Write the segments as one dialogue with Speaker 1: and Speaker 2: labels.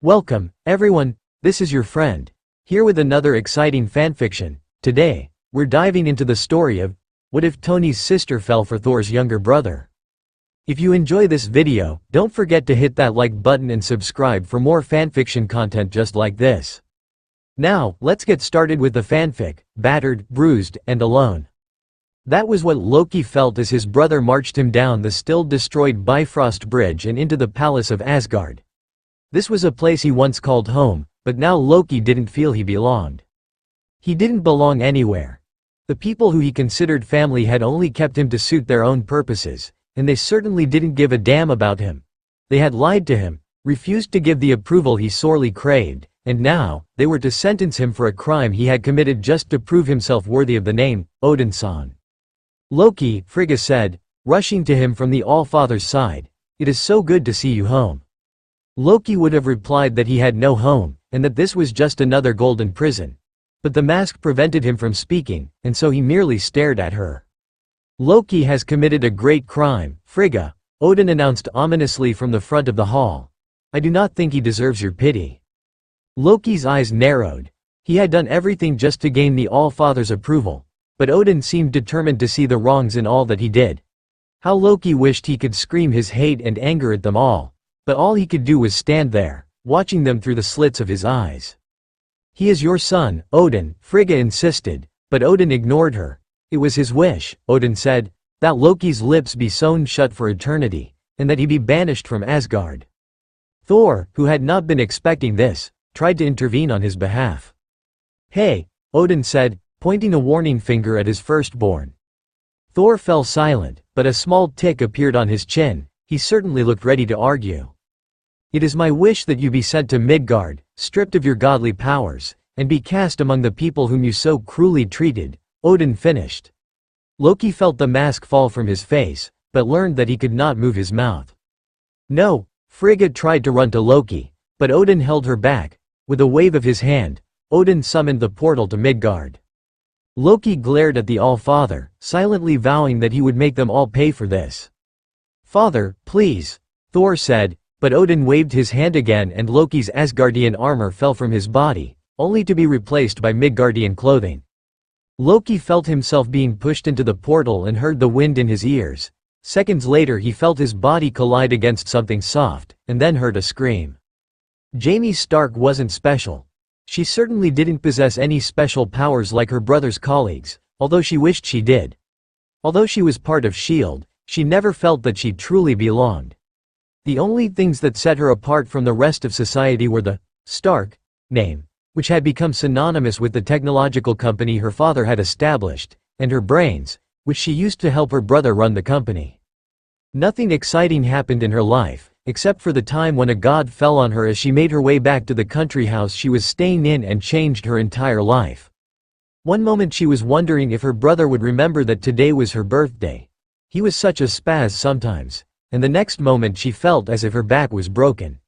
Speaker 1: Welcome, everyone, this is your friend, here with another exciting fanfiction. Today, we're diving into the story of, what if Tony's sister fell for Thor's younger brother? If you enjoy this video, don't forget to hit that like button and subscribe for more fanfiction content just like this. Now, let's get started with the fanfic, Battered, Bruised, and Alone. That was what Loki felt as his brother marched him down the still destroyed Bifrost Bridge and into the palace of Asgard. This was a place he once called home, but now Loki didn't feel he belonged. He didn't belong anywhere. The people who he considered family had only kept him to suit their own purposes, and they certainly didn't give a damn about him. They had lied to him, refused to give the approval he sorely craved, and now, they were to sentence him for a crime he had committed just to prove himself worthy of the name, Odin-san. Loki, Frigga said, rushing to him from the All-Father's side, "It is so good to see you home." Loki would have replied that he had no home, and that this was just another golden prison. But the mask prevented him from speaking, and so he merely stared at her. "Loki has committed a great crime, Frigga," Odin announced ominously from the front of the hall. "I do not think he deserves your pity." Loki's eyes narrowed. He had done everything just to gain the All-Father's approval, but Odin seemed determined to see the wrongs in all that he did. How Loki wished he could scream his hate and anger at them all. But all he could do was stand there, watching them through the slits of his eyes. "He is your son, Odin," Frigga insisted, but Odin ignored her. It was his wish, Odin said, that Loki's lips be sewn shut for eternity, and that he be banished from Asgard. Thor, who had not been expecting this, tried to intervene on his behalf. "Hey," Odin said, pointing a warning finger at his firstborn. Thor fell silent, but a small tick appeared on his chin. He certainly looked ready to argue. "It is my wish that you be sent to Midgard, stripped of your godly powers, and be cast among the people whom you so cruelly treated," Odin finished. Loki felt the mask fall from his face, but learned that he could not move his mouth. "No," Frigga tried to run to Loki, but Odin held her back. With a wave of his hand, Odin summoned the portal to Midgard. Loki glared at the All-Father, silently vowing that he would make them all pay for this. "Father, please," Thor said, but Odin waved his hand again and Loki's Asgardian armor fell from his body, only to be replaced by Midgardian clothing. Loki felt himself being pushed into the portal and heard the wind in his ears. Seconds later he felt his body collide against something soft, and then heard a scream. Jamie Stark wasn't special. She certainly didn't possess any special powers like her brother's colleagues, although she wished she did. Although she was part of S.H.I.E.L.D., she never felt that she truly belonged. The only things that set her apart from the rest of society were the Stark name, which had become synonymous with the technological company her father had established, and her brains, which she used to help her brother run the company. Nothing exciting happened in her life, except for the time when a god fell on her as she made her way back to the country house she was staying in and changed her entire life. One moment she was wondering if her brother would remember that today was her birthday. He was such a spaz sometimes. And the next moment she felt as if her back was broken.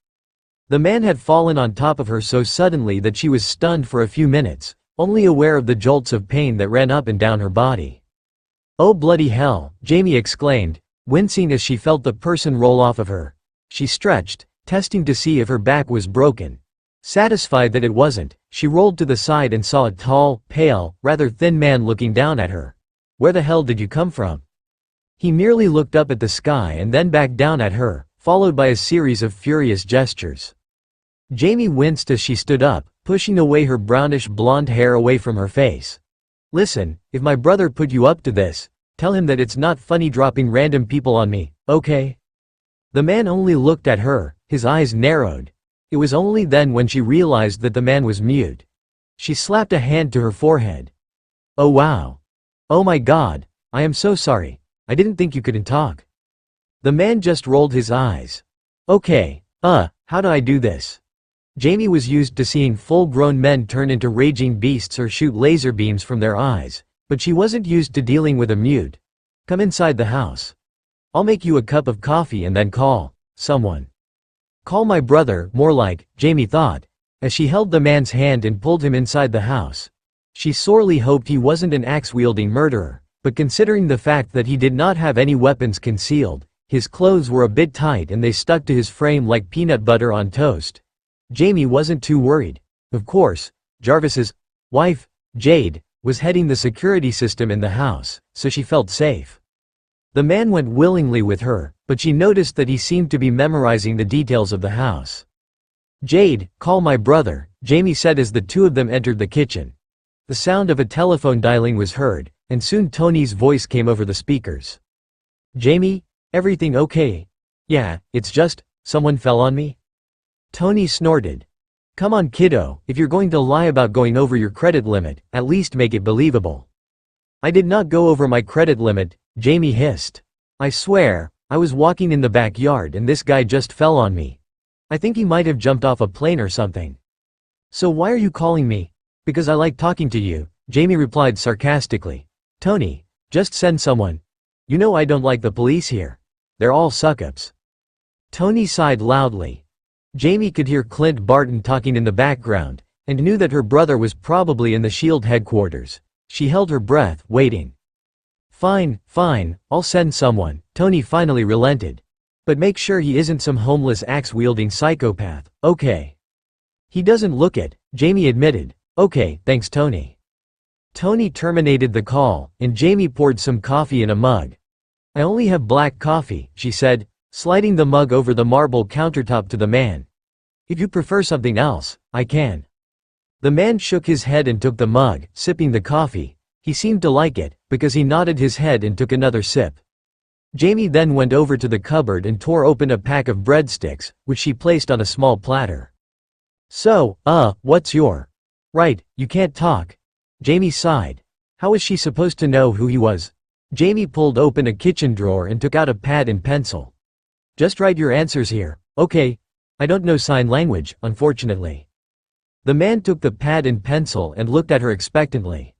Speaker 1: The man had fallen on top of her so suddenly that she was stunned for a few minutes, only aware of the jolts of pain that ran up and down her body. "Oh bloody hell," Jamie exclaimed, wincing as she felt the person roll off of her. She stretched, testing to see if her back was broken. Satisfied that it wasn't, she rolled to the side and saw a tall, pale, rather thin man looking down at her. "Where the hell did you come from?" He merely looked up at the sky and then back down at her, followed by a series of furious gestures. Jamie winced as she stood up, pushing away her brownish blonde hair away from her face. "Listen, if my brother put you up to this, tell him that it's not funny dropping random people on me, okay?" The man only looked at her, his eyes narrowed. It was only then when she realized that the man was mute. She slapped a hand to her forehead. "Oh wow. Oh my god, I am so sorry. I didn't think you couldn't talk." The man just rolled his eyes. "Okay, how do I do this?" Jamie was used to seeing full-grown men turn into raging beasts or shoot laser beams from their eyes, but she wasn't used to dealing with a mute. "Come inside the house. I'll make you a cup of coffee and then call someone." Call my brother, more like, Jamie thought, as she held the man's hand and pulled him inside the house. She sorely hoped he wasn't an axe-wielding murderer. But considering the fact that he did not have any weapons concealed, his clothes were a bit tight and they stuck to his frame like peanut butter on toast. Jamie wasn't too worried. Of course, Jarvis's wife, Jade, was heading the security system in the house, so she felt safe. The man went willingly with her, but she noticed that he seemed to be memorizing the details of the house. "Jade, call my brother," Jamie said as the two of them entered the kitchen. The sound of a telephone dialing was heard, and soon Tony's voice came over the speakers. "Jamie, everything okay?" "Yeah, it's just, someone fell on me." Tony snorted. "Come on kiddo, if you're going to lie about going over your credit limit, at least make it believable." "I did not go over my credit limit," Jamie hissed. "I swear, I was walking in the backyard and this guy just fell on me. I think he might have jumped off a plane or something." "So why are you calling me?" "Because I like talking to you," Jamie replied sarcastically. "Tony, just send someone. You know I don't like the police here. They're all suck-ups." Tony sighed loudly. Jamie could hear Clint Barton talking in the background, and knew that her brother was probably in the SHIELD headquarters. She held her breath, waiting. Fine, I'll send someone," Tony finally relented. "But make sure he isn't some homeless axe-wielding psychopath, okay?" "He doesn't look it," Jamie admitted. "Okay, thanks Tony." Tony terminated the call, and Jamie poured some coffee in a mug. "I only have black coffee," she said, sliding the mug over the marble countertop to the man. "If you prefer something else, I can." The man shook his head and took the mug, sipping the coffee. He seemed to like it, because he nodded his head and took another sip. Jamie then went over to the cupboard and tore open a pack of breadsticks, which she placed on a small platter. "So, what's your—" "Right, you can't talk." Jamie sighed. How was she supposed to know who he was? Jamie pulled open a kitchen drawer and took out a pad and pencil. "Just write your answers here, okay? I don't know sign language, unfortunately." The man took the pad and pencil and looked at her expectantly.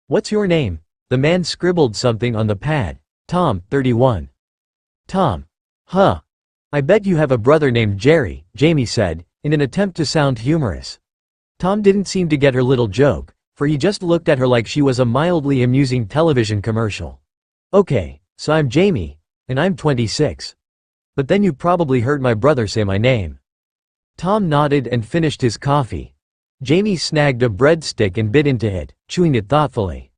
Speaker 1: "What's your name?" The man scribbled something on the pad. "Tom, 31. "Tom. Huh. I bet you have a brother named Jerry," Jamie said, in an attempt to sound humorous. Tom didn't seem to get her little joke, for he just looked at her like she was a mildly amusing television commercial. "Okay, so I'm Jamie, and I'm 26. But then you probably heard my brother say my name." Tom nodded and finished his coffee. Jamie snagged a breadstick and bit into it, chewing it thoughtfully.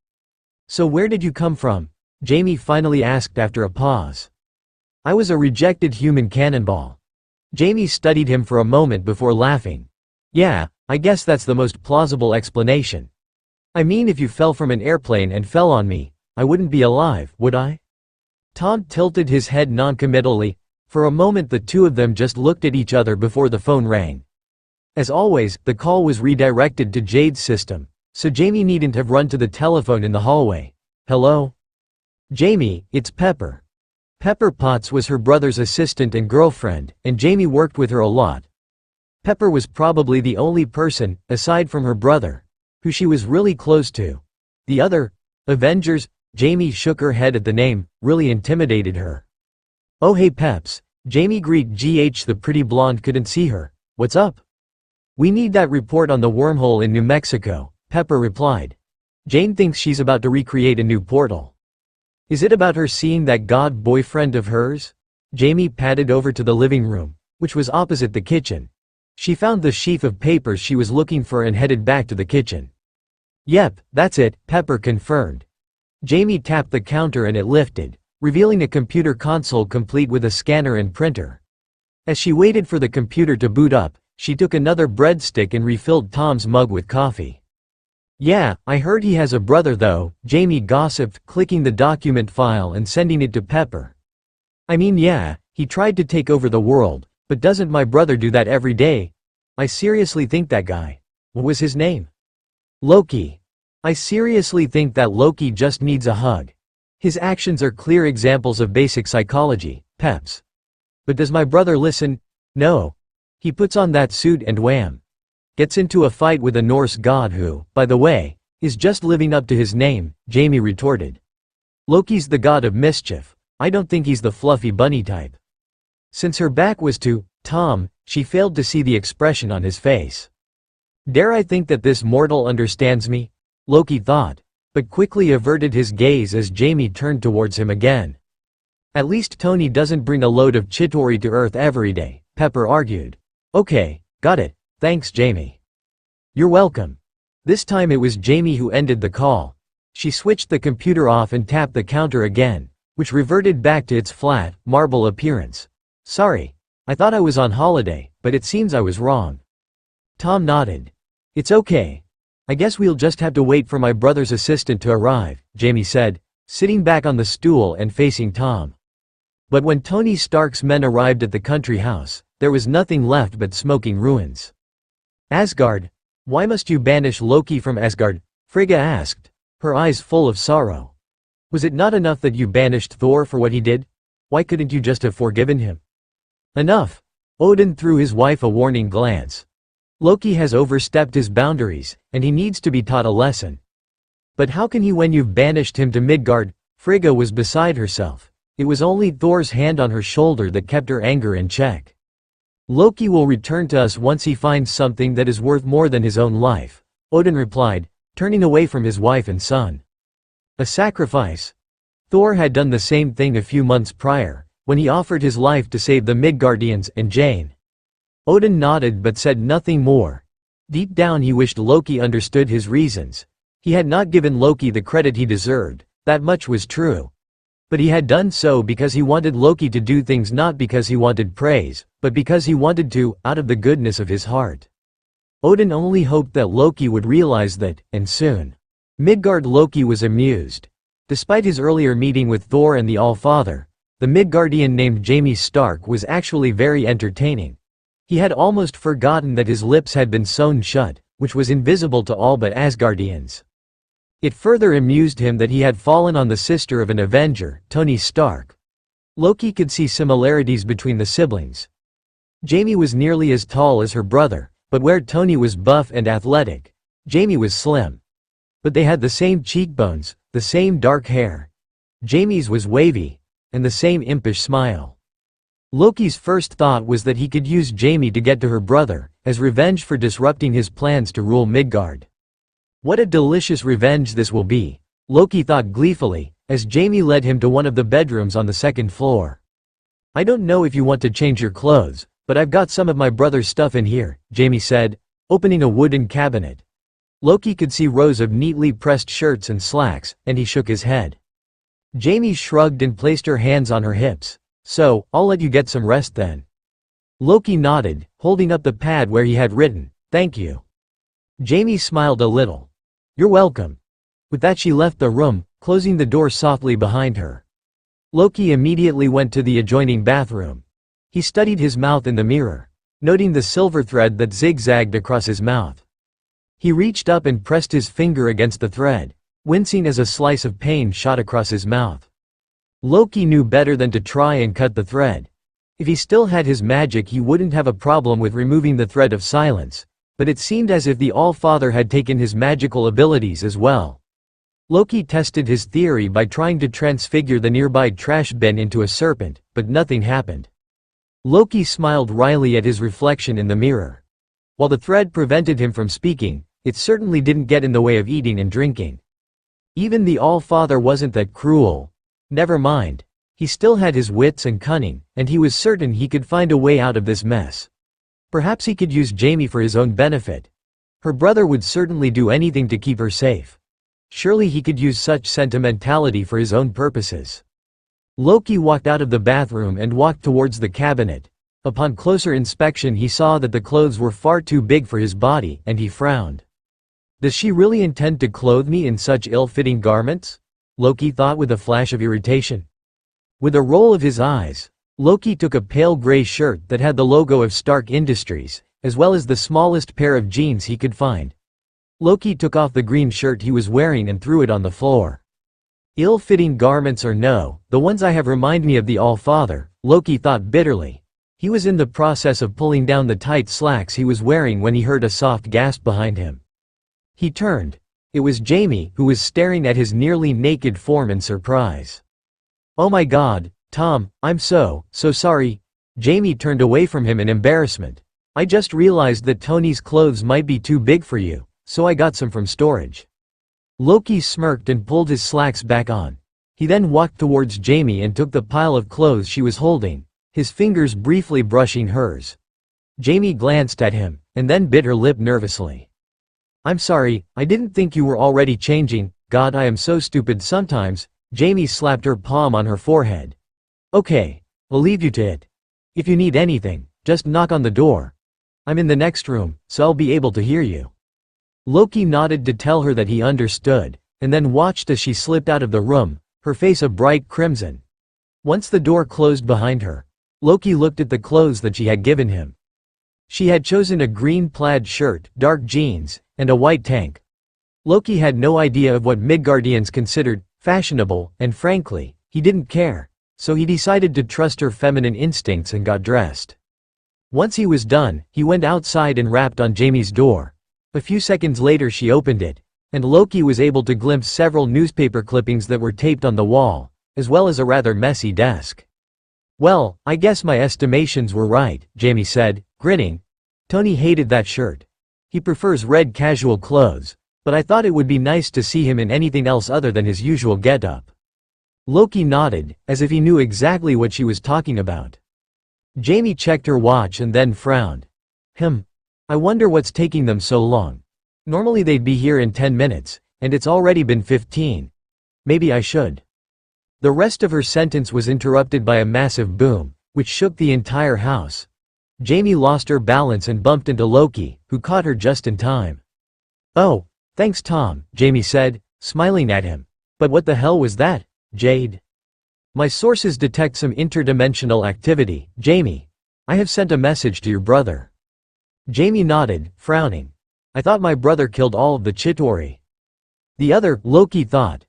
Speaker 1: "So where did you come from?" Jamie finally asked after a pause. "I was a rejected human cannonball." Jamie studied him for a moment before laughing. "Yeah, I guess that's the most plausible explanation. I mean, if you fell from an airplane and fell on me, I wouldn't be alive, would I?" Tom tilted his head noncommittally. For a moment the two of them just looked at each other before the phone rang. As always, the call was redirected to Jade's system, so Jamie needn't have run to the telephone in the hallway. "Hello? Jamie, it's Pepper." Pepper Potts was her brother's assistant and girlfriend, and Jamie worked with her a lot. Pepper was probably the only person, aside from her brother, who she was really close to. The other, Avengers, Jamie shook her head at the name, really intimidated her. "Oh hey Peps," Jamie greeted GH. The pretty blonde couldn't see her. "What's up?" "We need that report on the wormhole in New Mexico," Pepper replied. "Jane thinks she's about to recreate a new portal." "Is it about her seeing that god boyfriend of hers?" Jamie padded over to the living room, which was opposite the kitchen. She found the sheaf of papers she was looking for and headed back to the kitchen. "Yep, that's it," Pepper confirmed. Jamie tapped the counter and it lifted, revealing a computer console complete with a scanner and printer. As she waited for the computer to boot up, she took another breadstick and refilled Tom's mug with coffee. "Yeah, I heard he has a brother though," Jamie gossiped, clicking the document file and sending it to Pepper. "I mean yeah, he tried to take over the world, but doesn't my brother do that every day? I seriously think that guy—" "What was his name?" "Loki. I seriously think that Loki just needs a hug. His actions are clear examples of basic psychology, Peps. But does my brother listen? No. He puts on that suit and wham. Gets into a fight with a Norse god who, by the way, is just living up to his name," Jamie retorted. "Loki's the god of mischief. I don't think he's the fluffy bunny type." Since her back was to Tom, she failed to see the expression on his face. "Dare I think that this mortal understands me?" Loki thought, but quickly averted his gaze as Jamie turned towards him again. "At least Tony doesn't bring a load of Chitauri to Earth every day," Pepper argued. "Okay, got it," Thanks, Jamie. You're welcome. This time it was Jamie who ended the call. She switched the computer off and tapped the counter again, which reverted back to its flat, marble appearance. Sorry. I thought I was on holiday, but it seems I was wrong. Tom nodded. It's okay. I guess we'll just have to wait for my brother's assistant to arrive, Jamie said, sitting back on the stool and facing Tom. But when Tony Stark's men arrived at the country house, there was nothing left but smoking ruins. Asgard? Why must you banish Loki from Asgard? Frigga asked, her eyes full of sorrow. Was it not enough that you banished Thor for what he did? Why couldn't you just have forgiven him? Enough. Odin threw his wife a warning glance. Loki has overstepped his boundaries, and he needs to be taught a lesson. But how can he when you've banished him to Midgard? Frigga was beside herself. It was only Thor's hand on her shoulder that kept her anger in check. Loki will return to us once he finds something that is worth more than his own life, Odin replied, turning away from his wife and son. A sacrifice. Thor had done the same thing a few months prior, when he offered his life to save the Midgardians and Jane. Odin nodded but said nothing more. Deep down he wished Loki understood his reasons. He had not given Loki the credit he deserved, that much was true. But he had done so because he wanted Loki to do things, not because he wanted praise, but because he wanted to, out of the goodness of his heart. Odin only hoped that Loki would realize that, and soon. Midgard. Loki was amused. Despite his earlier meeting with Thor and the All-Father, the Midgardian named Jamie Stark was actually very entertaining. He had almost forgotten that his lips had been sewn shut, which was invisible to all but Asgardians. It further amused him that he had fallen on the sister of an Avenger, Tony Stark. Loki could see similarities between the siblings. Jamie was nearly as tall as her brother, but where Tony was buff and athletic, Jamie was slim. But they had the same cheekbones, the same dark hair. Jamie's was wavy, and the same impish smile. Loki's first thought was that he could use Jamie to get to her brother, as revenge for disrupting his plans to rule Midgard. What a delicious revenge this will be, Loki thought gleefully, as Jamie led him to one of the bedrooms on the second floor. I don't know if you want to change your clothes, but I've got some of my brother's stuff in here, Jamie said, opening a wooden cabinet. Loki could see rows of neatly pressed shirts and slacks, and he shook his head. Jamie shrugged and placed her hands on her hips. So, I'll let you get some rest then. Loki nodded, holding up the pad where he had written, "Thank you." Jamie smiled a little. "You're welcome." With that she left the room, closing the door softly behind her. Loki immediately went to the adjoining bathroom. He studied his mouth in the mirror, noting the silver thread that zigzagged across his mouth. He reached up and pressed his finger against the thread, wincing as a slice of pain shot across his mouth. Loki knew better than to try and cut the thread. If he still had his magic he wouldn't have a problem with removing the thread of silence, but it seemed as if the All-Father had taken his magical abilities as well. Loki tested his theory by trying to transfigure the nearby trash bin into a serpent, but nothing happened. Loki smiled wryly at his reflection in the mirror. While the thread prevented him from speaking, it certainly didn't get in the way of eating and drinking. Even the All-Father wasn't that cruel. Never mind. He still had his wits and cunning, and he was certain he could find a way out of this mess. Perhaps he could use Jamie for his own benefit. Her brother would certainly do anything to keep her safe. Surely he could use such sentimentality for his own purposes. Loki walked out of the bathroom and walked towards the cabinet. Upon closer inspection he saw that the clothes were far too big for his body, and he frowned. Does she really intend to clothe me in such ill-fitting garments? Loki thought with a flash of irritation. With a roll of his eyes, Loki took a pale gray shirt that had the logo of Stark Industries, as well as the smallest pair of jeans he could find. Loki took off the green shirt he was wearing and threw it on the floor. Ill-fitting garments or no, the ones I have remind me of the All-Father, Loki thought bitterly. He was in the process of pulling down the tight slacks he was wearing when he heard a soft gasp behind him. He turned. It was Jamie, who was staring at his nearly naked form in surprise. "Oh my God, Tom, I'm so sorry." Jamie turned away from him in embarrassment. "I just realized that Tony's clothes might be too big for you, so I got some from storage." Loki smirked and pulled his slacks back on. He then walked towards Jamie and took the pile of clothes she was holding, his fingers briefly brushing hers. Jamie glanced at him, and then bit her lip nervously. "I'm sorry, I didn't think you were already changing. God, I am so stupid sometimes." Jamie slapped her palm on her forehead. "Okay, I'll leave you to it. If you need anything, just knock on the door. I'm in the next room, so I'll be able to hear you." Loki nodded to tell her that he understood, and then watched as she slipped out of the room, her face a bright crimson. Once the door closed behind her, Loki looked at the clothes that she had given him. She had chosen a green plaid shirt, dark jeans, and a white tank. Loki had no idea of what Midgardians considered fashionable, and frankly, he didn't care, so he decided to trust her feminine instincts and got dressed. Once he was done, he went outside and rapped on Jamie's door. A few seconds later she opened it, and Loki was able to glimpse several newspaper clippings that were taped on the wall, as well as a rather messy desk. "Well, I guess my estimations were right," Jamie said, grinning. "Tony hated that shirt. He prefers red casual clothes, but I thought it would be nice to see him in anything else other than his usual getup." Loki nodded, as if he knew exactly what she was talking about. Jamie checked her watch and then frowned. I wonder what's taking them so long. Normally they'd be here in 10 minutes, and it's already been 15. Maybe I should." The rest of her sentence was interrupted by a massive boom, which shook the entire house. Jamie lost her balance and bumped into Loki, who caught her just in time. "Oh, thanks Tom," Jamie said, smiling at him. "But what the hell was that, Jade?" "My sources detect some interdimensional activity, Jamie. I have sent a message to your brother." Jamie nodded, frowning. "I thought my brother killed all of the Chitauri." "The other," Loki thought.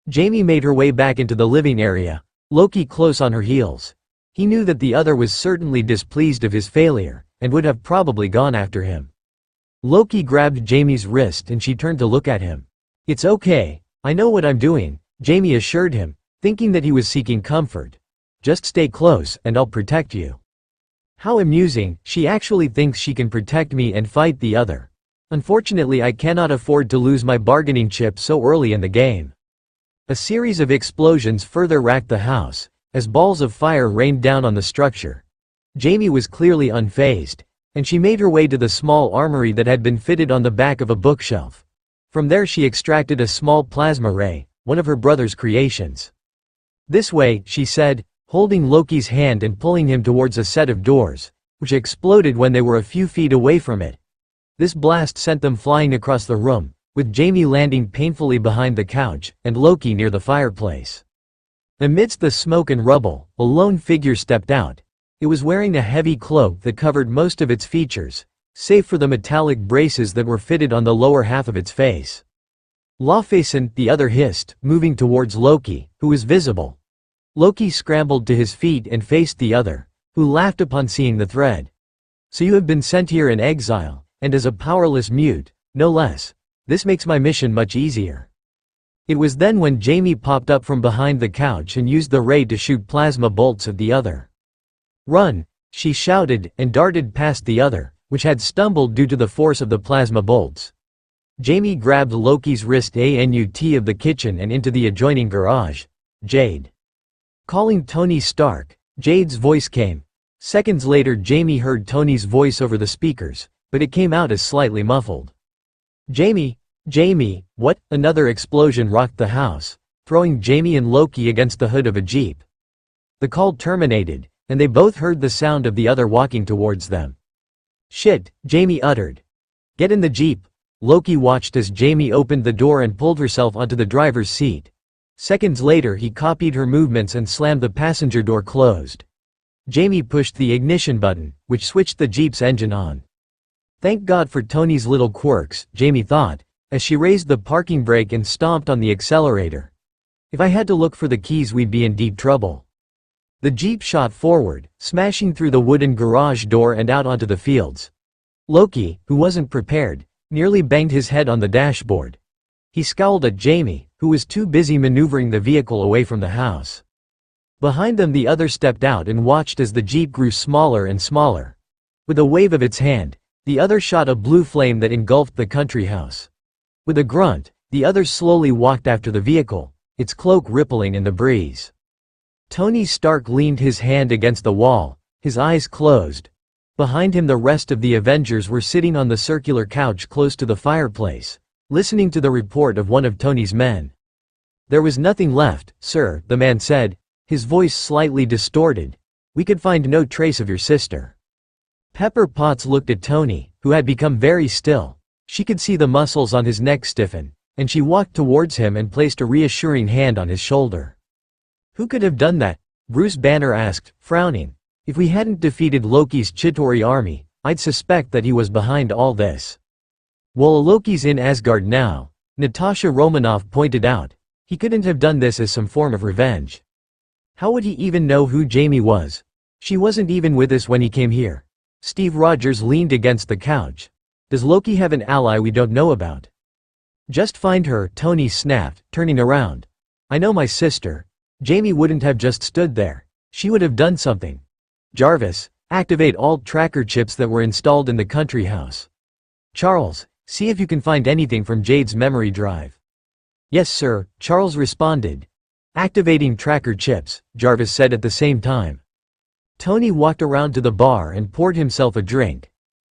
Speaker 1: Jamie made her way back into the living area, Loki close on her heels. He knew that the other was certainly displeased of his failure, and would have probably gone after him. Loki grabbed Jamie's wrist and she turned to look at him. "It's okay, I know what I'm doing," Jamie assured him, thinking that he was seeking comfort. "Just stay close and I'll protect you." How amusing, she actually thinks she can protect me and fight the other. Unfortunately, I cannot afford to lose my bargaining chip so early in the game. A series of explosions further racked the house, as balls of fire rained down on the structure. Jamie was clearly unfazed, and she made her way to the small armory that had been fitted on the back of a bookshelf. From there she extracted a small plasma ray, one of her brother's creations. "This way," she said, holding Loki's hand and pulling him towards a set of doors, which exploded when they were a few feet away from it. This blast sent them flying across the room, with Jamie landing painfully behind the couch, and Loki near the fireplace. Amidst the smoke and rubble, a lone figure stepped out. It was wearing a heavy cloak that covered most of its features, save for the metallic braces that were fitted on the lower half of its face. "Lawfacen," the other hissed, moving towards Loki, who was visible. Loki scrambled to his feet and faced the other, who laughed upon seeing the threat. "So you have been sent here in exile, and as a powerless mute, no less. This makes my mission much easier." It was then when Jamie popped up from behind the couch and used the ray to shoot plasma bolts at the other. "Run!" she shouted and darted past the other, which had stumbled due to the force of the plasma bolts. Jamie grabbed Loki's wrist out of the kitchen and into the adjoining garage. "Jade." Calling Tony Stark, Jade's voice came. Seconds later Jamie heard Tony's voice over the speakers, but it came out as slightly muffled. "Jamie, Jamie, what?" Another explosion rocked the house, throwing Jamie and Loki against the hood of a jeep. The call terminated, and they both heard the sound of the other walking towards them. "Shit," Jamie uttered. "Get in the jeep." Loki watched as Jamie opened the door and pulled herself onto the driver's seat. Seconds later he copied her movements and slammed the passenger door closed. Jamie pushed the ignition button, which switched the jeep's engine on. Thank God for Tony's little quirks, Jamie thought, as she raised the parking brake and stomped on the accelerator. If I had to look for the keys, we'd be in deep trouble. The jeep shot forward, smashing through the wooden garage door and out onto the fields. Loki, who wasn't prepared, nearly banged his head on the dashboard. He scowled at Jamie, who was too busy maneuvering the vehicle away from the house. Behind them the other stepped out and watched as the jeep grew smaller and smaller. With a wave of its hand, the other shot a blue flame that engulfed the country house. With a grunt, the other slowly walked after the vehicle, its cloak rippling in the breeze. Tony Stark leaned his hand against the wall, his eyes closed. Behind him the rest of the Avengers were sitting on the circular couch close to the fireplace, listening to the report of one of Tony's men. "There was nothing left, sir," the man said, his voice slightly distorted. "We could find no trace of your sister." Pepper Potts looked at Tony, who had become very still. She could see the muscles on his neck stiffen, and she walked towards him and placed a reassuring hand on his shoulder. "Who could have done that?" Bruce Banner asked, frowning. "If we hadn't defeated Loki's Chitauri army, I'd suspect that he was behind all this." "Well, Loki's in Asgard now," Natasha Romanoff pointed out. "He couldn't have done this as some form of revenge. How would he even know who Jamie was? She wasn't even with us when he came here." Steve Rogers leaned against the couch. "Does Loki have an ally we don't know about?" "Just find her," Tony snapped, turning around. "I know my sister. Jamie wouldn't have just stood there. She would have done something. Jarvis, activate all tracker chips that were installed in the country house. Charles, see if you can find anything from Jade's memory drive." "Yes, sir," Charles responded. "Activating tracker chips," Jarvis said at the same time. Tony walked around to the bar and poured himself a drink.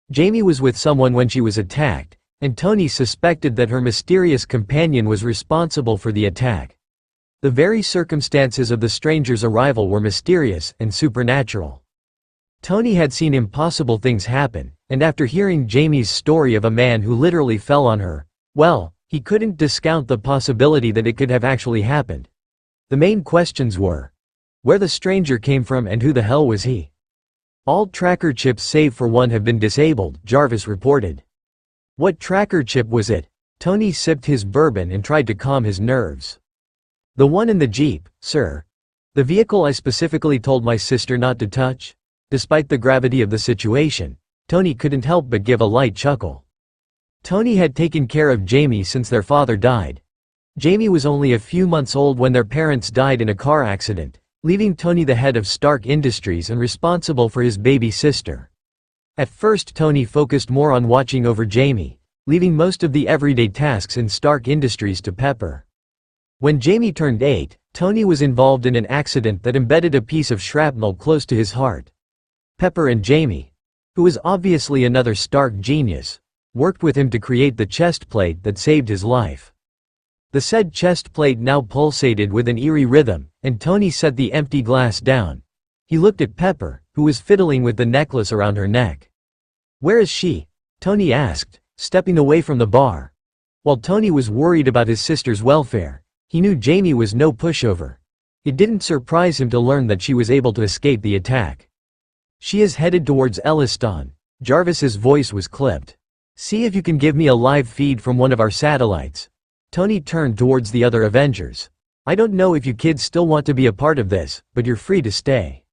Speaker 1: Jamie was with someone when she was attacked, and Tony suspected that her mysterious companion was responsible for the attack. The very circumstances of the stranger's arrival were mysterious and supernatural. Tony had seen impossible things happen, and after hearing Jamie's story of a man who literally fell on her, well, he couldn't discount the possibility that it could have actually happened. The main questions were where the stranger came from and who the hell was he. "All tracker chips save for one have been disabled," Jarvis reported. "What tracker chip was it?" Tony sipped his bourbon and tried to calm his nerves. "The one in the Jeep, sir. The vehicle I specifically told my sister not to touch." Despite the gravity of the situation, Tony couldn't help but give a light chuckle. Tony had taken care of Jamie since their father died. Jamie was only a few months old when their parents died in a car accident, leaving Tony the head of Stark Industries and responsible for his baby sister. At first Tony focused more on watching over Jamie, leaving most of the everyday tasks in Stark Industries to Pepper. When Jamie turned 8, Tony was involved in an accident that embedded a piece of shrapnel close to his heart. Pepper and Jamie, who was obviously another Stark genius, worked with him to create the chest plate that saved his life. The said chest plate now pulsated with an eerie rhythm, and Tony set the empty glass down. He looked at Pepper, who was fiddling with the necklace around her neck. "Where is she?" Tony asked, stepping away from the bar. While Tony was worried about his sister's welfare, he knew Jamie was no pushover. It didn't surprise him to learn that she was able to escape the attack. "She is headed towards Elliston." Jarvis's voice was clipped. "See if you can give me a live feed from one of our satellites." Tony turned towards the other Avengers. "I don't know if you kids still want to be a part of this, but you're free to stay."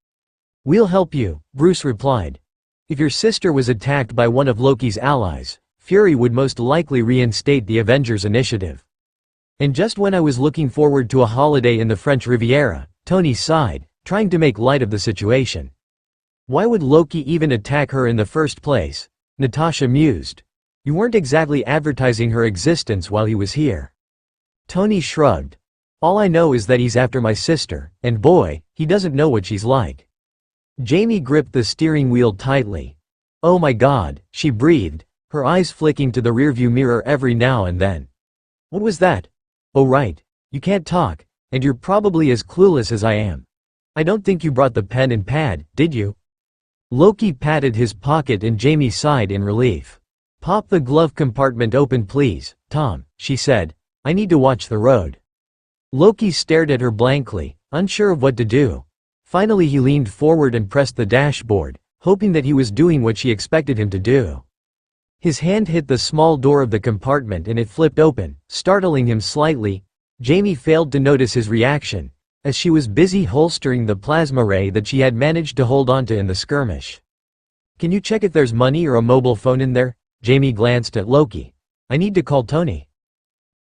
Speaker 1: "We'll help you," Bruce replied. "If your sister was attacked by one of Loki's allies, Fury would most likely reinstate the Avengers initiative. And just when I was looking forward to a holiday in the French Riviera," Tony sighed, trying to make light of the situation. "Why would Loki even attack her in the first place?" Natasha mused. "You weren't exactly advertising her existence while he was here." Tony shrugged. "All I know is that he's after my sister, and boy, he doesn't know what she's like." Jamie gripped the steering wheel tightly. "Oh my God," she breathed, her eyes flicking to the rearview mirror every now and then. "What was that? Oh right, you can't talk, and you're probably as clueless as I am. I don't think you brought the pen and pad, did you?" Loki patted his pocket and Jamie sighed in relief. "Pop the glove compartment open please, Tom," she said. "I need to watch the road." Loki stared at her blankly, unsure of what to do. Finally he leaned forward and pressed the dashboard, hoping that he was doing what she expected him to do. His hand hit the small door of the compartment and it flipped open, startling him slightly. Jamie failed to notice his reaction, as she was busy holstering the plasma ray that she had managed to hold onto in the skirmish. "Can you check if there's money or a mobile phone in there?" Jamie glanced at Loki. "I need to call Tony."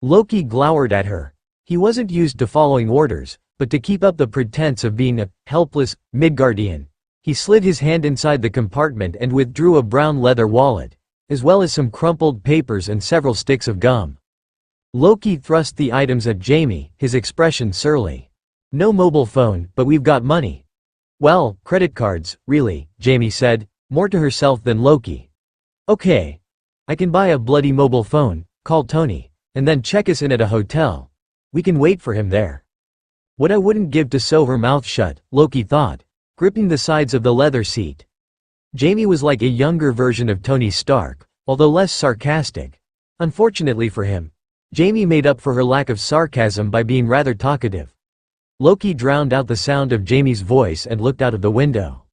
Speaker 1: Loki glowered at her. He wasn't used to following orders, but to keep up the pretense of being a helpless Midgardian, he slid his hand inside the compartment and withdrew a brown leather wallet, as well as some crumpled papers and several sticks of gum. Loki thrust the items at Jamie, his expression surly. "No mobile phone, but we've got money." "Well, credit cards, really," Jamie said, more to herself than Loki. "Okay. I can buy a bloody mobile phone, call Tony, and then check us in at a hotel. We can wait for him there." What I wouldn't give to sew her mouth shut, Loki thought, gripping the sides of the leather seat. Jamie was like a younger version of Tony Stark, although less sarcastic. Unfortunately for him, Jamie made up for her lack of sarcasm by being rather talkative. Loki drowned out the sound of Jamie's voice and looked out of the window.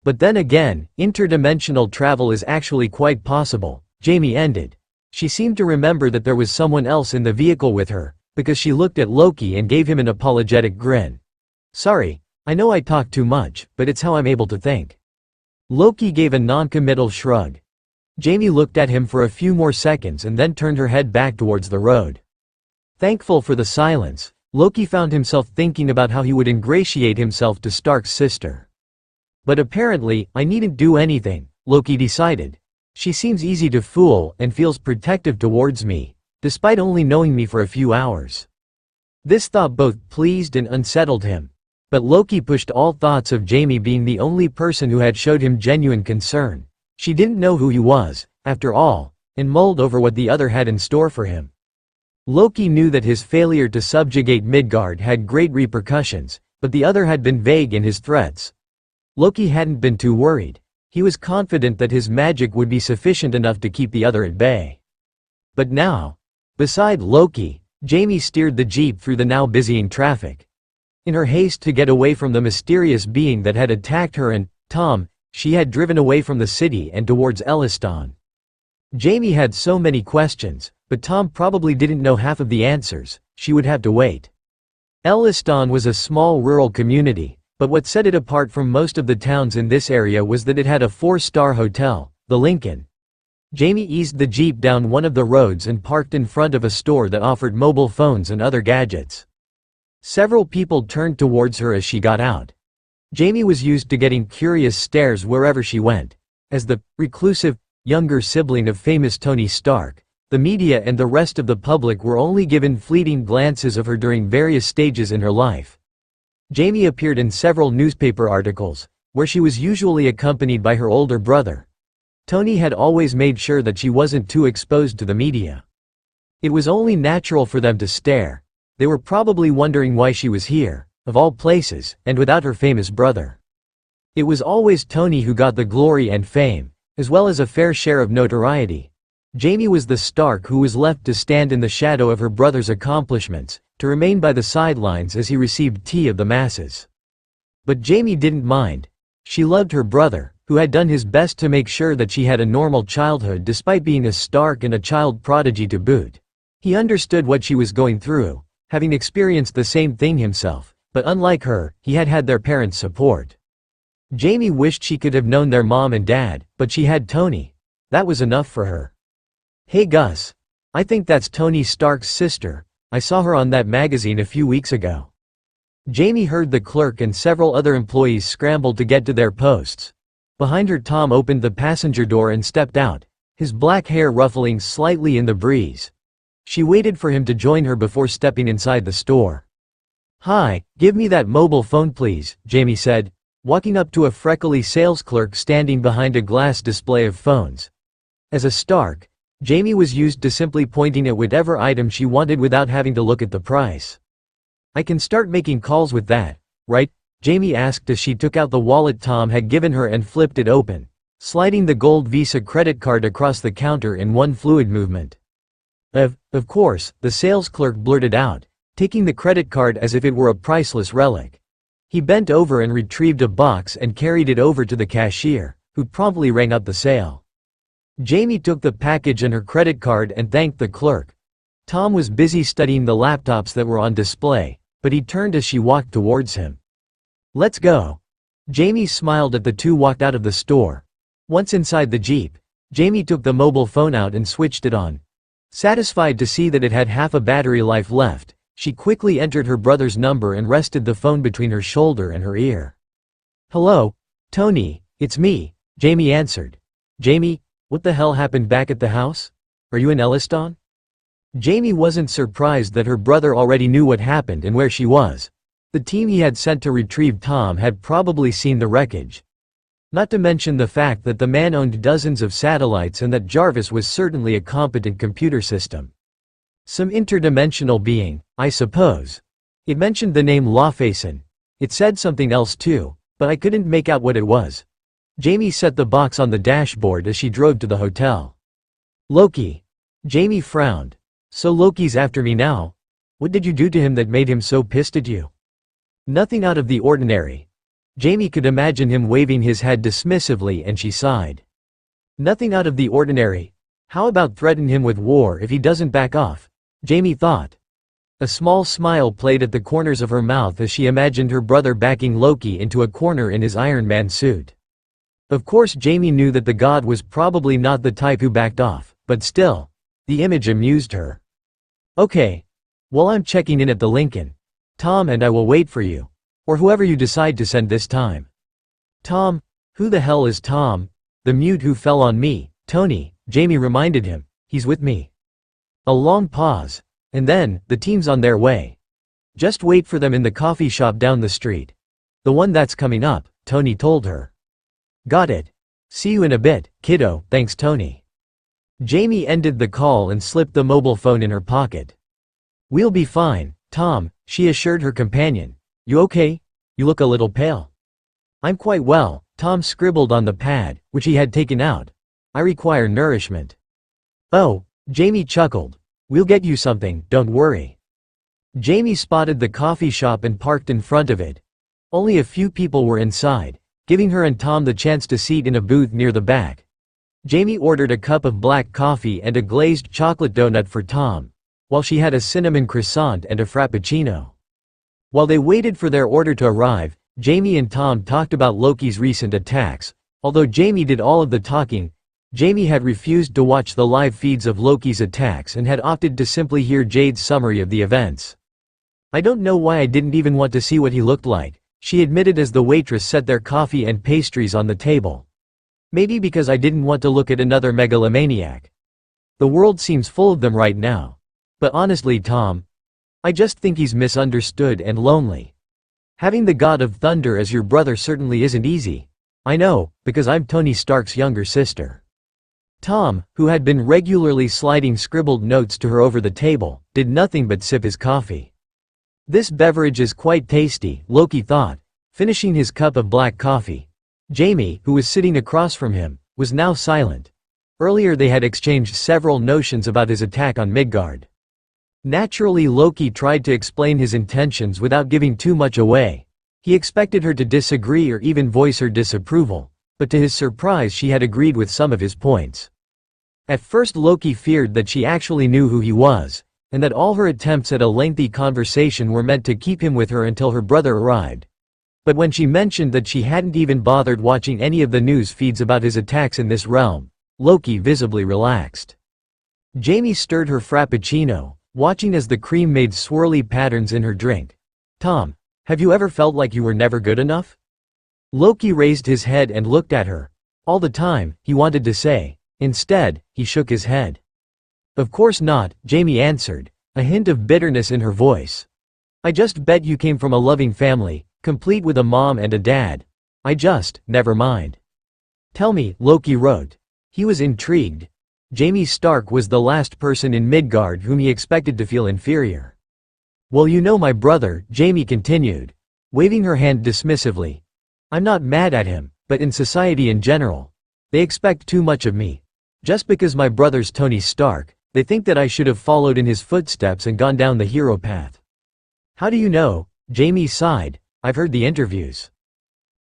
Speaker 1: But then again, interdimensional travel is actually quite possible, Jamie ended. She seemed to remember that there was someone else in the vehicle with her, because she looked at Loki and gave him an apologetic grin. "Sorry, I know I talk too much, but it's how I'm able to think." Loki gave a non-committal shrug. Jamie looked at him for a few more seconds and then turned her head back towards the road. Thankful for the silence, Loki found himself thinking about how he would ingratiate himself to Stark's sister. But apparently, I needn't do anything, Loki decided. She seems easy to fool and feels protective towards me, despite only knowing me for a few hours. This thought both pleased and unsettled him. But Loki pushed all thoughts of Jamie being the only person who had showed him genuine concern. She didn't know who he was, after all, and mulled over what the other had in store for him. Loki knew that his failure to subjugate Midgard had great repercussions, but the other had been vague in his threats. Loki hadn't been too worried. He was confident that his magic would be sufficient enough to keep the other at bay. But now, beside Loki, Jamie steered the jeep through the now busying traffic. In her haste to get away from the mysterious being that had attacked her and Tom, she had driven away from the city and towards Elliston. Jamie had so many questions, but Tom probably didn't know half of the answers. She would have to wait. Elliston was a small rural community, but what set it apart from most of the towns in this area was that it had a 4-star hotel, the Lincoln. Jamie eased the jeep down one of the roads and parked in front of a store that offered mobile phones and other gadgets. Several people turned towards her as she got out. Jamie was used to getting curious stares wherever she went. As the reclusive, younger sibling of famous Tony Stark, the media and the rest of the public were only given fleeting glances of her during various stages in her life. Jamie appeared in several newspaper articles, where she was usually accompanied by her older brother. Tony had always made sure that she wasn't too exposed to the media. It was only natural for them to stare. They were probably wondering why she was here, of all places, and without her famous brother. It was always Tony who got the glory and fame, as well as a fair share of notoriety. Jamie was the Stark who was left to stand in the shadow of her brother's accomplishments, to remain by the sidelines as he received tea of the masses. But Jamie didn't mind. She loved her brother, who had done his best to make sure that she had a normal childhood despite being a Stark and a child prodigy to boot. He understood what she was going through, having experienced the same thing himself, but unlike her, he had had their parents' support. Jamie wished she could have known their mom and dad, but she had Tony. That was enough for her. "Hey Gus. I think that's Tony Stark's sister. I saw her on that magazine a few weeks ago." Jamie heard the clerk and several other employees scramble to get to their posts. Behind her, Tom opened the passenger door and stepped out, his black hair ruffling slightly in the breeze. She waited for him to join her before stepping inside the store. "Hi, give me that mobile phone please," Jamie said, walking up to a freckly sales clerk standing behind a glass display of phones. As a Stark, Jamie was used to simply pointing at whatever item she wanted without having to look at the price. "I can start making calls with that, right?" Jamie asked as she took out the wallet Tom had given her and flipped it open, sliding the gold Visa credit card across the counter in one fluid movement. Of course," the sales clerk blurted out, taking the credit card as if it were a priceless relic. He bent over and retrieved a box and carried it over to the cashier, who promptly rang up the sale. Jamie took the package and her credit card and thanked the clerk. Tom was busy studying the laptops that were on display, but he turned as she walked towards him. "Let's go." Jamie smiled as the two walked out of the store. Once inside the Jeep, Jamie took the mobile phone out and switched it on. Satisfied to see that it had half a battery life left, she quickly entered her brother's number and rested the phone between her shoulder and her ear. "Hello, Tony, it's me," Jamie answered. "Jamie, what the hell happened back at the house? Are you in Elliston?" Jamie wasn't surprised that her brother already knew what happened and where she was. The team he had sent to retrieve Tom had probably seen the wreckage. Not to mention the fact that the man owned dozens of satellites and that Jarvis was certainly a competent computer system. Some interdimensional being, I suppose. It mentioned the name Lawfason. It said something else too, but I couldn't make out what it was. Jamie set the box on the dashboard as she drove to the hotel. Loki. Jamie frowned. So Loki's after me now? What did you do to him that made him so pissed at you? Nothing out of the ordinary. Jamie could imagine him waving his head dismissively and she sighed. Nothing out of the ordinary. How about threaten him with war if he doesn't back off? Jamie thought. A small smile played at the corners of her mouth as she imagined her brother backing Loki into a corner in his Iron Man suit. Of course Jamie knew that the god was probably not the type who backed off, but still, the image amused her. Okay. Well, I'm checking in at the Lincoln. Tom and I will wait for you. Or whoever you decide to send this time. Tom? Who the hell is Tom? The mute who fell on me, Tony, Jamie reminded him. He's with me. A long pause. And then, the team's on their way. Just wait for them in the coffee shop down the street. The one that's coming up, Tony told her. Got it. See you in a bit, kiddo, thanks Tony. Jamie ended the call and slipped the mobile phone in her pocket. We'll be fine, Tom, she assured her companion. You okay? You look a little pale. I'm quite well, Tom scribbled on the pad, which he had taken out. I require nourishment. Oh, Jamie chuckled. We'll get you something, don't worry. Jamie spotted the coffee shop and parked in front of it. Only a few people were inside, giving her and Tom the chance to seat in a booth near the back. Jamie ordered a cup of black coffee and a glazed chocolate donut for Tom, while she had a cinnamon croissant and a frappuccino. While they waited for their order to arrive, Jamie and Tom talked about Loki's recent attacks. Although Jamie did all of the talking, Jamie had refused to watch the live feeds of Loki's attacks and had opted to simply hear Jade's summary of the events. I don't know why I didn't even want to see what he looked like, she admitted as the waitress set their coffee and pastries on the table. Maybe because I didn't want to look at another megalomaniac. The world seems full of them right now. But honestly, Tom, I just think he's misunderstood and lonely. Having the God of Thunder as your brother certainly isn't easy. I know, because I'm Tony Stark's younger sister. Tom, who had been regularly sliding scribbled notes to her over the table, did nothing but sip his coffee. This beverage is quite tasty, Loki thought, finishing his cup of black coffee. Jamie, who was sitting across from him, was now silent. Earlier they had exchanged several notions about his attack on Midgard. Naturally, Loki tried to explain his intentions without giving too much away. He expected her to disagree or even voice her disapproval, but to his surprise she had agreed with some of his points. At first Loki feared that she actually knew who he was, and that all her attempts at a lengthy conversation were meant to keep him with her until her brother arrived. But when she mentioned that she hadn't even bothered watching any of the news feeds about his attacks in this realm, Loki visibly relaxed. Jamie stirred her frappuccino, watching as the cream made swirly patterns in her drink. Tom, have you ever felt like you were never good enough? Loki raised his head and looked at her. All the time, he wanted to say. Instead, he shook his head. Of course not, Jamie answered, a hint of bitterness in her voice. I just bet you came from a loving family, complete with a mom and a dad. Never mind. Tell me, Loki wrote. He was intrigued. Jamie Stark was the last person in Midgard whom he expected to feel inferior. Well, you know my brother, Jamie continued, waving her hand dismissively. I'm not mad at him, but in society in general, they expect too much of me. Just because my brother's Tony Stark, they think that I should have followed in his footsteps and gone down the hero path. How do you know? Jamie sighed. I've heard the interviews.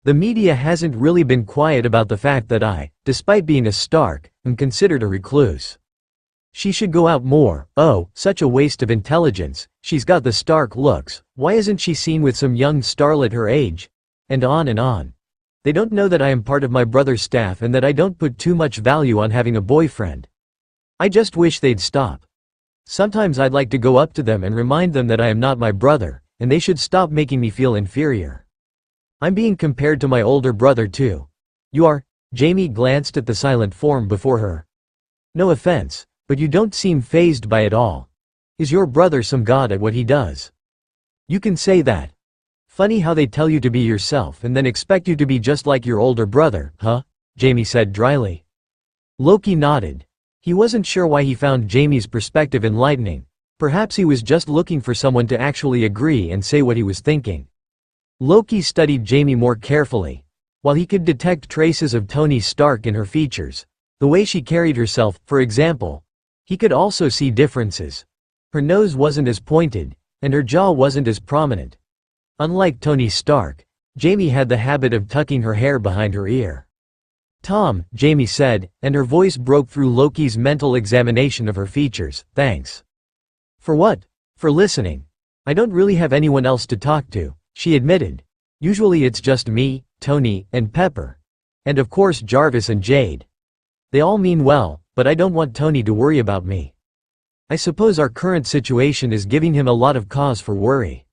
Speaker 1: The media hasn't really been quiet about the fact that I, despite being a Stark, am considered a recluse. She should go out more. Oh, such a waste of intelligence, she's got the Stark looks, why isn't she seen with some young starlet her age? And on and on. They don't know that I am part of my brother's staff and that I don't put too much value on having a boyfriend. I just wish they'd stop. Sometimes I'd like to go up to them and remind them that I am not my brother, and they should stop making me feel inferior. I'm being compared to my older brother too. You are? Jamie glanced at the silent form before her. No offense, but you don't seem fazed by it all. Is your brother some god at what he does? You can say that. Funny how they tell you to be yourself and then expect you to be just like your older brother, huh? Jamie said dryly. Loki nodded. He wasn't sure why he found Jamie's perspective enlightening. Perhaps he was just looking for someone to actually agree and say what he was thinking. Loki studied Jamie more carefully. While he could detect traces of Tony Stark in her features, the way she carried herself, for example, he could also see differences. Her nose wasn't as pointed, and her jaw wasn't as prominent. Unlike Tony Stark, Jamie had the habit of tucking her hair behind her ear. "Tom," Jamie said, and her voice broke through Loki's mental examination of her features. "Thanks." "For what?" "For listening. I don't really have anyone else to talk to," she admitted. "Usually it's just me, Tony, and Pepper. And of course Jarvis and Jade. They all mean well, but I don't want Tony to worry about me. I suppose our current situation is giving him a lot of cause for worry."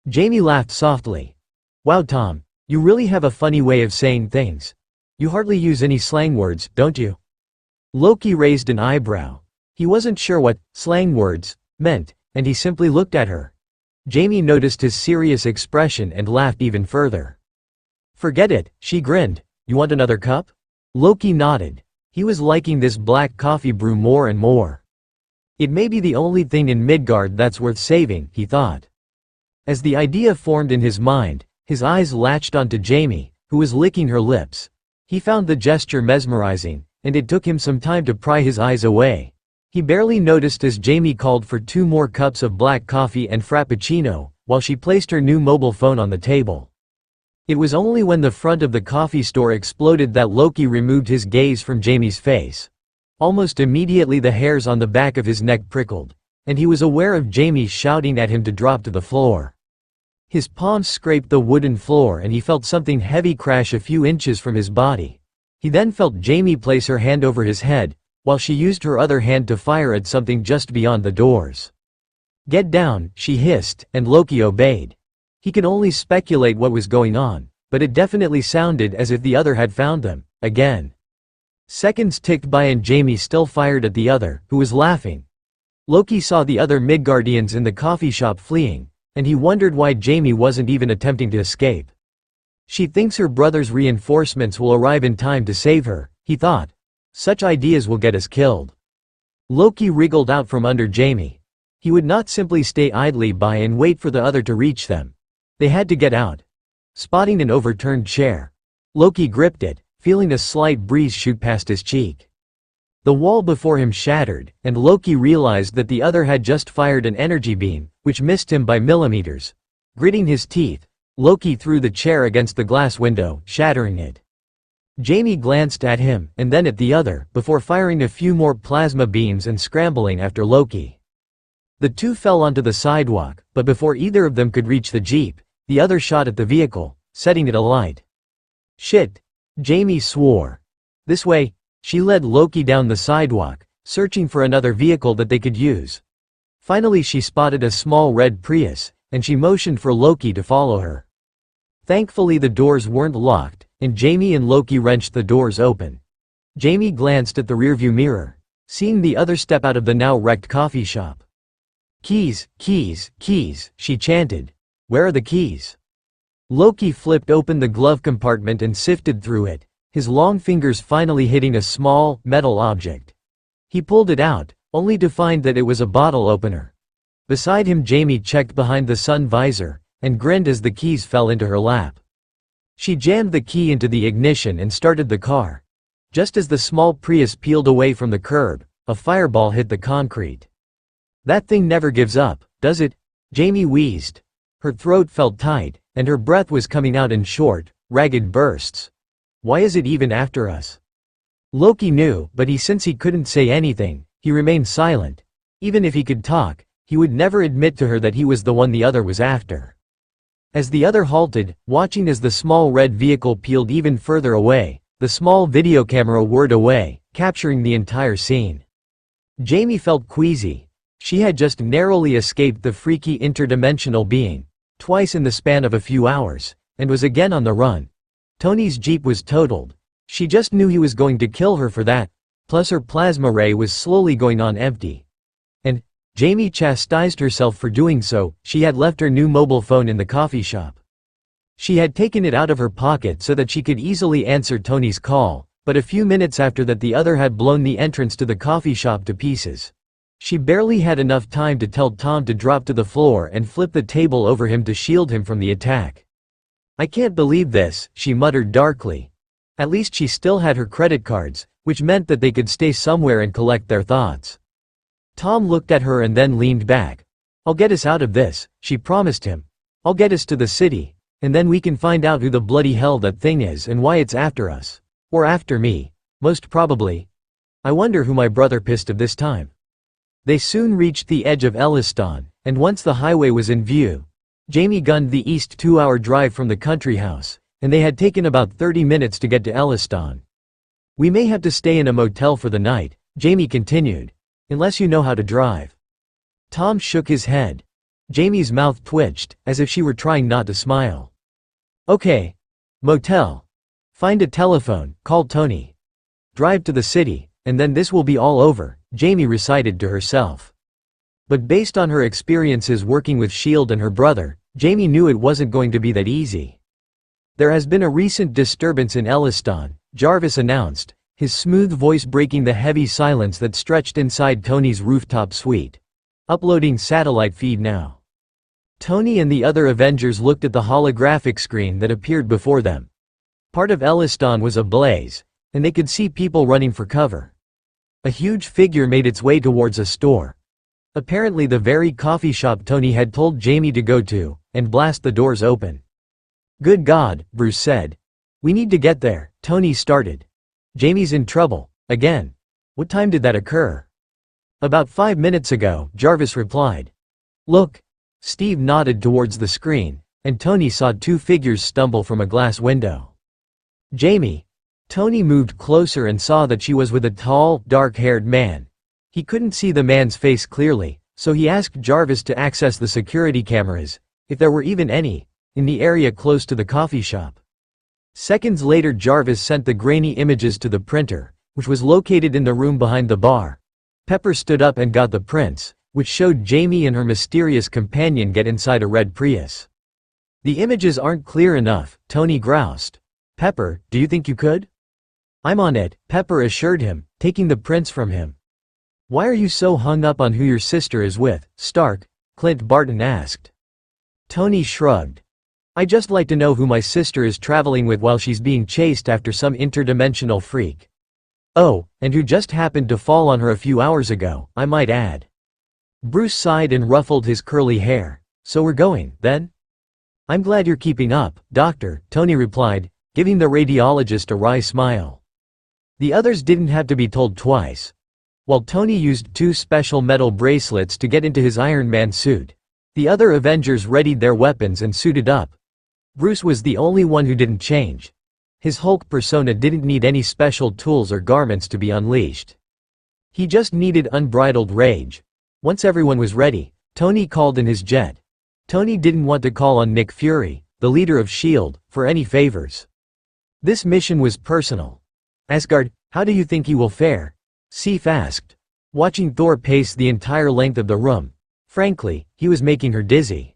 Speaker 1: Jamie laughed softly. "Wow, Tom, you really have a funny way of saying things. You hardly use any slang words, don't you?" Loki raised an eyebrow. He wasn't sure what slang words meant, and he simply looked at her. Jamie noticed his serious expression and laughed even further. "Forget it," she grinned. "You want another cup?" Loki nodded. He was liking this black coffee brew more and more. It may be the only thing in Midgard that's worth saving, he thought. As the idea formed in his mind, his eyes latched onto Jamie, who was licking her lips. He found the gesture mesmerizing, and it took him some time to pry his eyes away. He barely noticed as Jamie called for 2 more cups of black coffee and frappuccino, while she placed her new mobile phone on the table. It was only when the front of the coffee store exploded that Loki removed his gaze from Jamie's face. Almost immediately the hairs on the back of his neck prickled, and he was aware of Jamie shouting at him to drop to the floor. His palms scraped the wooden floor and he felt something heavy crash a few inches from his body. He then felt Jamie place her hand over his head, while she used her other hand to fire at something just beyond the doors. "Get down," she hissed, and Loki obeyed. He could only speculate what was going on, but it definitely sounded as if the other had found them, again. Seconds ticked by and Jamie still fired at the other, who was laughing. Loki saw the other Midgardians in the coffee shop fleeing, and he wondered why Jamie wasn't even attempting to escape. She thinks her brother's reinforcements will arrive in time to save her, he thought. Such ideas will get us killed. Loki wriggled out from under Jamie. He would not simply stay idly by and wait for the other to reach them. They had to get out. Spotting an overturned chair, Loki gripped it, feeling a slight breeze shoot past his cheek. The wall before him shattered, and Loki realized that the other had just fired an energy beam, which missed him by millimeters. Gritting his teeth, Loki threw the chair against the glass window, shattering it. Jamie glanced at him, and then at the other, before firing a few more plasma beams and scrambling after Loki. The two fell onto the sidewalk, but before either of them could reach the jeep, the other shot at the vehicle, setting it alight. "Shit!" Jamie swore. "This way." She led Loki down the sidewalk, searching for another vehicle that they could use. Finally she spotted a small red Prius, and she motioned for Loki to follow her. Thankfully the doors weren't locked, and Jamie and Loki wrenched the doors open. Jamie glanced at the rearview mirror, seeing the other step out of the now wrecked coffee shop. "Keys, keys, keys," she chanted. "Where are the keys?" Loki flipped open the glove compartment and sifted through it, his long fingers finally hitting a small, metal object. He pulled it out, only to find that it was a bottle opener. Beside him Jamie checked behind the sun visor, and grinned as the keys fell into her lap. She jammed the key into the ignition and started the car. Just as the small Prius peeled away from the curb, a fireball hit the concrete. "That thing never gives up, does it?" Jamie wheezed. Her throat felt tight, and her breath was coming out in short, ragged bursts. "Why is it even after us?" Loki knew, but since he couldn't say anything, he remained silent. Even if he could talk, he would never admit to her that he was the one the other was after. As the other halted, watching as the small red vehicle peeled even further away, the small video camera whirred away, capturing the entire scene. Jamie felt queasy. She had just narrowly escaped the freaky interdimensional being, twice in the span of a few hours, and was again on the run. Tony's Jeep was totaled. She just knew he was going to kill her for that, plus her plasma ray was slowly going on empty. And Jamie chastised herself for doing so. She had left her new mobile phone in the coffee shop. She had taken it out of her pocket so that she could easily answer Tony's call, but a few minutes after that the other had blown the entrance to the coffee shop to pieces. She barely had enough time to tell Tom to drop to the floor and flip the table over him to shield him from the attack. "I can't believe this," she muttered darkly. At least she still had her credit cards, which meant that they could stay somewhere and collect their thoughts. Tom looked at her and then leaned back. "I'll get us out of this," she promised him. "I'll get us to the city, and then we can find out who the bloody hell that thing is and why it's after us. Or after me. Most probably. I wonder who my brother pissed off this time." They soon reached the edge of Elliston, and once the highway was in view, Jamie gunned the east 2-hour drive from the country house, and they had taken about 30 minutes to get to Elliston. "We may have to stay in a motel for the night," Jamie continued, "unless you know how to drive." Tom shook his head. Jamie's mouth twitched, as if she were trying not to smile. "Okay. Motel. Find a telephone, call Tony. Drive to the city, and then this will be all over," Jamie recited to herself. But based on her experiences working with S.H.I.E.L.D. and her brother, Jamie knew it wasn't going to be that easy. "There has been a recent disturbance in Elliston," Jarvis announced, his smooth voice breaking the heavy silence that stretched inside Tony's rooftop suite. "Uploading satellite feed now." Tony and the other Avengers looked at the holographic screen that appeared before them. Part of Elliston was ablaze, and they could see people running for cover. A huge figure made its way towards a store. Apparently the very coffee shop Tony had told Jamie to go to, and blast the doors open. "Good God," Bruce said. "We need to get there," Tony started. "Jamie's in trouble, again. What time did that occur?" "About 5 minutes ago," Jarvis replied. "Look." Steve nodded towards the screen, and Tony saw 2 figures stumble from a glass window. "Jamie." Tony moved closer and saw that she was with a tall, dark-haired man. He couldn't see the man's face clearly, so he asked Jarvis to access the security cameras, if there were even any, in the area close to the coffee shop. Seconds later Jarvis sent the grainy images to the printer, which was located in the room behind the bar. Pepper stood up and got the prints, which showed Jamie and her mysterious companion get inside a red Prius. "The images aren't clear enough," Tony groused. "Pepper, do you think you could?" "I'm on it," Pepper assured him, taking the prints from him. "Why are you so hung up on who your sister is with, Stark?" Clint Barton asked. Tony shrugged. "I just like to know who my sister is traveling with while she's being chased after some interdimensional freak. Oh, and who just happened to fall on her a few hours ago, I might add." Bruce sighed and ruffled his curly hair. "So we're going, then?" "I'm glad you're keeping up, Doctor," Tony replied, giving the radiologist a wry smile. The others didn't have to be told twice. While Tony used 2 special metal bracelets to get into his Iron Man suit, the other Avengers readied their weapons and suited up. Bruce was the only one who didn't change. His Hulk persona didn't need any special tools or garments to be unleashed. He just needed unbridled rage. Once everyone was ready, Tony called in his jet. Tony didn't want to call on Nick Fury, the leader of S.H.I.E.L.D., for any favors. This mission was personal. "Asgard, how do you think he will fare?" Sif asked. Watching Thor pace the entire length of the room, frankly, he was making her dizzy.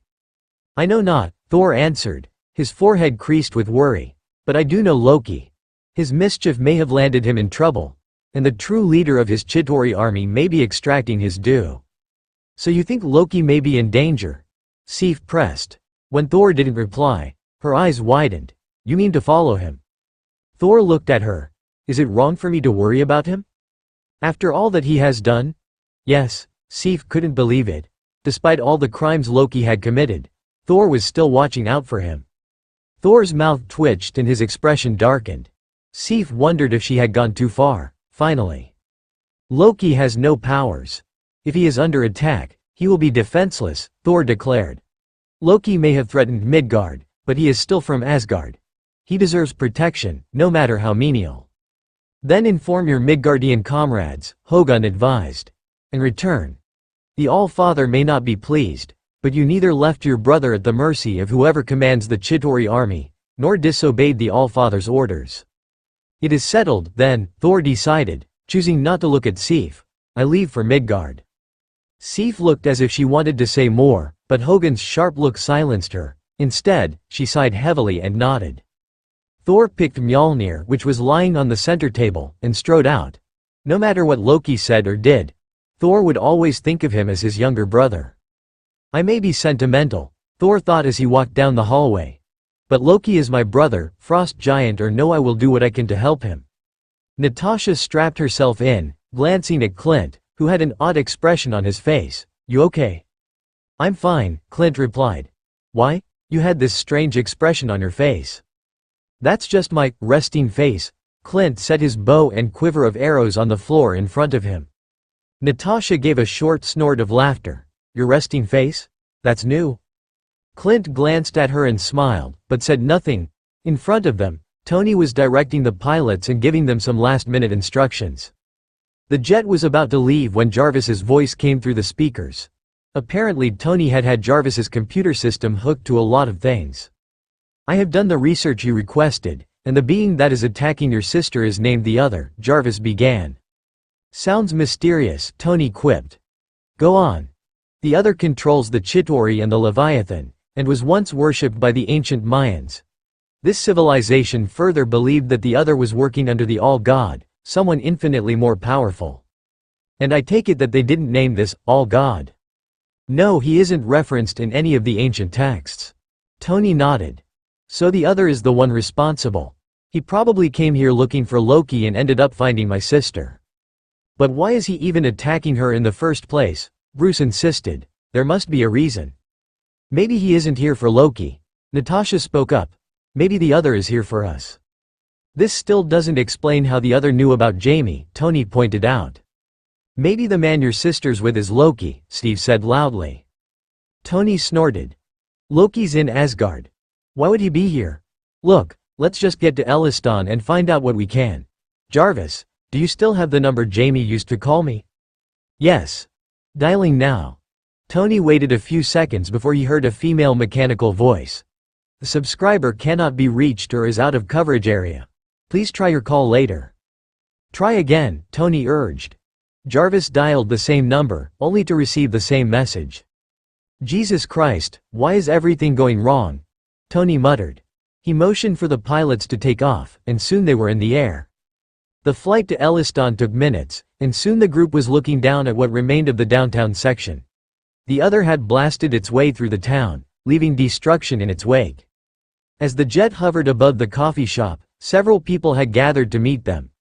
Speaker 1: "I know not," Thor answered, his forehead creased with worry. "But I do know Loki. His mischief may have landed him in trouble, and the true leader of his Chitauri army may be extracting his due." "So you think Loki may be in danger?" Sif pressed. When Thor didn't reply, her eyes widened. "You mean to follow him?" Thor looked at her. "Is it wrong for me to worry about him? After all that he has done?" "Yes." Sif couldn't believe it. Despite all the crimes Loki had committed, Thor was still watching out for him. Thor's mouth twitched and his expression darkened. Sif wondered if she had gone too far, finally. "Loki has no powers. If he is under attack, he will be defenseless," Thor declared. "Loki may have threatened Midgard, but he is still from Asgard. He deserves protection, no matter how menial. Then inform your Midgardian comrades," Hogun advised. "And return. The All-Father may not be pleased, but you neither left your brother at the mercy of whoever commands the Chitauri army, nor disobeyed the All-Father's orders." "It is settled, then," Thor decided, choosing not to look at Sif. "I leave for Midgard." Sif looked as if she wanted to say more, but Hogun's sharp look silenced her. Instead, she sighed heavily and nodded. Thor picked Mjolnir, which was lying on the center table, and strode out. No matter what Loki said or did, Thor would always think of him as his younger brother. I may be sentimental, Thor thought as he walked down the hallway. But Loki is my brother, frost giant or no, I will do what I can to help him. Natasha strapped herself in, glancing at Clint, who had an odd expression on his face. You okay? I'm fine, Clint replied. Why? You had this strange expression on your face. That's just my resting face. Clint set his bow and quiver of arrows on the floor in front of him. Natasha gave a short snort of laughter. Your resting face? That's new. Clint glanced at her and smiled, but said nothing. In front of them, Tony was directing the pilots and giving them some last-minute instructions. The jet was about to leave when Jarvis's voice came through the speakers. Apparently Tony had Jarvis's computer system hooked to a lot of things. I have done the research you requested, and the being that is attacking your sister is named the Other, Jarvis began. Sounds mysterious, Tony quipped. Go on. The Other controls the Chitauri and the Leviathan, and was once worshipped by the ancient Mayans. This civilization further believed that the Other was working under the All-God, someone infinitely more powerful. And I take it that they didn't name this All-God. No, he isn't referenced in any of the ancient texts. Tony nodded. So the Other is the one responsible. He probably came here looking for Loki and ended up finding my sister. But why is he even attacking her in the first place? Bruce insisted. There must be a reason. Maybe he isn't here for Loki. Natasha spoke up. Maybe the Other is here for us. This still doesn't explain how the Other knew about Jamie, Tony pointed out. Maybe the man your sister's with is Loki, Steve said loudly. Tony snorted. Loki's in Asgard. Why would he be here? Look, let's just get to Elliston and find out what we can. Jarvis, do you still have the number Jamie used to call me? Yes. Dialing now. Tony waited a few seconds before he heard a female mechanical voice. The subscriber cannot be reached or is out of coverage area. Please try your call later. Try again, Tony urged. Jarvis dialed the same number, only to receive the same message. Jesus Christ, why is everything going wrong? Tony muttered. He motioned for the pilots to take off, and soon they were in the air. The flight to Elliston took minutes, and soon the group was looking down at what remained of the downtown section. The Other had blasted its way through the town, leaving destruction in its wake. As the jet hovered above the coffee shop, several people had gathered to meet them.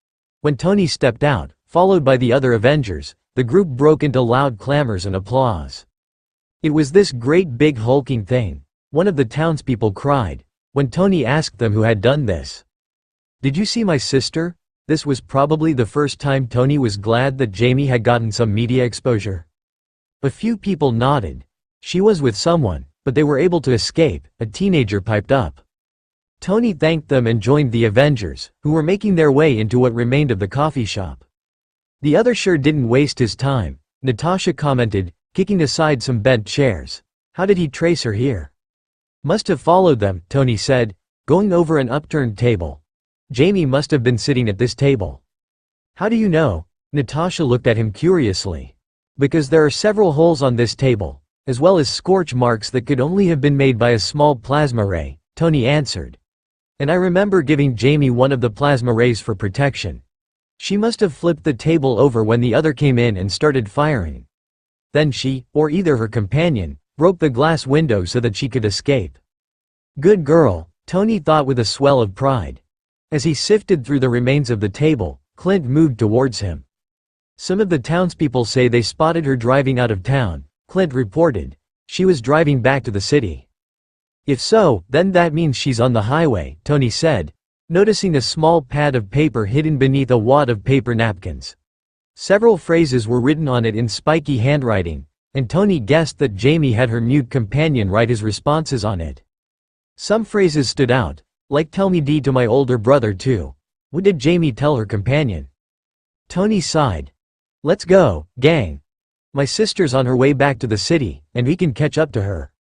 Speaker 1: When Tony stepped out, followed by the other Avengers, the group broke into loud clamors and applause. It was this great big hulking thing, one of the townspeople cried, when Tony asked them who had done this. Did you see my sister? This was probably the first time Tony was glad that Jamie had gotten some media exposure. A few people nodded. She was with someone, but they were able to escape, a teenager piped up. Tony thanked them and joined the Avengers, who were making their way into what remained of the coffee shop. The Other sure didn't waste his time, Natasha commented, kicking aside some bent chairs. How did he trace her here? Must have followed them, Tony said, going over an upturned table. Jamie must have been sitting at this table. How do you know? Natasha looked at him curiously. Because there are several holes on this table, as well as scorch marks that could only have been made by a small plasma ray, Tony answered. And I remember giving Jamie one of the plasma rays for protection. She must have flipped the table over when the Other came in and started firing. Then she, or either her companion, broke the glass window so that she could escape. Good girl, Tony thought with a swell of pride. As he sifted through the remains of the table, Clint moved towards him. Some of the townspeople say they spotted her driving out of town, Clint reported. She was driving back to the city. If so, then that means she's on the highway, Tony said, noticing a small pad of paper hidden beneath a wad of paper napkins. Several phrases were written on it in spiky handwriting, and Tony guessed that Jamie had her mute companion write his responses on it. Some phrases stood out, like "Tell me D to my older brother too." What did Jamie tell her companion? Tony sighed. Let's go, gang. My sister's on her way back to the city, and we can catch up to her.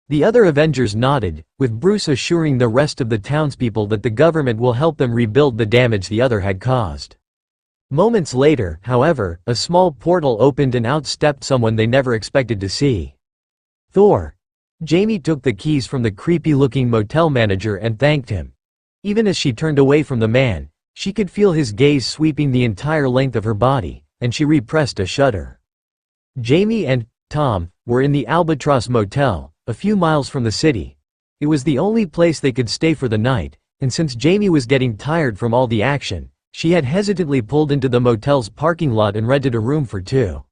Speaker 1: The other Avengers nodded, with Bruce assuring the rest of the townspeople that the government will help them rebuild the damage the Other had caused. Moments later, however, a small portal opened and out stepped someone they never expected to see. Thor. Jamie took the keys from the creepy-looking motel manager and thanked him. Even as she turned away from the man, she could feel his gaze sweeping the entire length of her body, and she repressed a shudder. Jamie and Tom were in the Albatross Motel, a few miles from the city. It was the only place they could stay for the night, and since Jamie was getting tired from all the action, she had hesitantly pulled into the motel's parking lot and rented a room for two.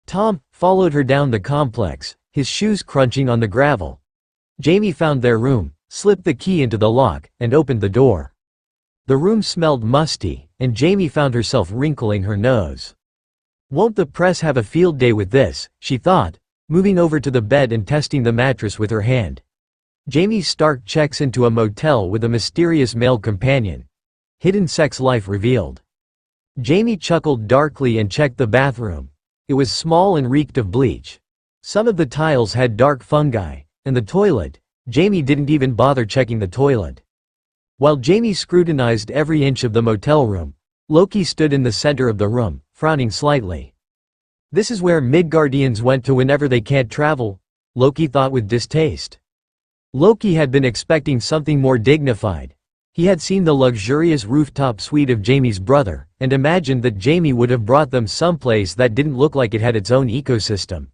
Speaker 1: Tom followed her down the complex, his shoes crunching on the gravel. Jamie found their room, slipped the key into the lock, and opened the door. The room smelled musty, and Jamie found herself wrinkling her nose. Won't the press have a field day with this, she thought, moving over to the bed and testing the mattress with her hand. Jamie Stark checks into a motel with a mysterious male companion. Hidden sex life revealed. Jamie chuckled darkly and checked the bathroom. It was small and reeked of bleach. Some of the tiles had dark fungi, and the toilet, Jamie didn't even bother checking the toilet. While Jamie scrutinized every inch of the motel room, Loki stood in the center of the room, frowning slightly. This is where Midgardians went to whenever they can't travel, Loki thought with distaste. Loki had been expecting something more dignified. He had seen the luxurious rooftop suite of Jamie's brother, and imagined that Jamie would have brought them someplace that didn't look like it had its own ecosystem.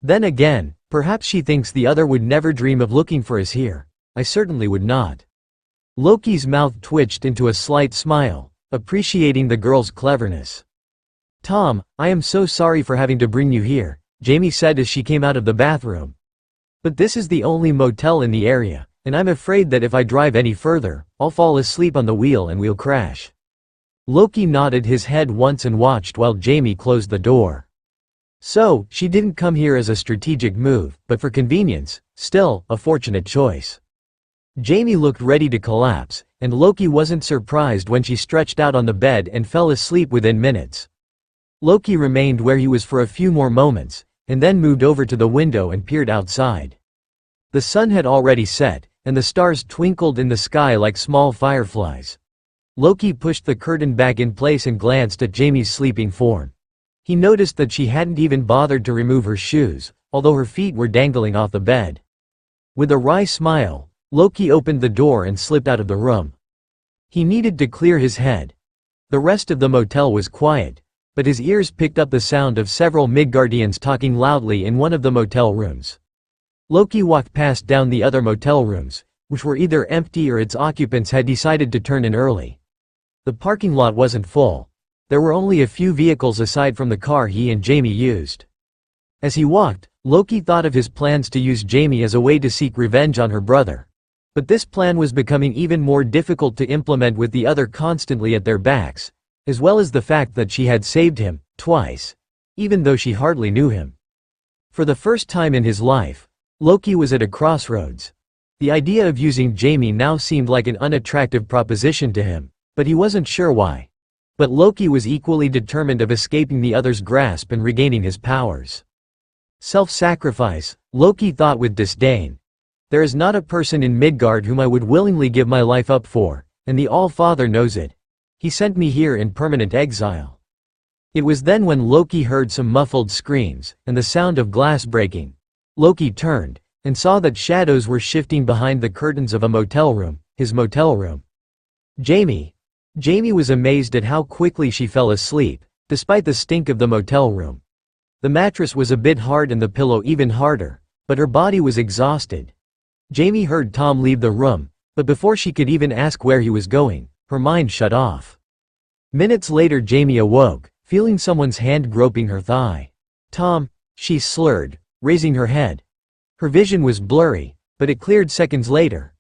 Speaker 1: Then again, perhaps she thinks the other would never dream of looking for us here. I certainly would not. Loki's mouth twitched into a slight smile, appreciating the girl's cleverness. Tom, I am so sorry for having to bring you here, Jamie said as she came out of the bathroom. But this is the only motel in the area, and I'm afraid that if I drive any further, I'll fall asleep on the wheel and we'll crash. Loki nodded his head once and watched while Jamie closed the door. So, she didn't come here as a strategic move, but for convenience, still, a fortunate choice. Jamie looked ready to collapse, and Loki wasn't surprised when she stretched out on the bed and fell asleep within minutes. Loki remained where he was for a few more moments, and then moved over to the window and peered outside. The sun had already set, and the stars twinkled in the sky like small fireflies. Loki pushed the curtain back in place and glanced at Jamie's sleeping form. He noticed that she hadn't even bothered to remove her shoes, although her feet were dangling off the bed. With a wry smile, Loki opened the door and slipped out of the room. He needed to clear his head. The rest of the motel was quiet, but his ears picked up the sound of several Midgardians talking loudly in one of the motel rooms. Loki walked past down the other motel rooms, which were either empty or its occupants had decided to turn in early. The parking lot wasn't full. There were only a few vehicles aside from the car he and Jamie used. As he walked, Loki thought of his plans to use Jamie as a way to seek revenge on her brother. But this plan was becoming even more difficult to implement with the other constantly at their backs, as well as the fact that she had saved him, twice, even though she hardly knew him. For the first time in his life, Loki was at a crossroads. The idea of using Jamie now seemed like an unattractive proposition to him, but he wasn't sure why. But Loki was equally determined of escaping the other's grasp and regaining his powers. Self-sacrifice, Loki thought with disdain. There is not a person in Midgard whom I would willingly give my life up for, and the All-Father knows it. He sent me here in permanent exile. It was then when Loki heard some muffled screams, and the sound of glass breaking. Loki turned, and saw that shadows were shifting behind the curtains of a motel room, his motel room. Jamie was amazed at how quickly she fell asleep, despite the stink of the motel room. The mattress was a bit hard and the pillow even harder, but her body was exhausted. Jamie heard Tom leave the room, but before she could even ask where he was going, her mind shut off. Minutes later Jamie awoke, feeling someone's hand groping her thigh. Tom, she slurred, raising her head. Her vision was blurry, but it cleared seconds later.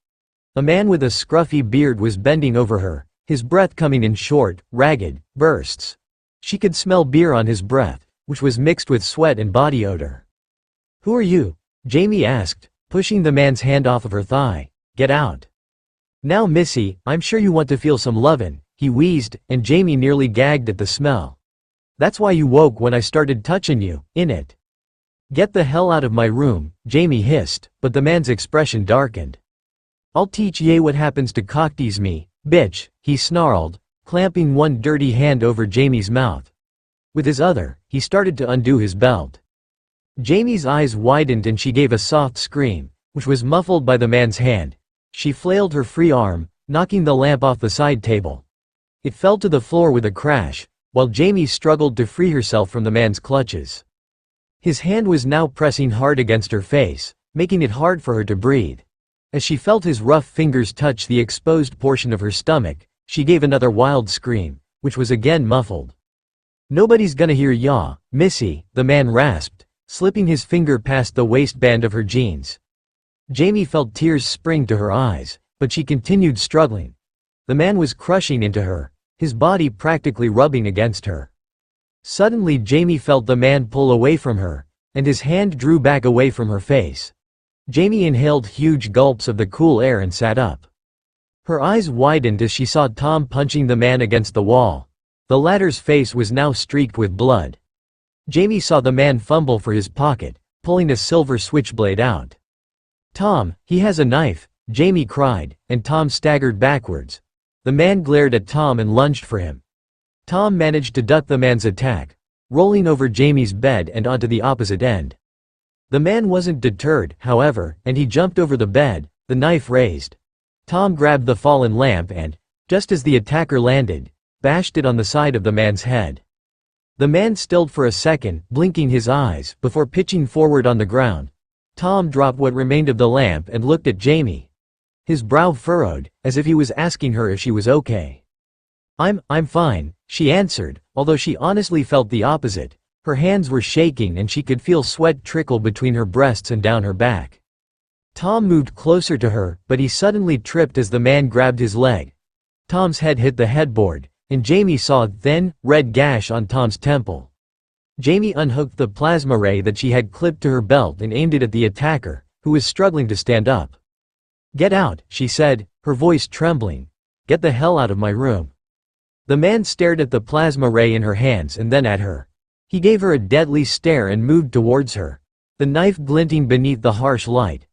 Speaker 1: A man with a scruffy beard was bending over her, his breath coming in short, ragged bursts. She could smell beer on his breath, which was mixed with sweat and body odor. "Who are you?" Jamie asked, pushing the man's hand off of her thigh. "Get out." "Now missy, I'm sure you want to feel some lovin'," he wheezed, and Jamie nearly gagged at the smell. "That's why you woke when I started touching you, innit?" "Get the hell out of my room," Jamie hissed, but the man's expression darkened. "I'll teach ye what happens to cocktease me, bitch," he snarled, clamping one dirty hand over Jamie's mouth. With his other, he started to undo his belt. Jamie's eyes widened and she gave a soft scream, which was muffled by the man's hand. She flailed her free arm, knocking the lamp off the side table. It fell to the floor with a crash, while Jamie struggled to free herself from the man's clutches. His hand was now pressing hard against her face, making it hard for her to breathe. As she felt his rough fingers touch the exposed portion of her stomach, she gave another wild scream, which was again muffled. "Nobody's gonna hear ya, missy," the man rasped, slipping his finger past the waistband of her jeans. Jamie felt tears spring to her eyes, but she continued struggling. The man was crushing into her, his body practically rubbing against her. Suddenly Jamie felt the man pull away from her, and his hand drew back away from her face. Jamie inhaled huge gulps of the cool air and sat up. Her eyes widened as she saw Tom punching the man against the wall. The latter's face was now streaked with blood. Jamie saw the man fumble for his pocket, pulling a silver switchblade out. "Tom, he has a knife," Jamie cried, and Tom staggered backwards. The man glared at Tom and lunged for him. Tom managed to duck the man's attack, rolling over Jamie's bed and onto the opposite end. The man wasn't deterred, however, and he jumped over the bed, the knife raised. Tom grabbed the fallen lamp and, just as the attacker landed, bashed it on the side of the man's head. The man stilled for a second, blinking his eyes, before pitching forward on the ground. Tom dropped what remained of the lamp and looked at Jamie. His brow furrowed, as if he was asking her if she was okay. I'm fine," she answered, although she honestly felt the opposite. Her hands were shaking and she could feel sweat trickle between her breasts and down her back. Tom moved closer to her, but he suddenly tripped as the man grabbed his leg. Tom's head hit the headboard, and Jamie saw a thin, red gash on Tom's temple. Jamie unhooked the plasma ray that she had clipped to her belt and aimed it at the attacker, who was struggling to stand up. "Get out," she said, her voice trembling. "Get the hell out of my room." The man stared at the plasma ray in her hands and then at her. He gave her a deadly stare and moved towards her, the knife glinting beneath the harsh light.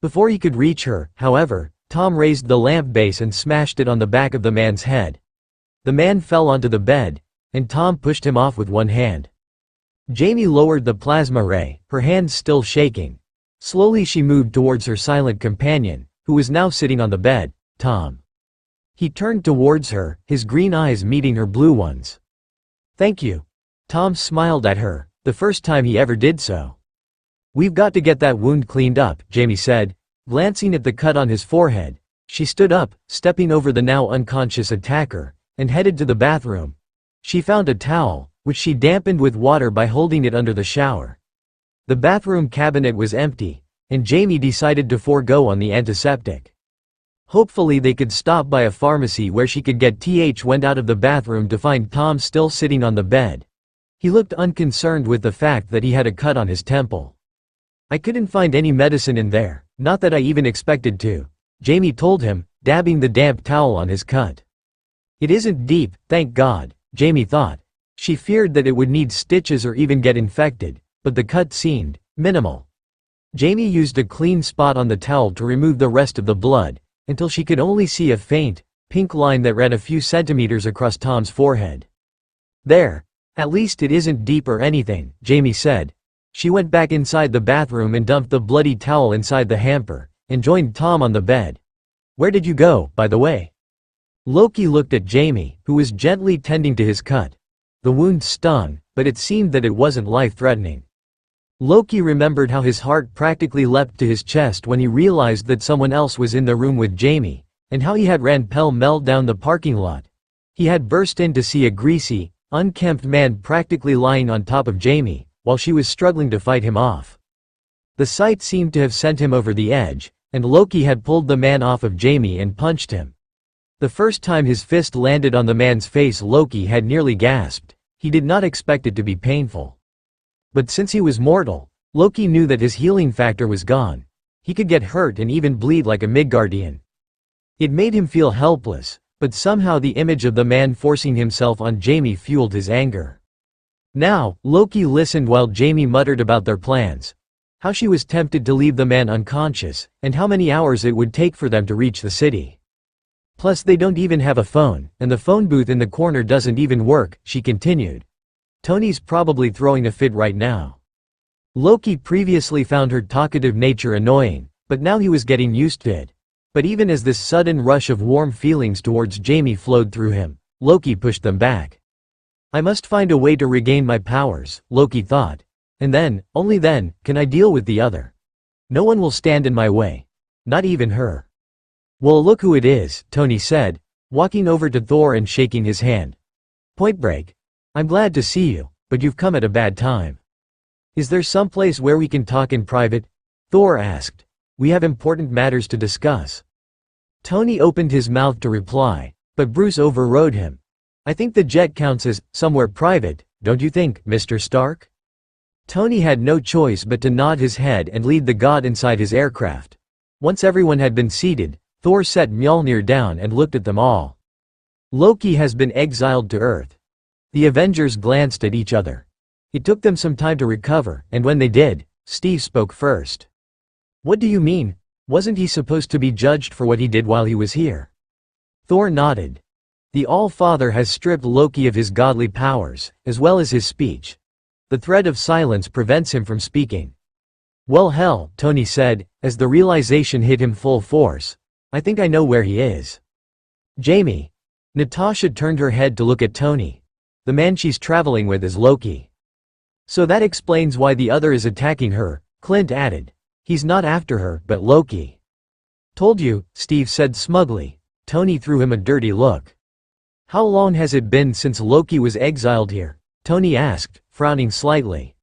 Speaker 1: Before he could reach her, however, Tom raised the lamp base and smashed it on the back of the man's head. The man fell onto the bed, and Tom pushed him off with one hand. Jamie lowered the plasma ray, her hands still shaking. Slowly she moved towards her silent companion, who was now sitting on the bed, Tom. He turned towards her, his green eyes meeting her blue ones. "Thank you." Tom smiled at her, the first time he ever did so. "We've got to get that wound cleaned up," Jamie said, glancing at the cut on his forehead. She stood up, stepping over the now unconscious attacker, and headed to the bathroom. She found a towel, which she dampened with water by holding it under the shower. The bathroom cabinet was empty, and Jamie decided to forego on the antiseptic. Hopefully they could stop by a pharmacy where she could get went out of the bathroom to find Tom still sitting on the bed. He looked unconcerned with the fact that he had a cut on his temple. "I couldn't find any medicine in there, not that I even expected to," Jamie told him, dabbing the damp towel on his cut. "It isn't deep, thank God," Jamie thought. She feared that it would need stitches or even get infected, but the cut seemed minimal. Jamie used a clean spot on the towel to remove the rest of the blood, until she could only see a faint, pink line that ran a few centimeters across Tom's forehead. "There. At least it isn't deep or anything," Jamie said. She went back inside the bathroom and dumped the bloody towel inside the hamper, and joined Tom on the bed. "Where did you go, by the way?" Loki looked at Jamie, who was gently tending to his cut. The wound stung, but it seemed that it wasn't life-threatening. Loki remembered how his heart practically leapt to his chest when he realized that someone else was in the room with Jamie, and how he had ran pell-mell down the parking lot. He had burst in to see a greasy, unkempt man practically lying on top of Jamie, while she was struggling to fight him off. The sight seemed to have sent him over the edge, and Loki had pulled the man off of Jamie and punched him. The first time his fist landed on the man's face, Loki had nearly gasped. He did not expect it to be painful. But since he was mortal, Loki knew that his healing factor was gone. He could get hurt and even bleed like a Midgardian. It made him feel helpless, but somehow the image of the man forcing himself on Jamie fueled his anger. Now, Loki listened while Jamie muttered about their plans. How she was tempted to leave the man unconscious, and how many hours it would take for them to reach the city. Plus they don't even have a phone, and the phone booth in the corner doesn't even work, she continued. Tony's probably throwing a fit right now. Loki previously found her talkative nature annoying, but now he was getting used to it. But even as this sudden rush of warm feelings towards Jamie flowed through him, Loki pushed them back. I must find a way to regain my powers, Loki thought. And then, only then, can I deal with the other. No one will stand in my way. Not even her. Well, look who it is, Tony said, walking over to Thor and shaking his hand. Point Break. I'm glad to see you, but you've come at a bad time. Is there some place where we can talk in private? Thor asked. We have important matters to discuss. Tony opened his mouth to reply, but Bruce overrode him. I think the jet counts as somewhere private, don't you think, Mr. Stark? Tony had no choice but to nod his head and lead the god inside his aircraft. Once everyone had been seated, Thor set Mjolnir down and looked at them all. Loki has been exiled to Earth. The Avengers glanced at each other. It took them some time to recover, and when they did, Steve spoke first. What do you mean? Wasn't he supposed to be judged for what he did while he was here? Thor nodded. The All-Father has stripped Loki of his godly powers, as well as his speech. The threat of silence prevents him from speaking. Well hell, Tony said, as the realization hit him full force. I think I know where he is. Jamie. Natasha turned her head to look at Tony. The man she's traveling with is Loki. So that explains why the other is attacking her, Clint added. He's not after her, but Loki. Told you, Steve said smugly. Tony threw him a dirty look. How long has it been since Loki was exiled here? Tony asked, frowning slightly.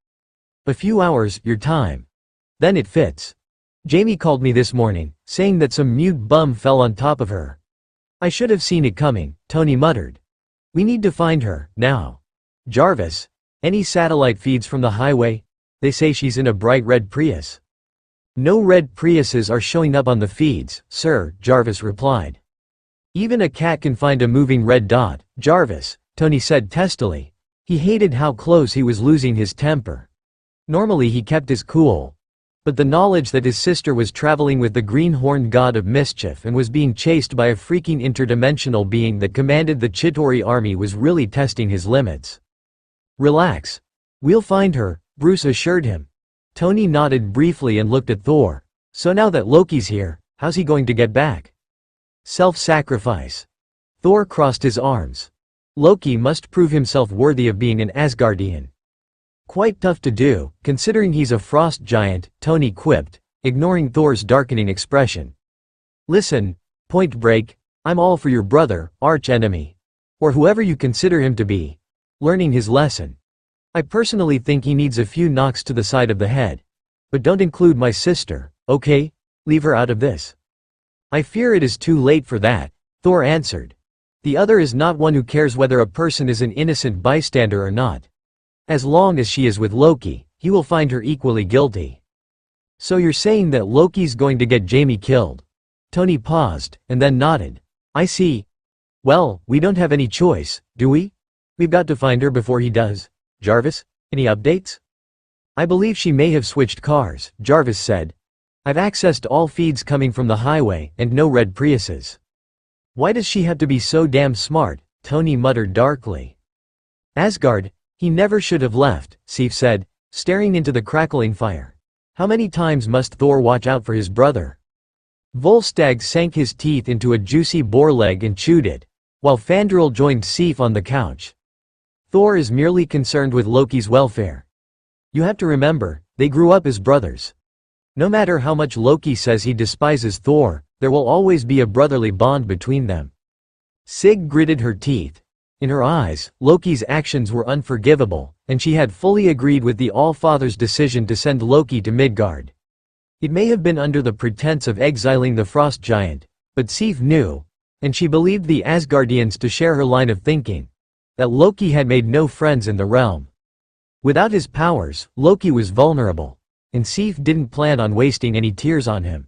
Speaker 1: A few hours, your time. Then it fits. Jamie called me this morning, saying that some mute bum fell on top of her. I should have seen it coming, Tony muttered. We need to find her, now. Jarvis. Any satellite feeds from the highway? They say she's in a bright red Prius. No red Priuses are showing up on the feeds, sir, Jarvis replied. Even a cat can find a moving red dot, Jarvis, Tony said testily. He hated how close he was losing his temper. Normally he kept his cool. But the knowledge that his sister was traveling with the green-horned god of mischief and was being chased by a freaking interdimensional being that commanded the Chitauri army was really testing his limits. Relax. We'll find her, Bruce assured him. Tony nodded briefly and looked at Thor. So now that Loki's here, how's he going to get back? Self-sacrifice. Thor crossed his arms. Loki must prove himself worthy of being an Asgardian. Quite tough to do, considering he's a frost giant, Tony quipped, ignoring Thor's darkening expression. Listen, Point Break, I'm all for your brother, arch-enemy. Or whoever you consider him to be. Learning his lesson. I personally think he needs a few knocks to the side of the head. But don't include my sister, okay? Leave her out of this. I fear it is too late for that, Thor answered. The other is not one who cares whether a person is an innocent bystander or not. As long as she is with Loki, he will find her equally guilty. So you're saying that Loki's going to get Jamie killed? Tony paused, and then nodded. I see. Well, we don't have any choice, do we? We've got to find her before he does. Jarvis, any updates? I believe she may have switched cars, Jarvis said. I've accessed all feeds coming from the highway, and no red Priuses. Why does she have to be so damn smart? Tony muttered darkly. Asgard, he never should have left, Sif said, staring into the crackling fire. How many times must Thor watch out for his brother? Volstagg sank his teeth into a juicy boar leg and chewed it, while Fandral joined Sif on the couch. Thor is merely concerned with Loki's welfare. You have to remember, they grew up as brothers. No matter how much Loki says he despises Thor, there will always be a brotherly bond between them. Sig gritted her teeth. In her eyes, Loki's actions were unforgivable, and she had fully agreed with the All-Father's decision to send Loki to Midgard. It may have been under the pretense of exiling the frost giant, but Sif knew, and she believed the Asgardians to share her line of thinking, that Loki had made no friends in the realm. Without his powers, Loki was vulnerable, and Sif didn't plan on wasting any tears on him.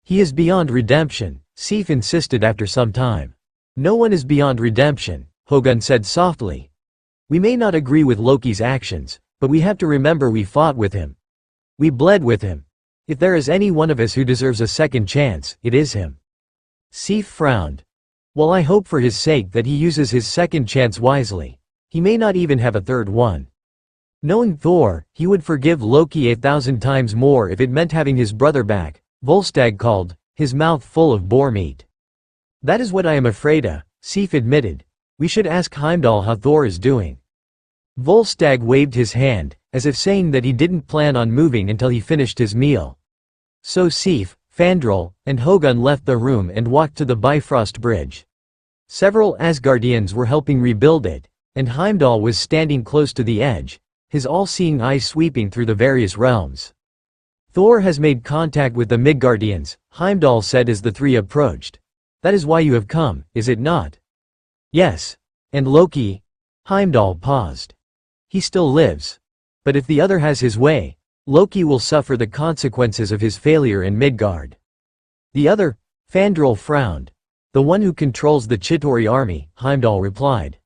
Speaker 1: He is beyond redemption, Sif insisted after some time. No one is beyond redemption, Hogun said softly. We may not agree with Loki's actions, but we have to remember we fought with him. We bled with him. If there is any one of us who deserves a second chance, it is him. Sif frowned. Well, I hope for his sake that he uses his second chance wisely. He may not even have a third one. Knowing Thor, he would forgive Loki 1,000 times more if it meant having his brother back, Volstagg called, his mouth full of boar meat. That is what I am afraid of, Sif admitted. We should ask Heimdall how Thor is doing. Volstagg waved his hand, as if saying that he didn't plan on moving until he finished his meal. So Sif, Fandral, and Hogun left the room and walked to the Bifrost Bridge. Several Asgardians were helping rebuild it, and Heimdall was standing close to the edge, his all-seeing eyes sweeping through the various realms. Thor has made contact with the Midgardians, Heimdall said as the three approached. That is why you have come, is it not? Yes. And Loki? Heimdall paused. He still lives. But if the other has his way, Loki will suffer the consequences of his failure in Midgard. The other? Fandral frowned. The one who controls the Chitauri army, Heimdall replied.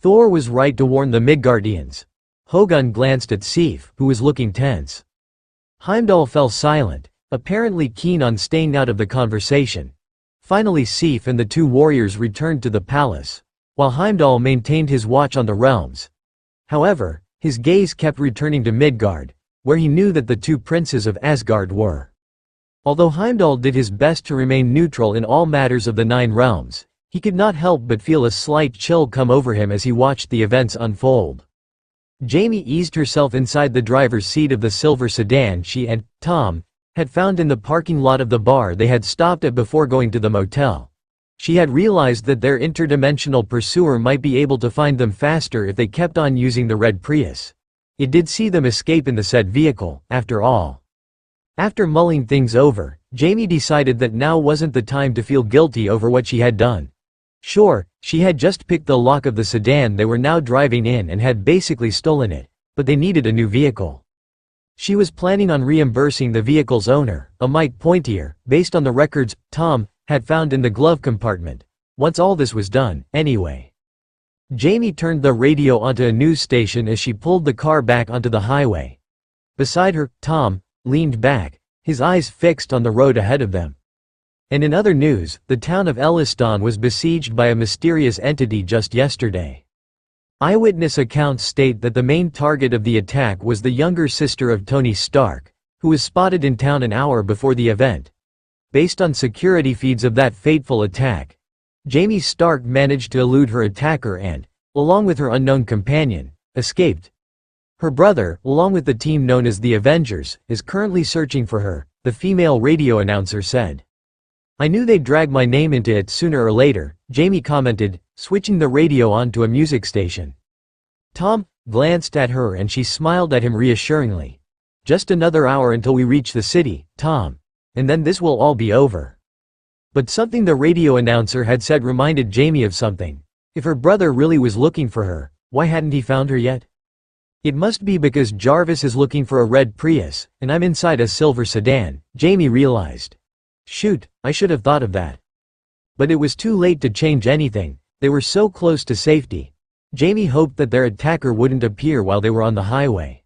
Speaker 1: Thor was right to warn the Midgardians. Hogun glanced at Sif, who was looking tense. Heimdall fell silent, apparently keen on staying out of the conversation. Finally Sif and the two warriors returned to the palace, while Heimdall maintained his watch on the realms. However, his gaze kept returning to Midgard, where he knew that the two princes of Asgard were. Although Heimdall did his best to remain neutral in all matters of the Nine Realms, he could not help but feel a slight chill come over him as he watched the events unfold. Jamie eased herself inside the driver's seat of the silver sedan she and Tom had found in the parking lot of the bar they had stopped at before going to the motel. She had realized that their interdimensional pursuer might be able to find them faster if they kept on using the red Prius. It did see them escape in the said vehicle, after all. After mulling things over, Jamie decided that now wasn't the time to feel guilty over what she had done. Sure, she had just picked the lock of the sedan they were now driving in and had basically stolen it, but they needed a new vehicle. She was planning on reimbursing the vehicle's owner, a Mike Pointier, based on the records Tom had found in the glove compartment. Once all this was done, anyway. Jamie turned the radio onto a news station as she pulled the car back onto the highway. Beside her, Tom leaned back, his eyes fixed on the road ahead of them. And in other news, the town of Elliston was besieged by a mysterious entity just yesterday. Eyewitness accounts state that the main target of the attack was the younger sister of Tony Stark, who was spotted in town an hour before the event. Based on security feeds of that fateful attack, Jamie Stark managed to elude her attacker and, along with her unknown companion, escaped. Her brother, along with the team known as the Avengers, is currently searching for her, the female radio announcer said. I knew they'd drag my name into it sooner or later, Jamie commented, switching the radio on to a music station. Tom glanced at her and she smiled at him reassuringly. Just another hour until we reach the city, Tom. And then this will all be over. But something the radio announcer had said reminded Jamie of something. If her brother really was looking for her, why hadn't he found her yet? It must be because Jarvis is looking for a red Prius, and I'm inside a silver sedan, Jamie realized. Shoot, I should have thought of that. But it was too late to change anything, they were so close to safety. Jamie hoped that their attacker wouldn't appear while they were on the highway.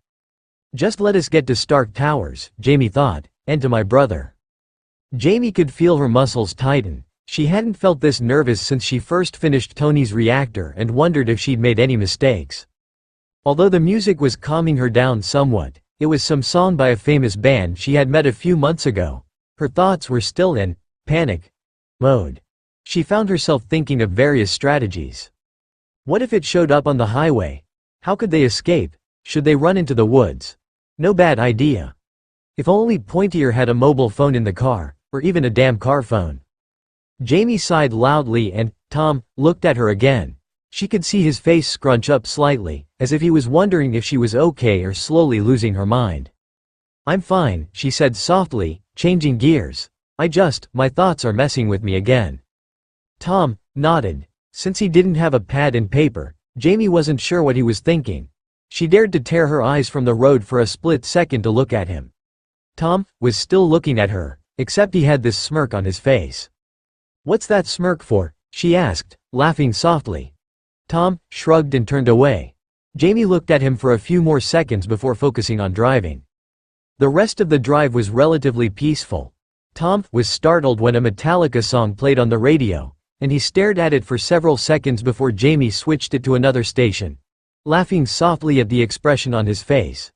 Speaker 1: Just let us get to Stark Towers, Jamie thought, and to my brother. Jamie could feel her muscles tighten. She hadn't felt this nervous since she first finished Tony's reactor and wondered if she'd made any mistakes. Although the music was calming her down somewhat, it was some song by a famous band she had met a few months ago. Her thoughts were still in panic mode. She found herself thinking of various strategies. What if it showed up on the highway? How could they escape? Should they run into the woods? No bad idea. If only Pointier had a mobile phone in the car, or even a damn car phone. Jamie sighed loudly and Tom looked at her again. She could see his face scrunch up slightly, as if he was wondering if she was okay or slowly losing her mind. I'm fine, she said softly, changing gears. My thoughts are messing with me again. Tom nodded. Since he didn't have a pad and paper, Jamie wasn't sure what he was thinking. She dared to tear her eyes from the road for a split second to look at him. Tom was still looking at her, except he had this smirk on his face. What's that smirk for? She asked, laughing softly. Tom shrugged and turned away. Jamie looked at him for a few more seconds before focusing on driving. The rest of the drive was relatively peaceful. Tom was startled when a Metallica song played on the radio, and he stared at it for several seconds before Jamie switched it to another station. laughing softly at the expression on his face.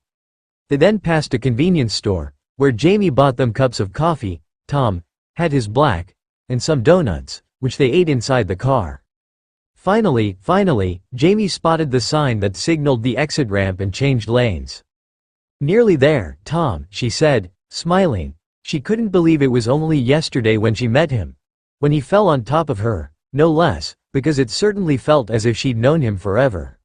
Speaker 1: They then passed a convenience store, where Jamie bought them cups of coffee. Tom had his black, and some donuts, which they ate inside the car. Finally, Jamie spotted the sign that signaled the exit ramp and changed lanes. "Nearly there, Tom," she said, smiling. She couldn't believe it was only yesterday when she met him. When he fell on top of her, no less, because it certainly felt as if she'd known him forever.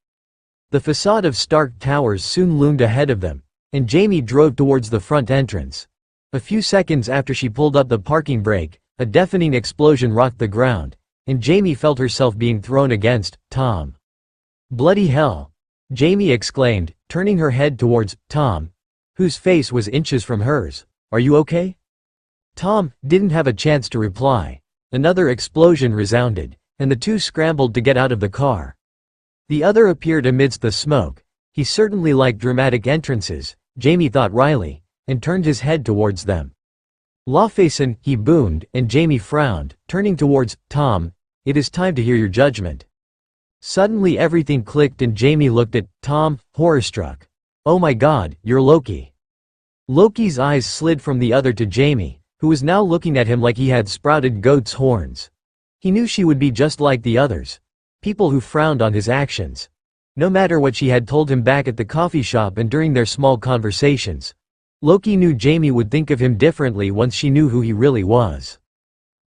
Speaker 1: The facade of Stark Towers soon loomed ahead of them, and Jamie drove towards the front entrance. A few seconds after she pulled up the parking brake, a deafening explosion rocked the ground, and Jamie felt herself being thrown against Tom. "Bloody hell!" Jamie exclaimed, turning her head towards Tom, whose face was inches from hers. "Are you okay?" Tom didn't have a chance to reply. Another explosion resounded, and the two scrambled to get out of the car. The other appeared amidst the smoke. He certainly liked dramatic entrances, Jamie thought wryly, and turned his head towards them. "Lawfason," he boomed, and Jamie frowned, turning towards Tom. "It is time to hear your judgment." Suddenly everything clicked and Jamie looked at Tom, horror-struck. "Oh my God, you're Loki." Loki's eyes slid from the other to Jamie, who was now looking at him like he had sprouted goat's horns. He knew she would be just like the others. People who frowned on his actions. No matter what she had told him back at the coffee shop and during their small conversations. Loki knew Jamie would think of him differently once she knew who he really was.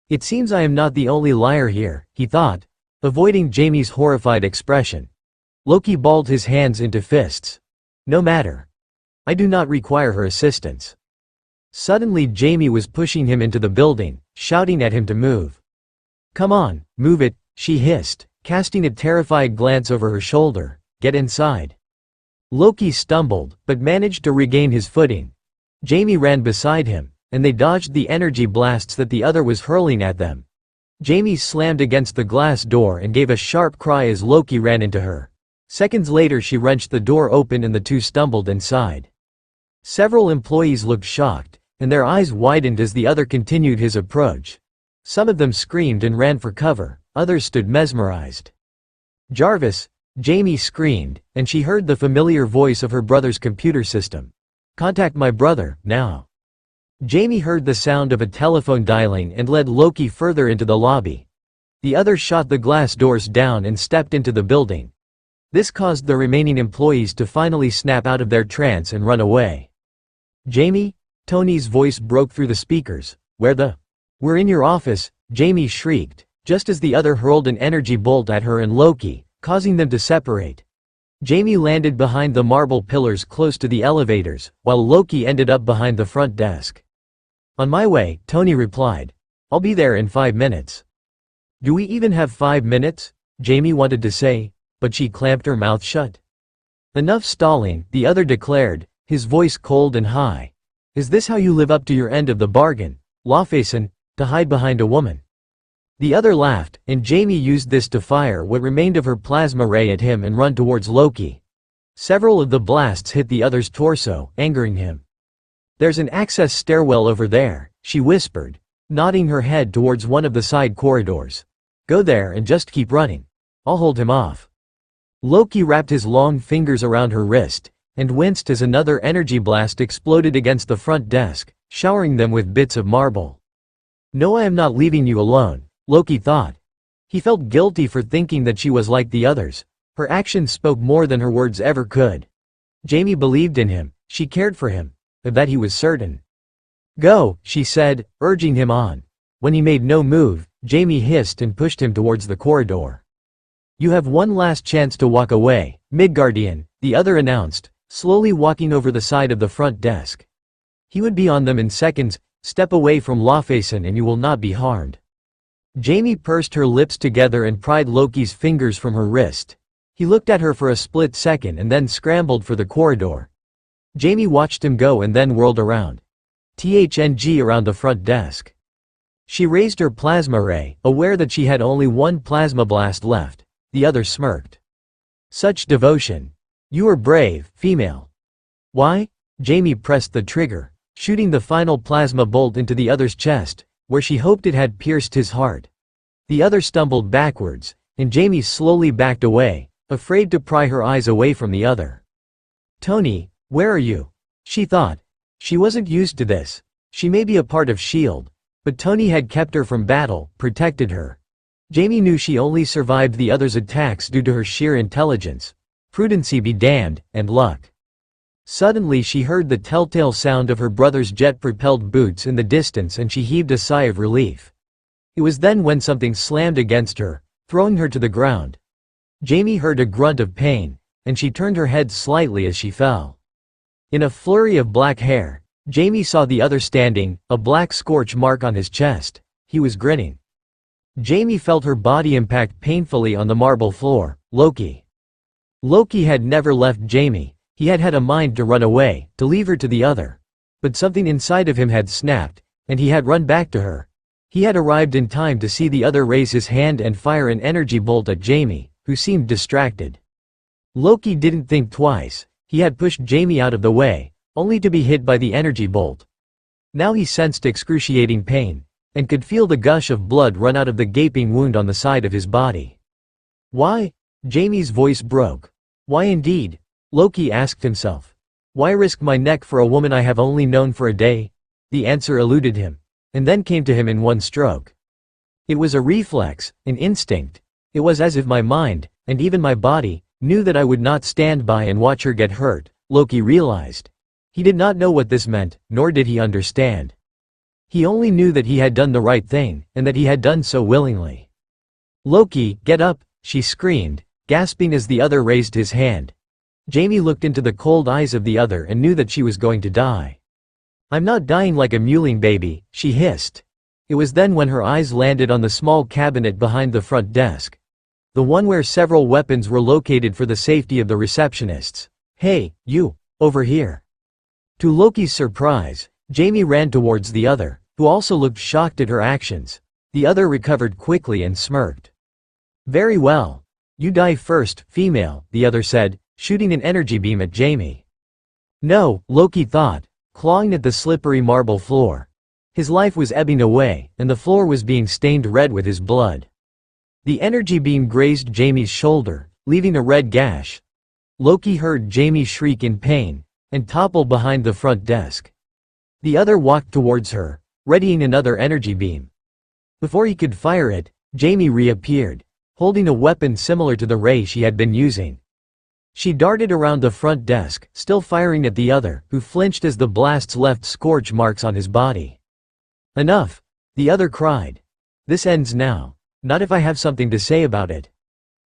Speaker 1: "It seems I am not the only liar here," he thought, avoiding Jamie's horrified expression. Loki balled his hands into fists. "No matter. I do not require her assistance." Suddenly Jamie was pushing him into the building, shouting at him to move. "Come on, move it," she hissed, casting a terrified glance over her shoulder. "Get inside." Loki stumbled, but managed to regain his footing. Jamie ran beside him, and they dodged the energy blasts that the other was hurling at them. Jamie slammed against the glass door and gave a sharp cry as Loki ran into her. Seconds later she wrenched the door open and the two stumbled inside. Several employees looked shocked, and their eyes widened as the other continued his approach. Some of them screamed and ran for cover, others stood mesmerized. "Jarvis!" Jamie screamed, and she heard the familiar voice of her brother's computer system. "Contact my brother, now." Jamie heard the sound of a telephone dialing and led Loki further into the lobby. The other shot the glass doors down and stepped into the building. This caused the remaining employees to finally snap out of their trance and run away. "Jamie?" Tony's voice broke through the speakers. "We're in your office," Jamie shrieked, just as the other hurled an energy bolt at her and Loki, causing them to separate. Jamie landed behind the marble pillars close to the elevators, while Loki ended up behind the front desk. "On my way," Tony replied. "I'll be there in 5 minutes." "Do we even have 5 minutes?" Jamie wanted to say, but she clamped her mouth shut. "Enough stalling," the other declared, his voice cold and high. "Is this how you live up to your end of the bargain, Lawfason, to hide behind a woman?" The other laughed, and Jamie used this to fire what remained of her plasma ray at him and run towards Loki. Several of the blasts hit the other's torso, angering him. "There's an access stairwell over there," she whispered, nodding her head towards one of the side corridors. "Go there and just keep running. I'll hold him off." Loki wrapped his long fingers around her wrist, and winced as another energy blast exploded against the front desk, showering them with bits of marble. "No, I am not leaving you alone," Loki thought. He felt guilty for thinking that she was like the others. Her actions spoke more than her words ever could. Jamie believed in him, she cared for him, of that he was certain. "Go," she said, urging him on. When he made no move, Jamie hissed and pushed him towards the corridor. "You have one last chance to walk away, Midgardian," the other announced, slowly walking over the side of the front desk. He would be on them in seconds. "Step away from Lawfason and you will not be harmed." Jamie pursed her lips together and pried Loki's fingers from her wrist. He looked at her for a split second and then scrambled for the corridor. Jamie watched him go and then whirled around. Around the front desk. She raised her plasma ray, aware that she had only one plasma blast left. The other smirked. "Such devotion. You are brave, female." "Why?" Jamie pressed the trigger, shooting the final plasma bolt into the other's chest, where she hoped it had pierced his heart. The other stumbled backwards, and Jamie slowly backed away, afraid to pry her eyes away from the other. "Tony, where are you?" she thought. She wasn't used to this. She may be a part of S.H.I.E.L.D., but Tony had kept her from battle, protected her. Jamie knew she only survived the other's attacks due to her sheer intelligence, prudency be damned, and luck. Suddenly she heard the telltale sound of her brother's jet-propelled boots in the distance and she heaved a sigh of relief. It was then when something slammed against her, throwing her to the ground. Jamie heard a grunt of pain, and she turned her head slightly as she fell. In a flurry of black hair, Jamie saw the other standing, a black scorch mark on his chest. He was grinning. Jamie felt her body impact painfully on the marble floor. Loki. Loki had never left Jamie. He had had a mind to run away, to leave her to the other. But something inside of him had snapped, and he had run back to her. He had arrived in time to see the other raise his hand and fire an energy bolt at Jamie, who seemed distracted. Loki didn't think twice. He had pushed Jamie out of the way, only to be hit by the energy bolt. Now he sensed excruciating pain, and could feel the gush of blood run out of the gaping wound on the side of his body. "Why?" Jamie's voice broke. "Why indeed?" Loki asked himself. "Why risk my neck for a woman I have only known for a day?" The answer eluded him, and then came to him in one stroke. It was a reflex, an instinct. It was as if my mind, and even my body, knew that I would not stand by and watch her get hurt. Loki realized. He did not know what this meant, nor did he understand. He only knew that he had done the right thing, and that he had done so willingly. "Loki, get up," she screamed, gasping as the other raised his hand. Jamie looked into the cold eyes of the other and knew that she was going to die. "I'm not dying like a mewling baby," she hissed. It was then when her eyes landed on the small cabinet behind the front desk. The one where several weapons were located for the safety of the receptionists. "Hey, you, over here." To Loki's surprise, Jamie ran towards the other, who also looked shocked at her actions. The other recovered quickly and smirked. "Very well. You die first, female," the other said, shooting an energy beam at Jamie. No, Loki thought, clawing at the slippery marble floor. His life was ebbing away, and the floor was being stained red with his blood. The energy beam grazed Jamie's shoulder, leaving a red gash. Loki heard Jamie shriek in pain, and topple behind the front desk. The other walked towards her, readying another energy beam. Before he could fire it, Jamie reappeared, holding a weapon similar to the ray she had been using. She darted around the front desk, still firing at the other, who flinched as the blasts left scorch marks on his body. "Enough!" the other cried. "This ends now. Not if I have something to say about it."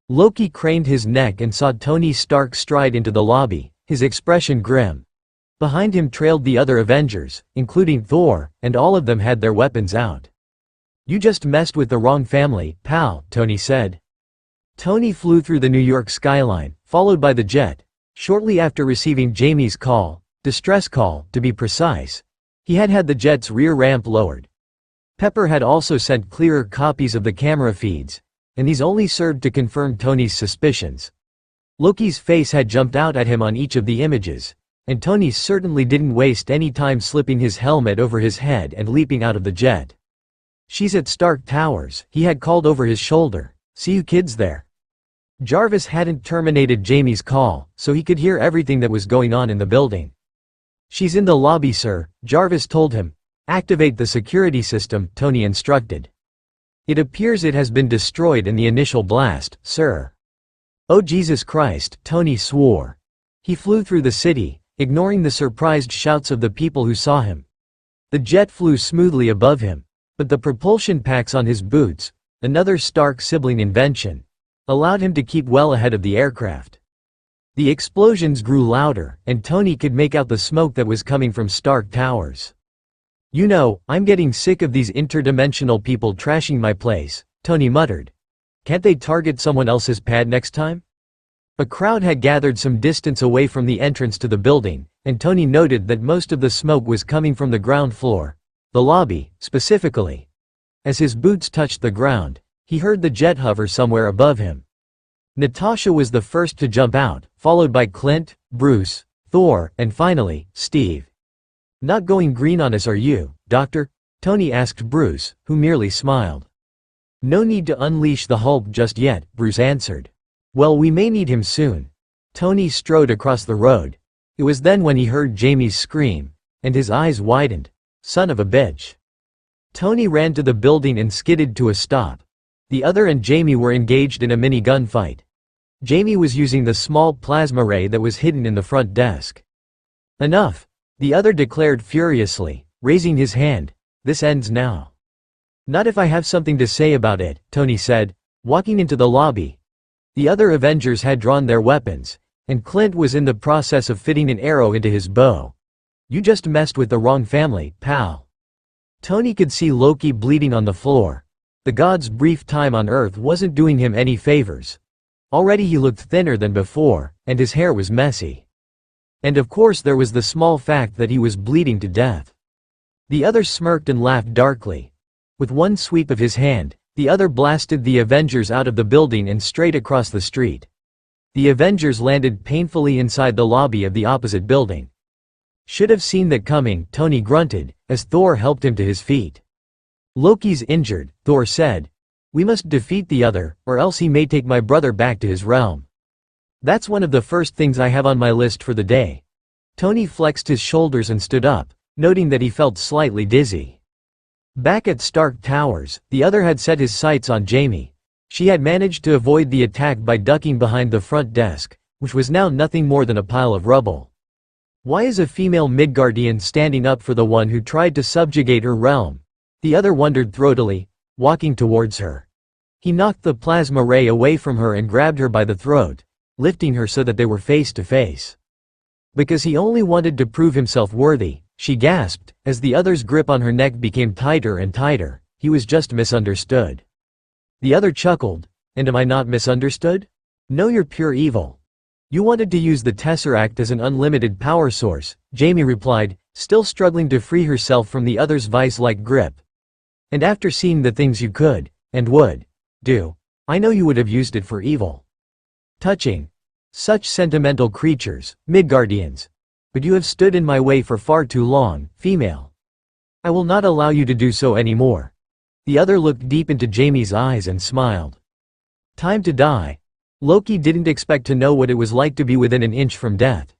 Speaker 1: Loki craned his neck and saw Tony Stark stride into the lobby, his expression grim. Behind him trailed the other Avengers, including Thor, and all of them had their weapons out. "You just messed with the wrong family, pal," Tony said. Tony flew through the New York skyline, followed by the jet. Shortly after receiving Jamie's call, distress call, to be precise, he had had the jet's rear ramp lowered. Pepper had also sent clearer copies of the camera feeds, and these only served to confirm Tony's suspicions. Loki's face had jumped out at him on each of the images, and Tony certainly didn't waste any time slipping his helmet over his head and leaping out of the jet. "She's at Stark Towers," he had called over his shoulder. "See you kids there." Jarvis hadn't terminated Jamie's call, so he could hear everything that was going on in the building. "She's in the lobby, sir," Jarvis told him. "Activate the security system," Tony instructed. "It appears it has been destroyed in the initial blast, sir." "Oh Jesus Christ," Tony swore. He flew through the city, ignoring the surprised shouts of the people who saw him. The jet flew smoothly above him, but the propulsion packs on his boots, another Stark sibling invention, allowed him to keep well ahead of the aircraft. The explosions grew louder, and Tony could make out the smoke that was coming from Stark Towers. "You know, I'm getting sick of these interdimensional people trashing my place," Tony muttered. "Can't they target someone else's pad next time?" A crowd had gathered some distance away from the entrance to the building, and Tony noted that most of the smoke was coming from the ground floor, the lobby, specifically. As his boots touched the ground, he heard the jet hover somewhere above him. Natasha was the first to jump out, followed by Clint, Bruce, Thor, and finally, Steve. "Not going green on us, are you, Doctor?" Tony asked Bruce, who merely smiled. "No need to unleash the Hulk just yet," Bruce answered. Well, we may need him soon. Tony strode across the road. It was then when he heard Jamie's scream, and his eyes widened. Son of a bitch. Tony ran to the building and skidded to a stop. The other and Jamie were engaged in a mini gunfight. Jamie was using the small plasma ray that was hidden in the front desk. Enough, the other declared furiously, raising his hand. This ends now. Not if I have something to say about it, Tony said, walking into the lobby. The other Avengers had drawn their weapons, and Clint was in the process of fitting an arrow into his bow. You just messed with the wrong family, pal. Tony could see Loki bleeding on the floor. The god's brief time on Earth wasn't doing him any favors. Already he looked thinner than before, and his hair was messy. And of course there was the small fact that he was bleeding to death. The other smirked and laughed darkly. With one sweep of his hand, the other blasted the Avengers out of the building and straight across the street. The Avengers landed painfully inside the lobby of the opposite building. Should have seen that coming, Tony grunted, as Thor helped him to his feet. Loki's injured, Thor said. We must defeat the other, or else he may take my brother back to his realm. That's one of the first things I have on my list for the day. Tony flexed his shoulders and stood up, noting that he felt slightly dizzy. Back at Stark Towers, the other had set his sights on Jamie. She had managed to avoid the attack by ducking behind the front desk, which was now nothing more than a pile of rubble. Why is a female Midgardian standing up for the one who tried to subjugate her realm? The other wondered throatily, walking towards her. He knocked the plasma ray away from her and grabbed her by the throat, lifting her so that they were face to face. Because he only wanted to prove himself worthy, she gasped, as the other's grip on her neck became tighter and tighter. He was just misunderstood. The other chuckled, and am I not misunderstood? No, you're pure evil. You wanted to use the Tesseract as an unlimited power source, Jamie replied, still struggling to free herself from the other's vice-like grip. And after seeing the things you could, and would, do, I know you would have used it for evil. Touching. Such sentimental creatures, Midgardians. But you have stood in my way for far too long, female. I will not allow you to do so anymore. The other looked deep into Jamie's eyes and smiled. Time to die. Loki didn't expect to know what it was like to be within an inch from death.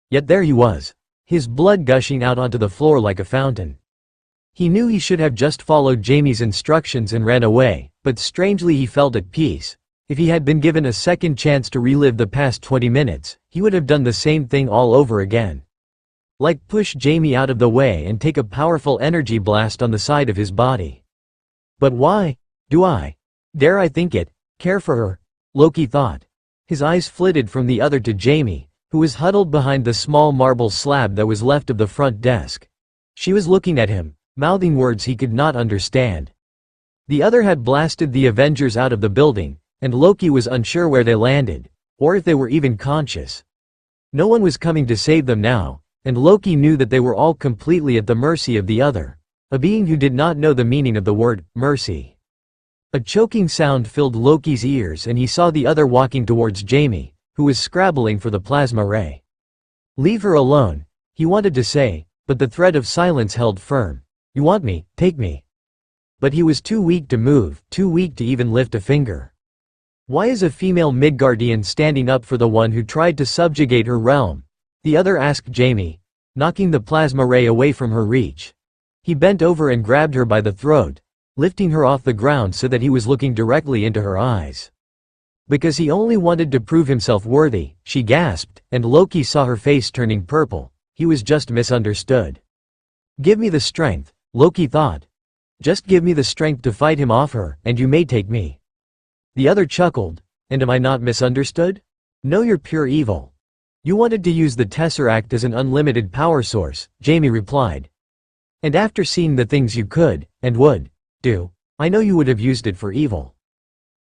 Speaker 1: Yet there he was, his blood gushing out onto the floor like a fountain. He knew he should have just followed Jamie's instructions and ran away, but strangely he felt at peace. If he had been given a second chance to relive the past 20 minutes, he would have done the same thing all over again. Like push Jamie out of the way and take a powerful energy blast on the side of his body. But why? Do I? Dare I think it? Care for her? Loki thought. His eyes flitted from the other to Jamie, who was huddled behind the small marble slab that was left of the front desk. She was looking at him, mouthing words he could not understand. The other had blasted the Avengers out of the building, and Loki was unsure where they landed, or if they were even conscious. No one was coming to save them now, and Loki knew that they were all completely at the mercy of the other, a being who did not know the meaning of the word mercy. A choking sound filled Loki's ears and he saw the other walking towards Jamie, who was scrabbling for the plasma ray. Leave her alone, he wanted to say, but the thread of silence held firm. You want me, take me. But he was too weak to move, too weak to even lift a finger. Why is a female Midgardian standing up for the one who tried to subjugate her realm? The other asked Jamie, knocking the plasma ray away from her reach. He bent over and grabbed her by the throat, lifting her off the ground so that he was looking directly into her eyes. Because he only wanted to prove himself worthy, she gasped, and Loki saw her face turning purple. He was just misunderstood. Give me the strength, Loki thought. Just give me the strength to fight him off her, and you may take me. The other chuckled, and am I not misunderstood? No, you're pure evil. You wanted to use the Tesseract as an unlimited power source, Jamie replied. And after seeing the things you could, and would, do, I know you would have used it for evil.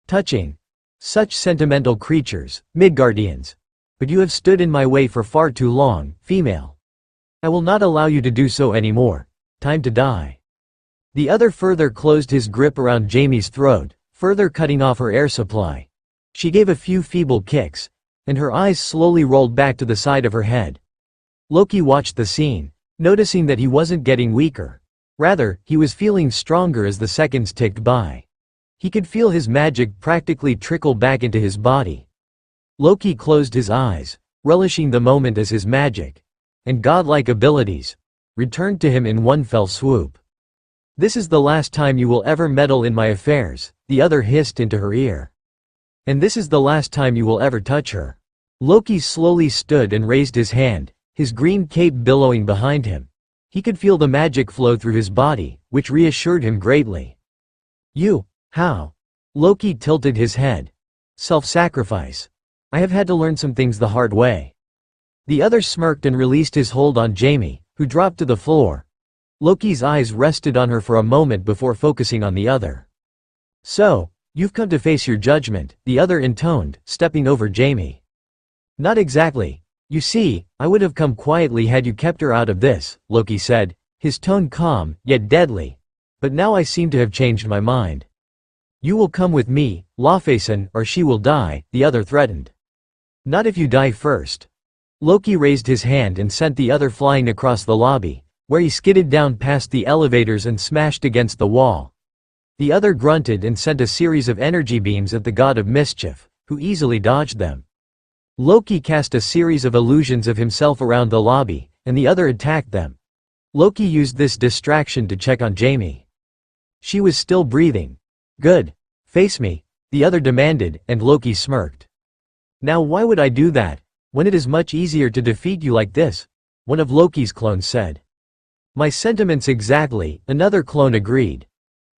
Speaker 1: Touching. Such sentimental creatures, Midgardians. But you have stood in my way for far too long, female. I will not allow you to do so anymore. Time to die. The other further closed his grip around Jamie's throat, further cutting off her air supply. She gave a few feeble kicks, and her eyes slowly rolled back to the side of her head. Loki watched the scene, noticing that he wasn't getting weaker. Rather, he was feeling stronger as the seconds ticked by. He could feel his magic practically trickle back into his body. Loki closed his eyes, relishing the moment as his magic and godlike abilities returned to him in one fell swoop. "This is the last time you will ever meddle in my affairs," the other hissed into her ear. "And this is the last time you will ever touch her." Loki slowly stood and raised his hand, his green cape billowing behind him. He could feel the magic flow through his body, which reassured him greatly. "You, how?" Loki tilted his head. "Self-sacrifice. I have had to learn some things the hard way." The other smirked and released his hold on Jamie, who dropped to the floor. Loki's eyes rested on her for a moment before focusing on the other. "So, you've come to face your judgment," the other intoned, stepping over Jamie. "Not exactly. You see, I would have come quietly had you kept her out of this," Loki said, his tone calm, yet deadly. "But now I seem to have changed my mind. You will come with me, Laufeyson, or she will die," the other threatened. "Not if you die first." Loki raised his hand and sent the other flying across the lobby, where he skidded down past the elevators and smashed against the wall. The other grunted and sent a series of energy beams at the god of mischief, who easily dodged them. Loki cast a series of illusions of himself around the lobby, and the other attacked them. Loki used this distraction to check on Jamie. She was still breathing. "Good. Face me," the other demanded, and Loki smirked. "Now why would I do that, when it is much easier to defeat you like this?" one of Loki's clones said. "My sentiments exactly," another clone agreed.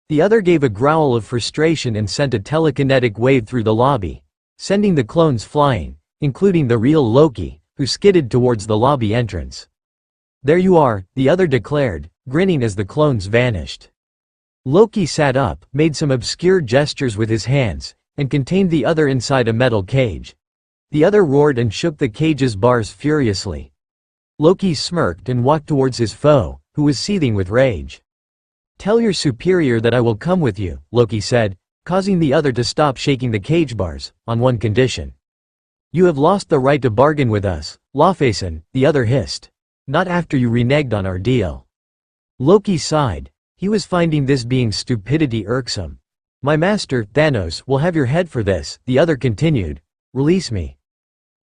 Speaker 1: The other gave a growl of frustration and sent a telekinetic wave through the lobby, sending the clones flying, including the real Loki, who skidded towards the lobby entrance. "There you are," the other declared, grinning as the clones vanished. Loki sat up, made some obscure gestures with his hands, and contained the other inside a metal cage. The other roared and shook the cage's bars furiously. Loki smirked and walked towards his foe, who was seething with rage. "Tell your superior that I will come with you," Loki said, causing the other to stop shaking the cage bars, on one condition. "You have lost the right to bargain with us, Laufeyson," the other hissed. "Not after you reneged on our deal." Loki sighed. He was finding this being stupidity irksome. "My master, Thanos, will have your head for this," the other continued. "Release me."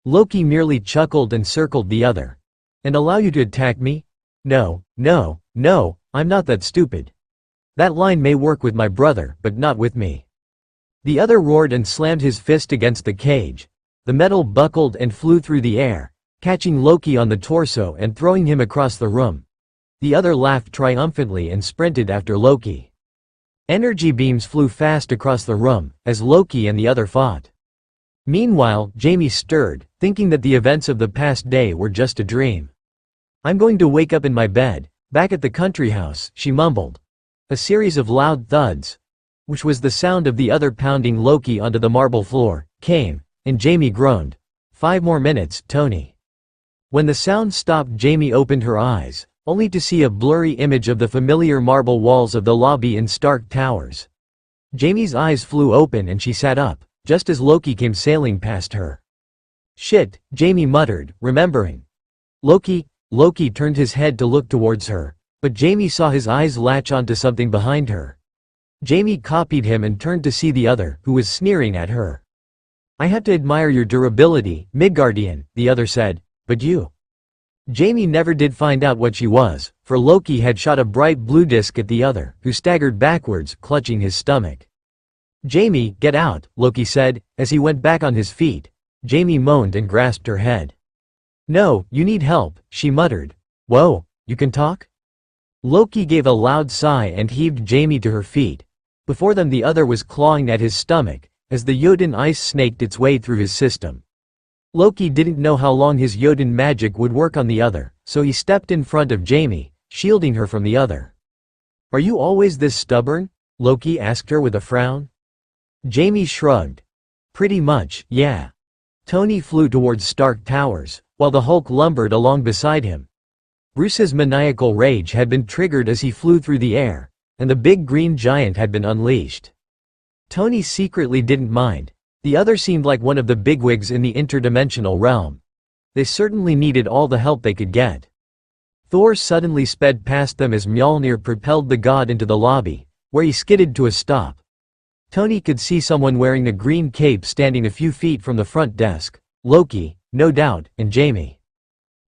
Speaker 1: Loki merely chuckled and circled the other. "And allow you to attack me? No, no, no, I'm not that stupid. That line may work with my brother, but not with me." The other roared and slammed his fist against the cage. The metal buckled and flew through the air, catching Loki on the torso and throwing him across the room. The other laughed triumphantly and sprinted after Loki. Energy beams flew fast across the room, as Loki and the other fought. Meanwhile, Jamie stirred, thinking that the events of the past day were just a dream. "I'm going to wake up in my bed, back at the country house," she mumbled. A series of loud thuds, which was the sound of the other pounding Loki onto the marble floor, came, and Jamie groaned. "5 more minutes, Tony." When the sound stopped, Jamie opened her eyes, only to see a blurry image of the familiar marble walls of the lobby in Stark Towers. Jamie's eyes flew open and she sat up, just as Loki came sailing past her. "Shit," Jamie muttered, remembering. Loki turned his head to look towards her, but Jamie saw his eyes latch onto something behind her. Jamie copied him and turned to see the other, who was sneering at her. "I have to admire your durability, Midgardian," the other said, "but you." Jamie never did find out what she was, for Loki had shot a bright blue disc at the other, who staggered backwards, clutching his stomach. "Jamie, get out," Loki said, as he went back on his feet. Jamie moaned and grasped her head. "No, you need help," she muttered. "Whoa, you can talk?" Loki gave a loud sigh and heaved Jamie to her feet. Before them the other was clawing at his stomach, as the Jotun ice snaked its way through his system. Loki didn't know how long his Jotun magic would work on the other, so he stepped in front of Jamie, shielding her from the other. "Are you always this stubborn?" Loki asked her with a frown. Jamie shrugged. "Pretty much, yeah." Tony flew towards Stark Towers, while the Hulk lumbered along beside him. Bruce's maniacal rage had been triggered as he flew through the air, and the big green giant had been unleashed. Tony secretly didn't mind. The other seemed like one of the bigwigs in the interdimensional realm. They certainly needed all the help they could get. Thor suddenly sped past them as Mjolnir propelled the god into the lobby, where he skidded to a stop. Tony could see someone wearing a green cape standing a few feet from the front desk, Loki, no doubt, and Jamie.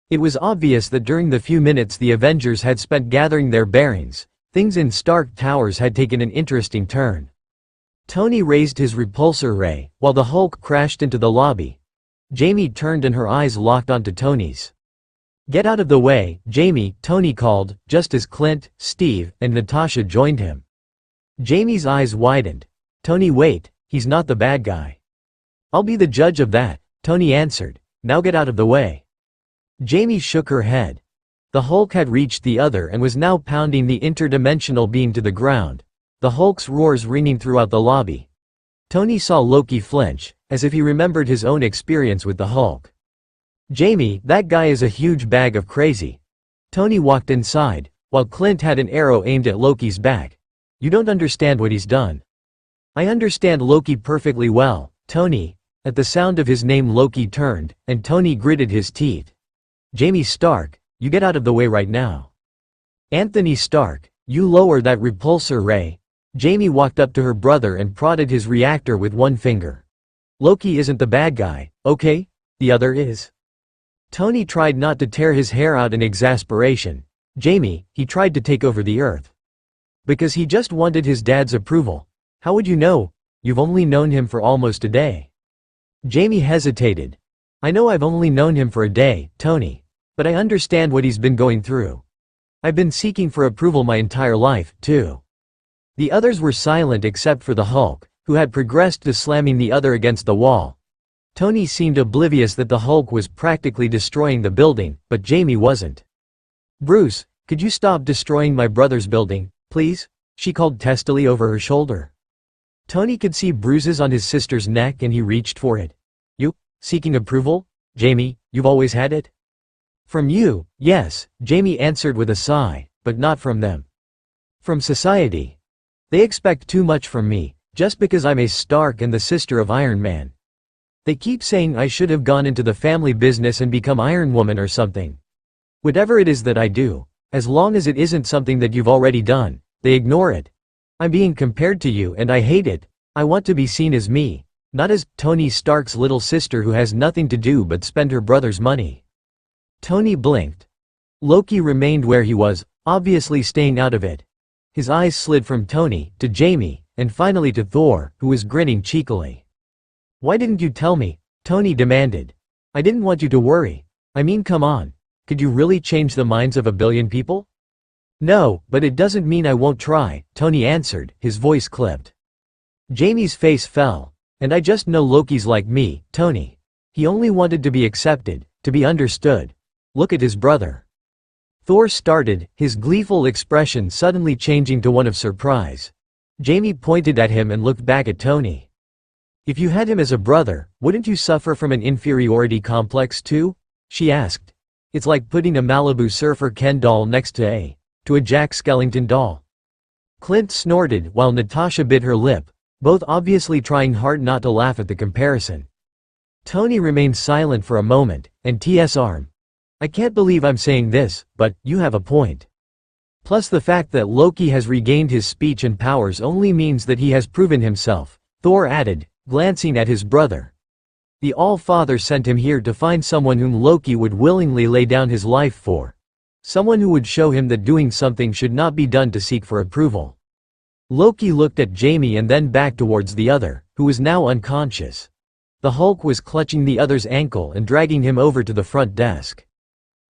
Speaker 1: It was obvious that during the few minutes the Avengers had spent gathering their bearings, things in Stark Towers had taken an interesting turn. Tony raised his repulsor ray, while the Hulk crashed into the lobby. Jamie turned and her eyes locked onto Tony's. "Get out of the way, Jamie," Tony called, just as Clint, Steve, and Natasha joined him. Jamie's eyes widened. "Tony, wait, he's not the bad guy." "I'll be the judge of that," Tony answered. "Now get out of the way." Jamie shook her head. The Hulk had reached the other and was now pounding the interdimensional being to the ground, the Hulk's roars ringing throughout the lobby. Tony saw Loki flinch, as if he remembered his own experience with the Hulk. "Jamie, that guy is a huge bag of crazy." Tony walked inside, while Clint had an arrow aimed at Loki's back. "You don't understand what he's done." "I understand Loki perfectly well, Tony." At the sound of his name Loki turned, and Tony gritted his teeth. "Jamie Stark, you get out of the way right now." "Anthony Stark, you lower that repulsor ray." Jamie walked up to her brother and prodded his reactor with one finger. "Loki isn't the bad guy, okay? The other is." Tony tried not to tear his hair out in exasperation. "Jamie, he tried to take over the Earth. Because he just wanted his dad's approval." "How would you know? You've only known him for almost a day." Jamie hesitated. "I know I've only known him for a day, Tony. But I understand what he's been going through. I've been seeking for approval my entire life, too." The others were silent except for the Hulk, who had progressed to slamming the other against the wall. Tony seemed oblivious that the Hulk was practically destroying the building, but Jamie wasn't. "Bruce, could you stop destroying my brother's building, please?" she called testily over her shoulder. Tony could see bruises on his sister's neck and he reached for it. "You, seeking approval? Jamie, you've always had it?" "From you, yes," Jamie answered with a sigh, "but not from them. From society. They expect too much from me, just because I'm a Stark and the sister of Iron Man. They keep saying I should have gone into the family business and become Iron Woman or something. Whatever it is that I do, as long as it isn't something that you've already done, they ignore it. I'm being compared to you and I hate it. I want to be seen as me, not as Tony Stark's little sister who has nothing to do but spend her brother's money." Tony blinked. Loki remained where he was, obviously staying out of it. His eyes slid from Tony, to Jamie, and finally to Thor, who was grinning cheekily. "Why didn't you tell me?" Tony demanded. "I didn't want you to worry. I mean, come on. Could you really change the minds of a billion people?" "No, but it doesn't mean I won't try," Tony answered, his voice clipped. Jamie's face fell. "And I just know Loki's like me, Tony. He only wanted to be accepted, to be understood. Look at his brother." Thor started, his gleeful expression suddenly changing to one of surprise. Jamie pointed at him and looked back at Tony. "If you had him as a brother, wouldn't you suffer from an inferiority complex too?" she asked. "It's like putting a Malibu surfer Ken doll next to a Jack Skellington doll." Clint snorted while Natasha bit her lip, both obviously trying hard not to laugh at the comparison. Tony remained silent for a moment, and T's arm. "I can't believe I'm saying this, but you have a point. Plus the fact that Loki has regained his speech and powers only means that he has proven himself," Thor added, glancing at his brother. "The All-Father sent him here to find someone whom Loki would willingly lay down his life for. Someone who would show him that doing something should not be done to seek for approval." Loki looked at Jamie and then back towards the other, who was now unconscious. The Hulk was clutching the other's ankle and dragging him over to the front desk.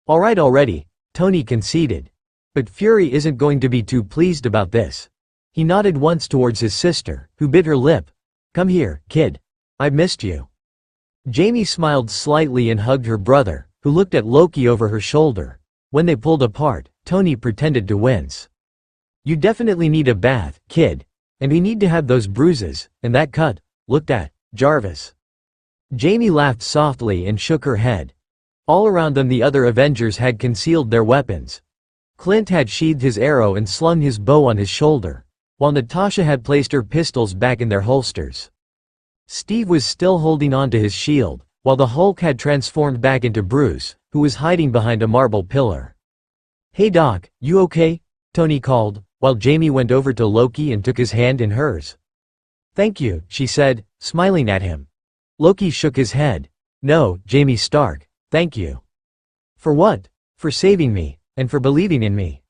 Speaker 1: "All right already," Tony conceded. "But Fury isn't going to be too pleased about this." He nodded once towards his sister, who bit her lip. "Come here, kid. I've missed you." Jamie smiled slightly and hugged her brother, who looked at Loki over her shoulder. When they pulled apart, Tony pretended to wince. "You definitely need a bath, kid. And we need to have those bruises, and that cut, looked at, Jarvis." Jamie laughed softly and shook her head. All around them the other Avengers had concealed their weapons. Clint had sheathed his arrow and slung his bow on his shoulder, while Natasha had placed her pistols back in their holsters. Steve was still holding onto his shield, while the Hulk had transformed back into Bruce, who was hiding behind a marble pillar. "Hey Doc, you okay?" Tony called, while Jamie went over to Loki and took his hand in hers. "Thank you," she said, smiling at him. Loki shook his head. No, Jamie Stark, thank you. For what? For saving me, and for believing in me.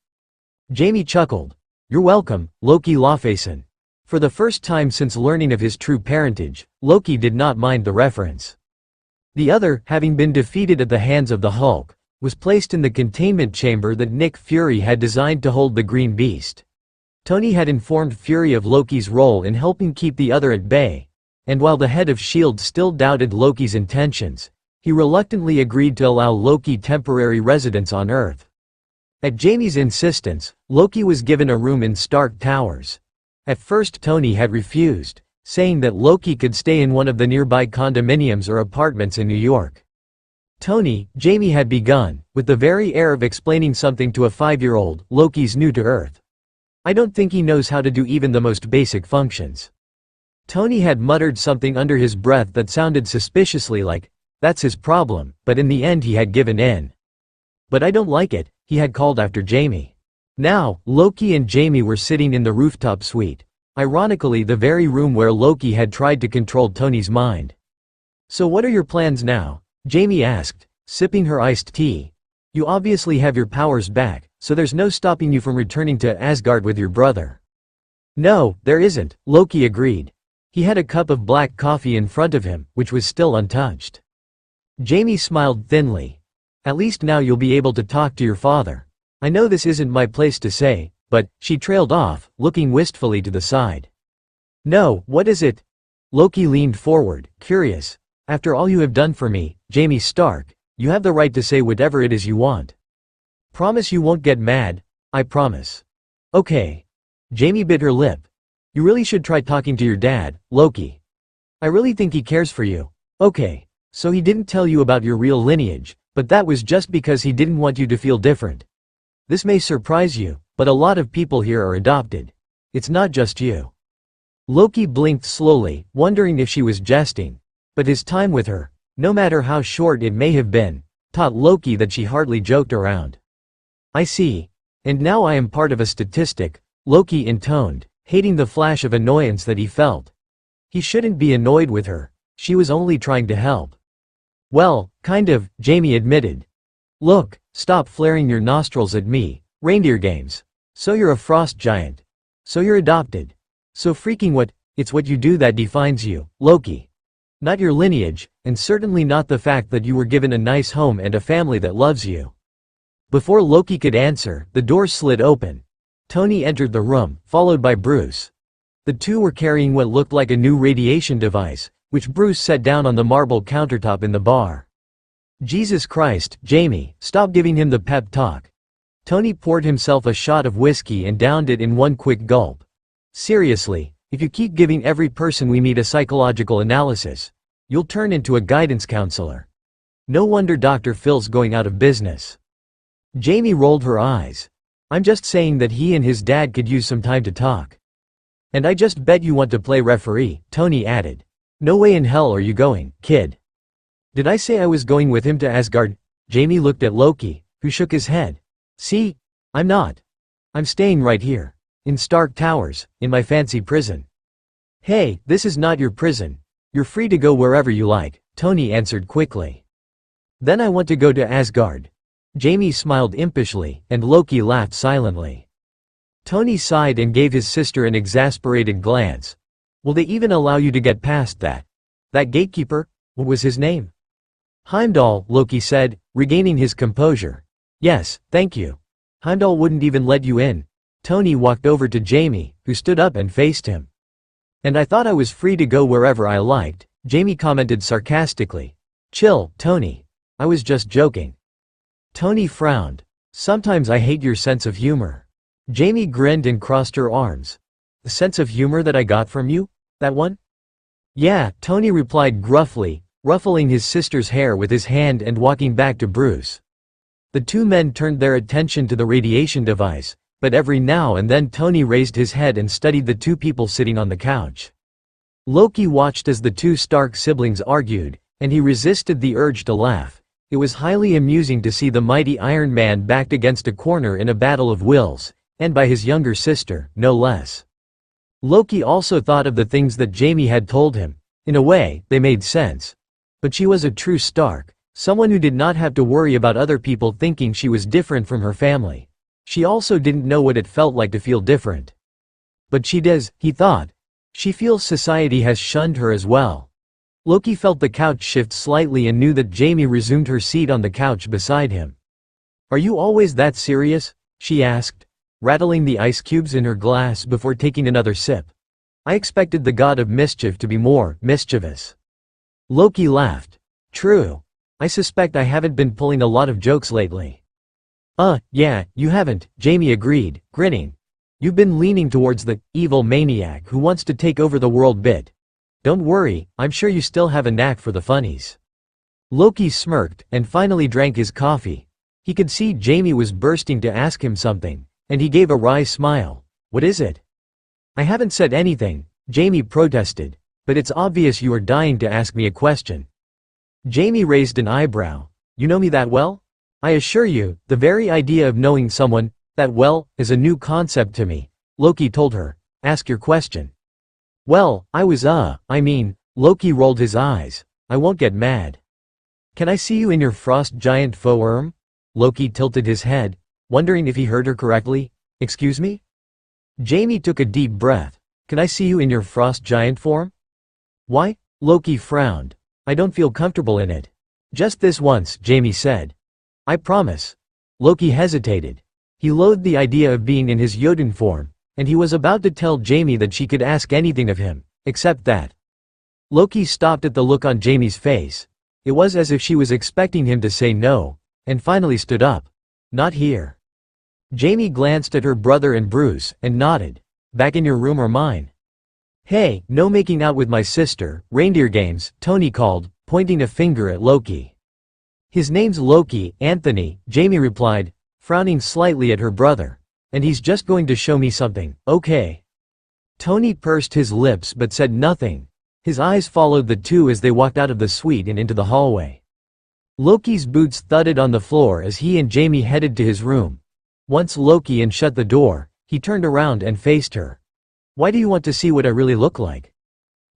Speaker 1: Jamie chuckled. You're welcome, Loki Lawfason. For the first time since learning of his true parentage, Loki did not mind the reference. The other, having been defeated at the hands of the Hulk, was placed in the containment chamber that Nick Fury had designed to hold the Green Beast. Tony had informed Fury of Loki's role in helping keep the other at bay, and while the head of S.H.I.E.L.D. still doubted Loki's intentions, he reluctantly agreed to allow Loki temporary residence on Earth. At Jamie's insistence, Loki was given a room in Stark Towers. At first Tony had refused, saying that Loki could stay in one of the nearby condominiums or apartments in New York. Jamie had begun, with the very air of explaining something to a 5-year-old, Loki's new to Earth. I don't think he knows how to do even the most basic functions. Tony had muttered something under his breath that sounded suspiciously like, that's his problem, but in the end he had given in. But I don't like it, he had called after Jamie. Now, Loki and Jamie were sitting in the rooftop suite, ironically the very room where Loki had tried to control Tony's mind. So what are your plans now? Jamie asked, sipping her iced tea. You obviously have your powers back, so there's no stopping you from returning to Asgard with your brother. No, there isn't, Loki agreed. He had a cup of black coffee in front of him, which was still untouched. Jamie smiled thinly. At least now you'll be able to talk to your father. I know this isn't my place to say, but, she trailed off, looking wistfully to the side. No, what is it? Loki leaned forward, curious. After all you have done for me, Jamie Stark, you have the right to say whatever it is you want. Promise you won't get mad? I promise. Okay. Jamie bit her lip. You really should try talking to your dad, Loki. I really think he cares for you. Okay. So he didn't tell you about your real lineage, but that was just because he didn't want you to feel different. This may surprise you, but a lot of people here are adopted. It's not just you. Loki blinked slowly, wondering if she was jesting. But his time with her, no matter how short it may have been, taught Loki that she hardly joked around. I see. And now I am part of a statistic, Loki intoned, hating the flash of annoyance that he felt. He shouldn't be annoyed with her. She was only trying to help. Well, kind of, Jamie admitted. Look, stop flaring your nostrils at me, reindeer games. So you're a frost giant. So you're adopted. So freaking what, it's what you do that defines you, Loki. Not your lineage, and certainly not the fact that you were given a nice home and a family that loves you. Before Loki could answer, the door slid open. Tony entered the room, followed by Bruce. The two were carrying what looked like a new radiation device, which Bruce set down on the marble countertop in the bar. Jesus Christ, Jamie, stop giving him the pep talk. Tony poured himself a shot of whiskey and downed it in one quick gulp. Seriously, if you keep giving every person we meet a psychological analysis, you'll turn into a guidance counselor. No wonder Dr. Phil's going out of business. Jamie rolled her eyes. I'm just saying that he and his dad could use some time to talk. And I just bet you want to play referee, Tony added. No way in hell are you going, kid. Did I say I was going with him to Asgard? Jamie looked at Loki, who shook his head. See? I'm not. I'm staying right here. In Stark Towers, in my fancy prison. Hey, this is not your prison. You're free to go wherever you like, Tony answered quickly. Then I want to go to Asgard. Jamie smiled impishly, and Loki laughed silently. Tony sighed and gave his sister an exasperated glance. Will they even allow you to get past that? That gatekeeper? What was his name? Heimdall, Loki said, regaining his composure. Yes, thank you. Heimdall wouldn't even let you in. Tony walked over to Jamie, who stood up and faced him. And I thought I was free to go wherever I liked, Jamie commented sarcastically. Chill, Tony. I was just joking. Tony frowned. Sometimes I hate your sense of humor. Jamie grinned and crossed her arms. The sense of humor that I got from you? That one? Yeah, Tony replied gruffly, ruffling his sister's hair with his hand and walking back to Bruce. The two men turned their attention to the radiation device, but every now and then Tony raised his head and studied the two people sitting on the couch. Loki watched as the two Stark siblings argued, and he resisted the urge to laugh. It was highly amusing to see the mighty Iron Man backed against a corner in a battle of wills, and by his younger sister, no less. Loki also thought of the things that Jamie had told him. In a way, they made sense. But she was a true Stark, someone who did not have to worry about other people thinking she was different from her family. She also didn't know what it felt like to feel different. But she does, he thought. She feels society has shunned her as well. Loki felt the couch shift slightly and knew that Jamie resumed her seat on the couch beside him. "Are you always that serious?" she asked, rattling the ice cubes in her glass before taking another sip. "I expected the god of mischief to be more mischievous." Loki laughed. "True. I suspect I haven't been pulling a lot of jokes lately." Yeah, you haven't," Jamie agreed, grinning. "You've been leaning towards the evil maniac who wants to take over the world bit. Don't worry, I'm sure you still have a knack for the funnies." Loki smirked, and finally drank his coffee. He could see Jamie was bursting to ask him something, and he gave a wry smile. "What is it?" "I haven't said anything," Jamie protested, "but it's obvious you are dying to ask me a question." Jamie raised an eyebrow. "You know me that well?" "I assure you, the very idea of knowing someone that well is a new concept to me," Loki told her. "Ask your question." "Well, Loki rolled his eyes. "I won't get mad." "Can I see you in your frost giant form?" Loki tilted his head, wondering if he heard her correctly. "Excuse me?" Jamie took a deep breath. "Can I see you in your frost giant form?" "Why?" Loki frowned. "I don't feel comfortable in it." "Just this once," Jamie said. "I promise." Loki hesitated. He loathed the idea of being in his Jotun form, and he was about to tell Jamie that she could ask anything of him, except that. Loki stopped at the look on Jamie's face. It was as if she was expecting him to say no, and finally stood up. "Not here." Jamie glanced at her brother and Bruce, and nodded. "Back in your room or mine?" "Hey, no making out with my sister, reindeer games," Tony called, pointing a finger at Loki. "His name's Loki, Anthony," Jamie replied, frowning slightly at her brother. "And he's just going to show me something, okay?" Tony pursed his lips but said nothing. His eyes followed the two as they walked out of the suite and into the hallway. Loki's boots thudded on the floor as he and Jamie headed to his room. Once Loki had shut the door, he turned around and faced her. "Why do you want to see what I really look like?"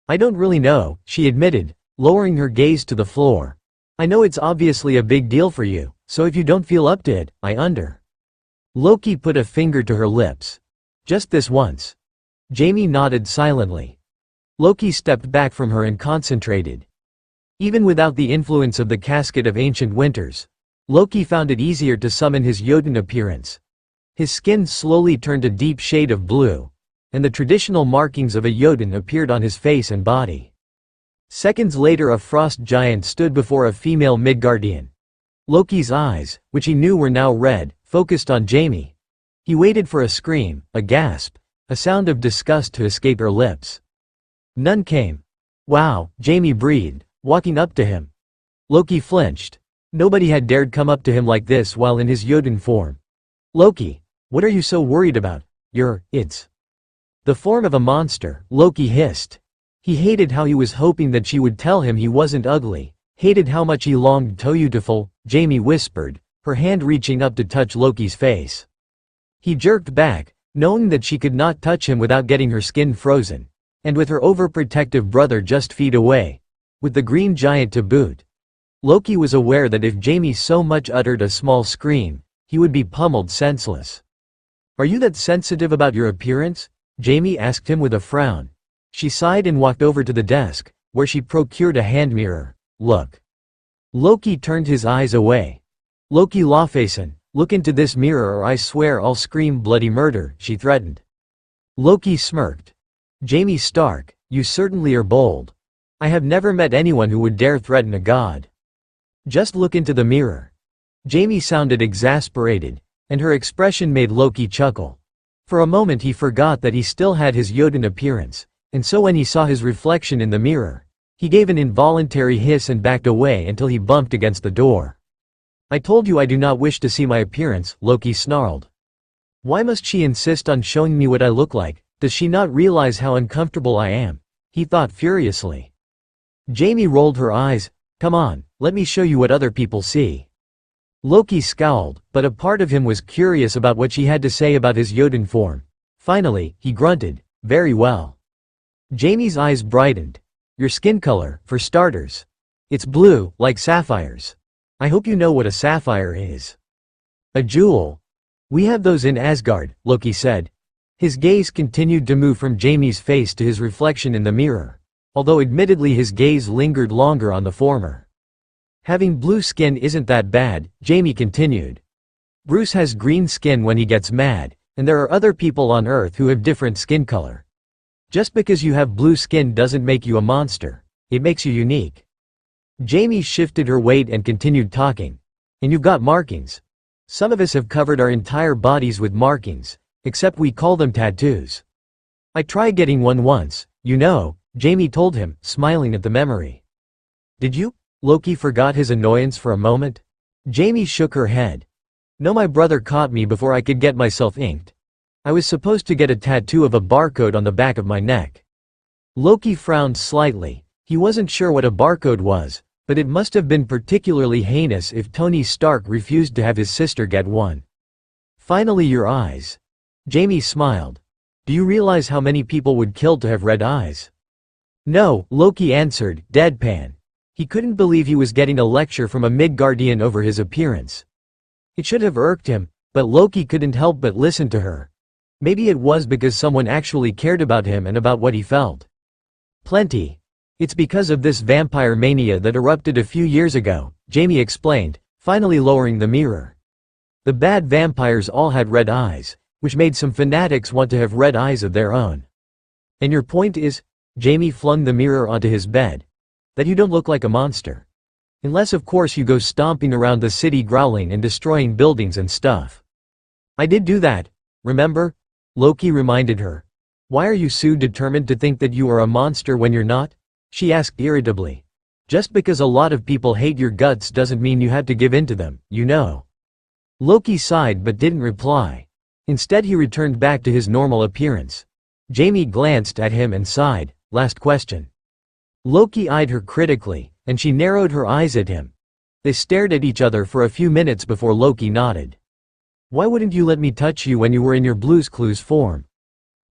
Speaker 1: "I don't really know," she admitted, lowering her gaze to the floor. "I know it's obviously a big deal for you, so if you don't feel up to it, Loki put a finger to her lips. "Just this once." Jamie nodded silently. Loki stepped back from her and concentrated. Even without the influence of the casket of ancient winters, Loki found it easier to summon his Jotun appearance. His skin slowly turned a deep shade of blue, and the traditional markings of a Jotun appeared on his face and body. Seconds later a frost giant stood before a female Midgardian. Loki's eyes, which he knew were now red, focused on Jamie. He waited for a scream, a gasp, a sound of disgust to escape her lips. None came. "Wow," Jamie breathed, walking up to him. Loki flinched. Nobody had dared come up to him like this while in his Jotun form. "Loki, what are you so worried about? It's the form of a monster," Loki hissed. He hated how he was hoping that she would tell him he wasn't ugly, hated how much he longed beautiful, Jamie whispered, her hand reaching up to touch Loki's face. He jerked back, knowing that she could not touch him without getting her skin frozen, and with her overprotective brother just feet away, with the green giant to boot. Loki was aware that if Jamie so much uttered a small scream, he would be pummeled senseless. "Are you that sensitive about your appearance?" Jamie asked him with a frown. She sighed and walked over to the desk, where she procured a hand mirror. "Look." Loki turned his eyes away. "Loki Lawfacen, look into this mirror or I swear I'll scream bloody murder," she threatened. Loki smirked. "Jamie Stark, you certainly are bold. I have never met anyone who would dare threaten a god. Just look into the mirror." Jamie sounded exasperated, and her expression made Loki chuckle. For a moment he forgot that he still had his Jotun appearance, and so when he saw his reflection in the mirror, he gave an involuntary hiss and backed away until he bumped against the door. "I told you I do not wish to see my appearance," Loki snarled. "Why must she insist on showing me what I look like? Does she not realize how uncomfortable I am?" he thought furiously. Jamie rolled her eyes. "Come on, let me show you what other people see." Loki scowled, but a part of him was curious about what she had to say about his Jotun form. Finally, he grunted, "Very well." Jamie's eyes brightened. "Your skin color, for starters." It's blue, like sapphires. I hope you know what a sapphire is. A jewel. We have those in Asgard, Loki said. His gaze continued to move from Jamie's face to his reflection in the mirror, although admittedly his gaze lingered longer on the former. Having blue skin isn't that bad, Jamie continued. Bruce has green skin when he gets mad, and there are other people on Earth who have different skin color. Just because you have blue skin doesn't make you a monster. It makes you unique. Jamie shifted her weight and continued talking. And you've got markings. Some of us have covered our entire bodies with markings, except we call them tattoos. I tried getting one once, you know, Jamie told him, smiling at the memory. Did you? Loki forgot his annoyance for a moment. Jamie shook her head. No, my brother caught me before I could get myself inked. I was supposed to get a tattoo of a barcode on the back of my neck. Loki frowned slightly. He wasn't sure what a barcode was, but it must have been particularly heinous if Tony Stark refused to have his sister get one. Finally, your eyes. Jamie smiled. Do you realize how many people would kill to have red eyes? No, Loki answered, deadpan. He couldn't believe he was getting a lecture from a Midgardian over his appearance. It should have irked him, but Loki couldn't help but listen to her. Maybe it was because someone actually cared about him and about what he felt. Plenty. It's because of this vampire mania that erupted a few years ago, Jamie explained, finally lowering the mirror. The bad vampires all had red eyes, which made some fanatics want to have red eyes of their own. And your point is? Jamie flung the mirror onto his bed. That you don't look like a monster. Unless of course you go stomping around the city growling and destroying buildings and stuff. I did do that, remember? Loki reminded her. Why are you so determined to think that you are a monster when you're not? She asked irritably. Just because a lot of people hate your guts doesn't mean you have to give in to them, you know. Loki sighed but didn't reply. Instead he returned back to his normal appearance. Jamie glanced at him and sighed, last question. Loki eyed her critically, and she narrowed her eyes at him. They stared at each other for a few minutes before Loki nodded. Why wouldn't you let me touch you when you were in your Blue's Clues form?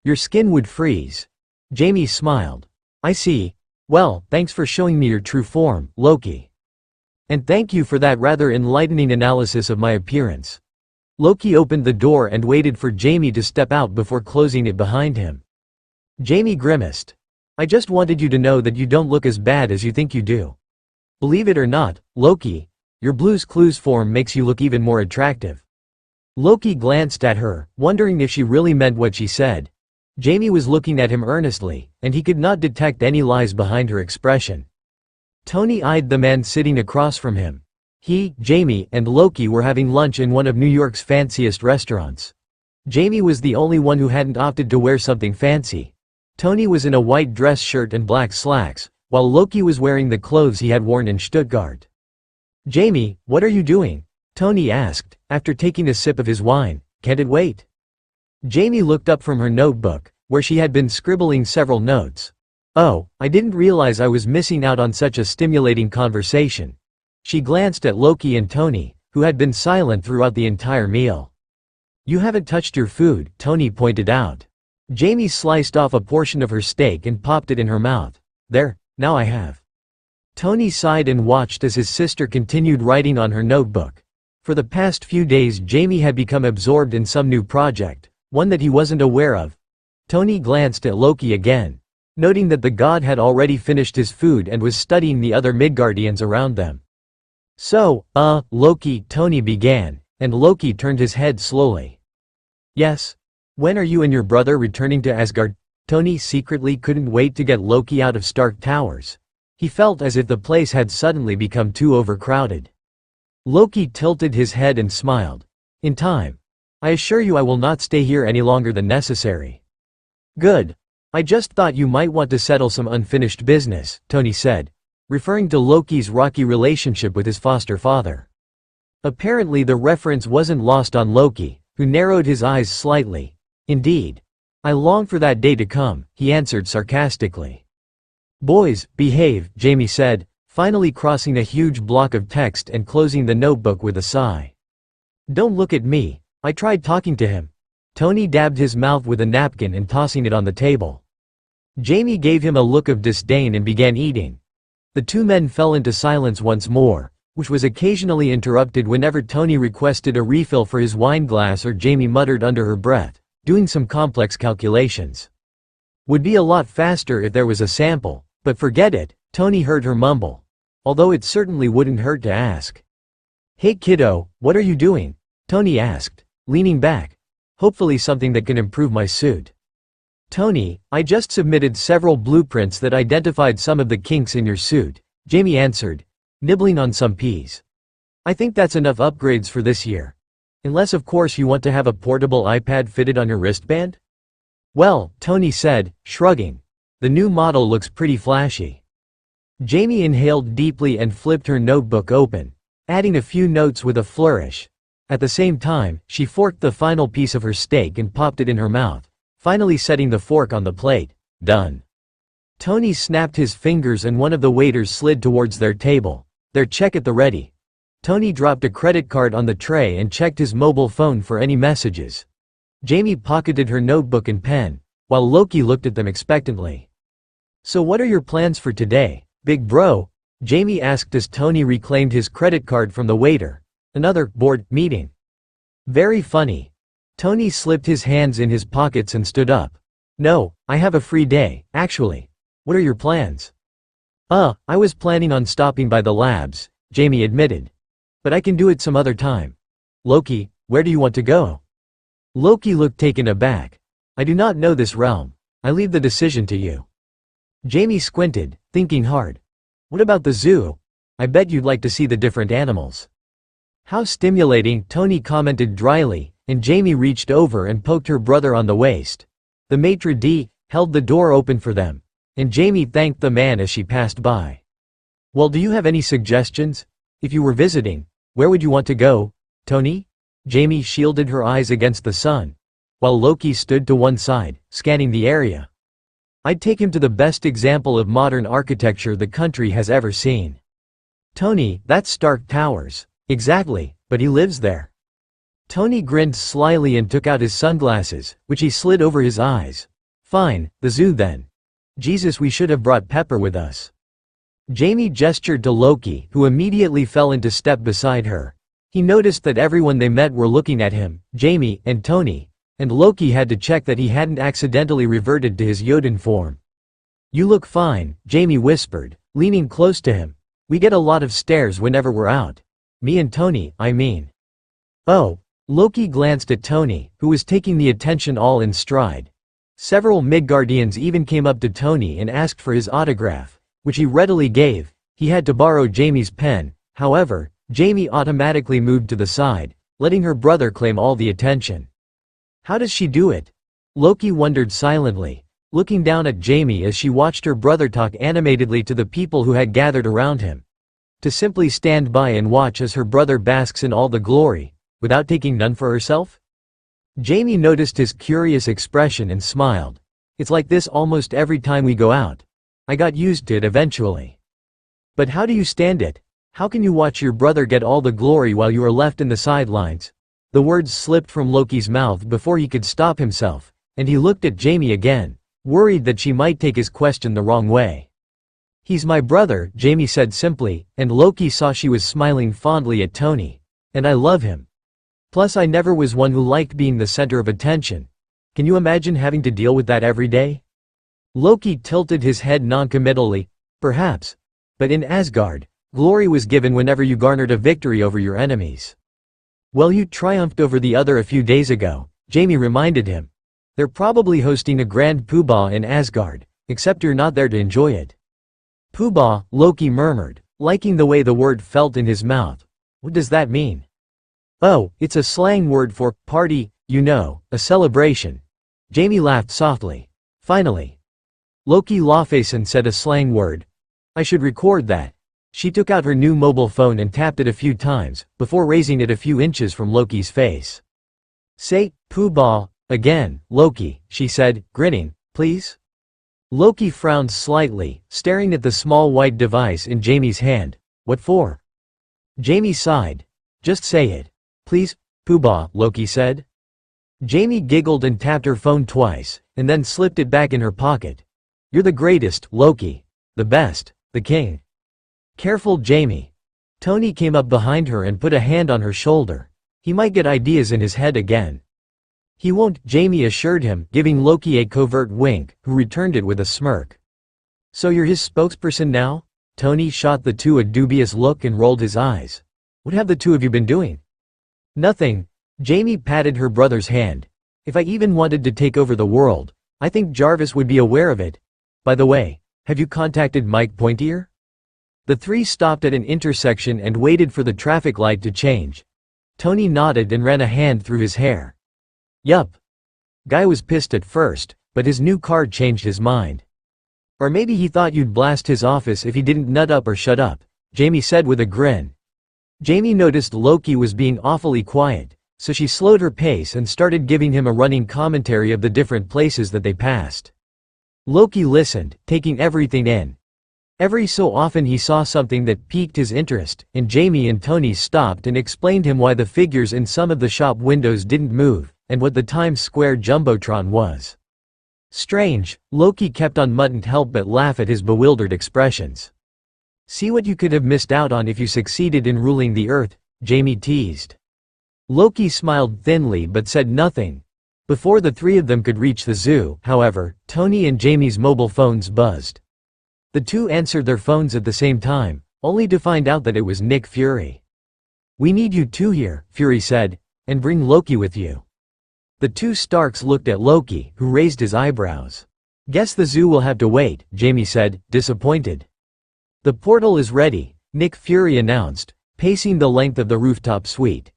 Speaker 1: Your skin would freeze. Jamie smiled. I see. Well, thanks for showing me your true form, Loki. And thank you for that rather enlightening analysis of my appearance. Loki opened the door and waited for Jamie to step out before closing it behind him. Jamie grimaced. I just wanted you to know that you don't look as bad as you think you do. Believe it or not, Loki, your Blue's Clues form makes you look even more attractive. Loki glanced at her, wondering if she really meant what she said. Jamie was looking at him earnestly, and he could not detect any lies behind her expression. Tony eyed the man sitting across from him. He, Jamie, and Loki were having lunch in one of New York's fanciest restaurants. Jamie was the only one who hadn't opted to wear something fancy. Tony was in a white dress shirt and black slacks, while Loki was wearing the clothes he had worn in Stuttgart. Jamie, what are you doing? Tony asked, after taking a sip of his wine. Can't it wait? Jamie looked up from her notebook, where she had been scribbling several notes. Oh, I didn't realize I was missing out on such a stimulating conversation. She glanced at Loki and Tony, who had been silent throughout the entire meal. You haven't touched your food, Tony pointed out. Jamie sliced off a portion of her steak and popped it in her mouth. There, now I have. Tony sighed and watched as his sister continued writing on her notebook. For the past few days Jamie had become absorbed in some new project, one that he wasn't aware of. Tony glanced at Loki again, noting that the god had already finished his food and was studying the other Midgardians around them. So, Loki, Tony began, and Loki turned his head slowly. Yes? When are you and your brother returning to Asgard? Tony secretly couldn't wait to get Loki out of Stark Towers. He felt as if the place had suddenly become too overcrowded. Loki tilted his head and smiled. In time. I assure you I will not stay here any longer than necessary. Good. I just thought you might want to settle some unfinished business, Tony said, referring to Loki's rocky relationship with his foster father. Apparently the reference wasn't lost on Loki, who narrowed his eyes slightly. Indeed. I long for that day to come, he answered sarcastically. Boys, behave, Jamie said, finally crossing a huge block of text and closing the notebook with a sigh. Don't look at me, I tried talking to him. Tony dabbed his mouth with a napkin and tossing it on the table. Jamie gave him a look of disdain and began eating. The two men fell into silence once more, which was occasionally interrupted whenever Tony requested a refill for his wine glass or Jamie muttered under her breath, doing some complex calculations. Would be a lot faster if there was a sample, but forget it, Tony heard her mumble. Although it certainly wouldn't hurt to ask. Hey kiddo, what are you doing? Tony asked, leaning back. Hopefully something that can improve my suit. Tony, I just submitted several blueprints that identified some of the kinks in your suit, Jamie answered, nibbling on some peas. I think that's enough upgrades for this year. Unless of course you want to have a portable iPad fitted on your wristband? Well, Tony said, shrugging. The new model looks pretty flashy. Jamie inhaled deeply and flipped her notebook open, adding a few notes with a flourish. At the same time, she forked the final piece of her steak and popped it in her mouth, finally setting the fork on the plate. Done. Tony snapped his fingers and one of the waiters slid towards their table, their check at the ready. Tony dropped a credit card on the tray and checked his mobile phone for any messages. Jamie pocketed her notebook and pen, while Loki looked at them expectantly. So what are your plans for today, big bro? Jamie asked as Tony reclaimed his credit card from the waiter. Another board meeting. Very funny. Tony slipped his hands in his pockets and stood up. No, I have a free day, actually. What are your plans? I was planning on stopping by the labs, Jamie admitted. But I can do it some other time. Loki, where do you want to go? Loki looked taken aback. I do not know this realm. I leave the decision to you. Jamie squinted, thinking hard. What about the zoo? I bet you'd like to see the different animals. How stimulating, Tony commented dryly, and Jamie reached over and poked her brother on the waist. The maitre d' held the door open for them, and Jamie thanked the man as she passed by. Well, do you have any suggestions? If you were visiting, where would you want to go, Tony? Jamie shielded her eyes against the sun, while Loki stood to one side, scanning the area. I'd take him to the best example of modern architecture the country has ever seen. Tony, that's Stark Towers. Exactly, but he lives there. Tony grinned slyly and took out his sunglasses, which he slid over his eyes. Fine, the zoo then. Jesus, we should have brought Pepper with us. Jamie gestured to Loki, who immediately fell into step beside her. He noticed that everyone they met were looking at him, Jamie and Tony, and Loki had to check that he hadn't accidentally reverted to his Jotun form. You look fine, Jamie whispered, leaning close to him. We get a lot of stares whenever we're out. Me and Tony, I mean. Oh. Loki glanced at Tony, who was taking the attention all in stride. Several Midgardians even came up to Tony and asked for his autograph, which he readily gave. He had to borrow Jamie's pen, however, Jamie automatically moved to the side, letting her brother claim all the attention. How does she do it? Loki wondered silently, looking down at Jamie as she watched her brother talk animatedly to the people who had gathered around him. To simply stand by and watch as her brother basks in all the glory, without taking none for herself? Jamie noticed his curious expression and smiled. It's like this almost every time we go out. I got used to it eventually. But how do you stand it? How can you watch your brother get all the glory while you are left in the sidelines? The words slipped from Loki's mouth before he could stop himself, and he looked at Jamie again, worried that she might take his question the wrong way. He's my brother, Jamie said simply, and Loki saw she was smiling fondly at Tony. And I love him. Plus I never was one who liked being the center of attention. Can you imagine having to deal with that every day? Loki tilted his head noncommittally. Perhaps. But in Asgard, glory was given whenever you garnered a victory over your enemies. Well, you triumphed over the other a few days ago, Jamie reminded him. They're probably hosting a grand poobah in Asgard, except you're not there to enjoy it. Poobah, Loki murmured, liking the way the word felt in his mouth. What does that mean? Oh, it's a slang word for party, you know, a celebration. Jamie laughed softly. Finally. Loki Lawfason said a slang word. I should record that. She took out her new mobile phone and tapped it a few times, before raising it a few inches from Loki's face. Say, poobah, again, Loki, she said, grinning, please? Loki frowned slightly, staring at the small white device in Jamie's hand. What for? Jamie sighed. Just say it. Please, poobah, Loki said. Jamie giggled and tapped her phone twice, and then slipped it back in her pocket. You're the greatest, Loki. The best, the king. Careful, Jamie. Tony came up behind her and put a hand on her shoulder. He might get ideas in his head again. He won't, Jamie assured him, giving Loki a covert wink, who returned it with a smirk. So you're his spokesperson now? Tony shot the two a dubious look and rolled his eyes. What have the two of you been doing? Nothing. Jamie patted her brother's hand. If I even wanted to take over the world, I think Jarvis would be aware of it. By the way, have you contacted Mike Pointier? The three stopped at an intersection and waited for the traffic light to change. Tony nodded and ran a hand through his hair. Yup. Guy was pissed at first, but his new card changed his mind. Or maybe he thought you'd blast his office if he didn't nut up or shut up, Jamie said with a grin. Jamie noticed Loki was being awfully quiet, so she slowed her pace and started giving him a running commentary of the different places that they passed. Loki listened, taking everything in. Every so often he saw something that piqued his interest, and Jamie and Tony stopped and explained him why the figures in some of the shop windows didn't move, and what the Times Square Jumbotron was. Strange, Loki kept on mutton't help but laugh at his bewildered expressions. See what you could have missed out on if you succeeded in ruling the earth, Jamie teased. Loki smiled thinly but said nothing. Before the three of them could reach the zoo, however, Tony and Jamie's mobile phones buzzed. The two answered their phones at the same time, only to find out that it was Nick Fury. We need you two here, Fury said, and bring Loki with you. The two Starks looked at Loki, who raised his eyebrows. Guess the zoo will have to wait, Jamie said, disappointed. The portal is ready, Nick Fury announced, pacing the length of the rooftop suite.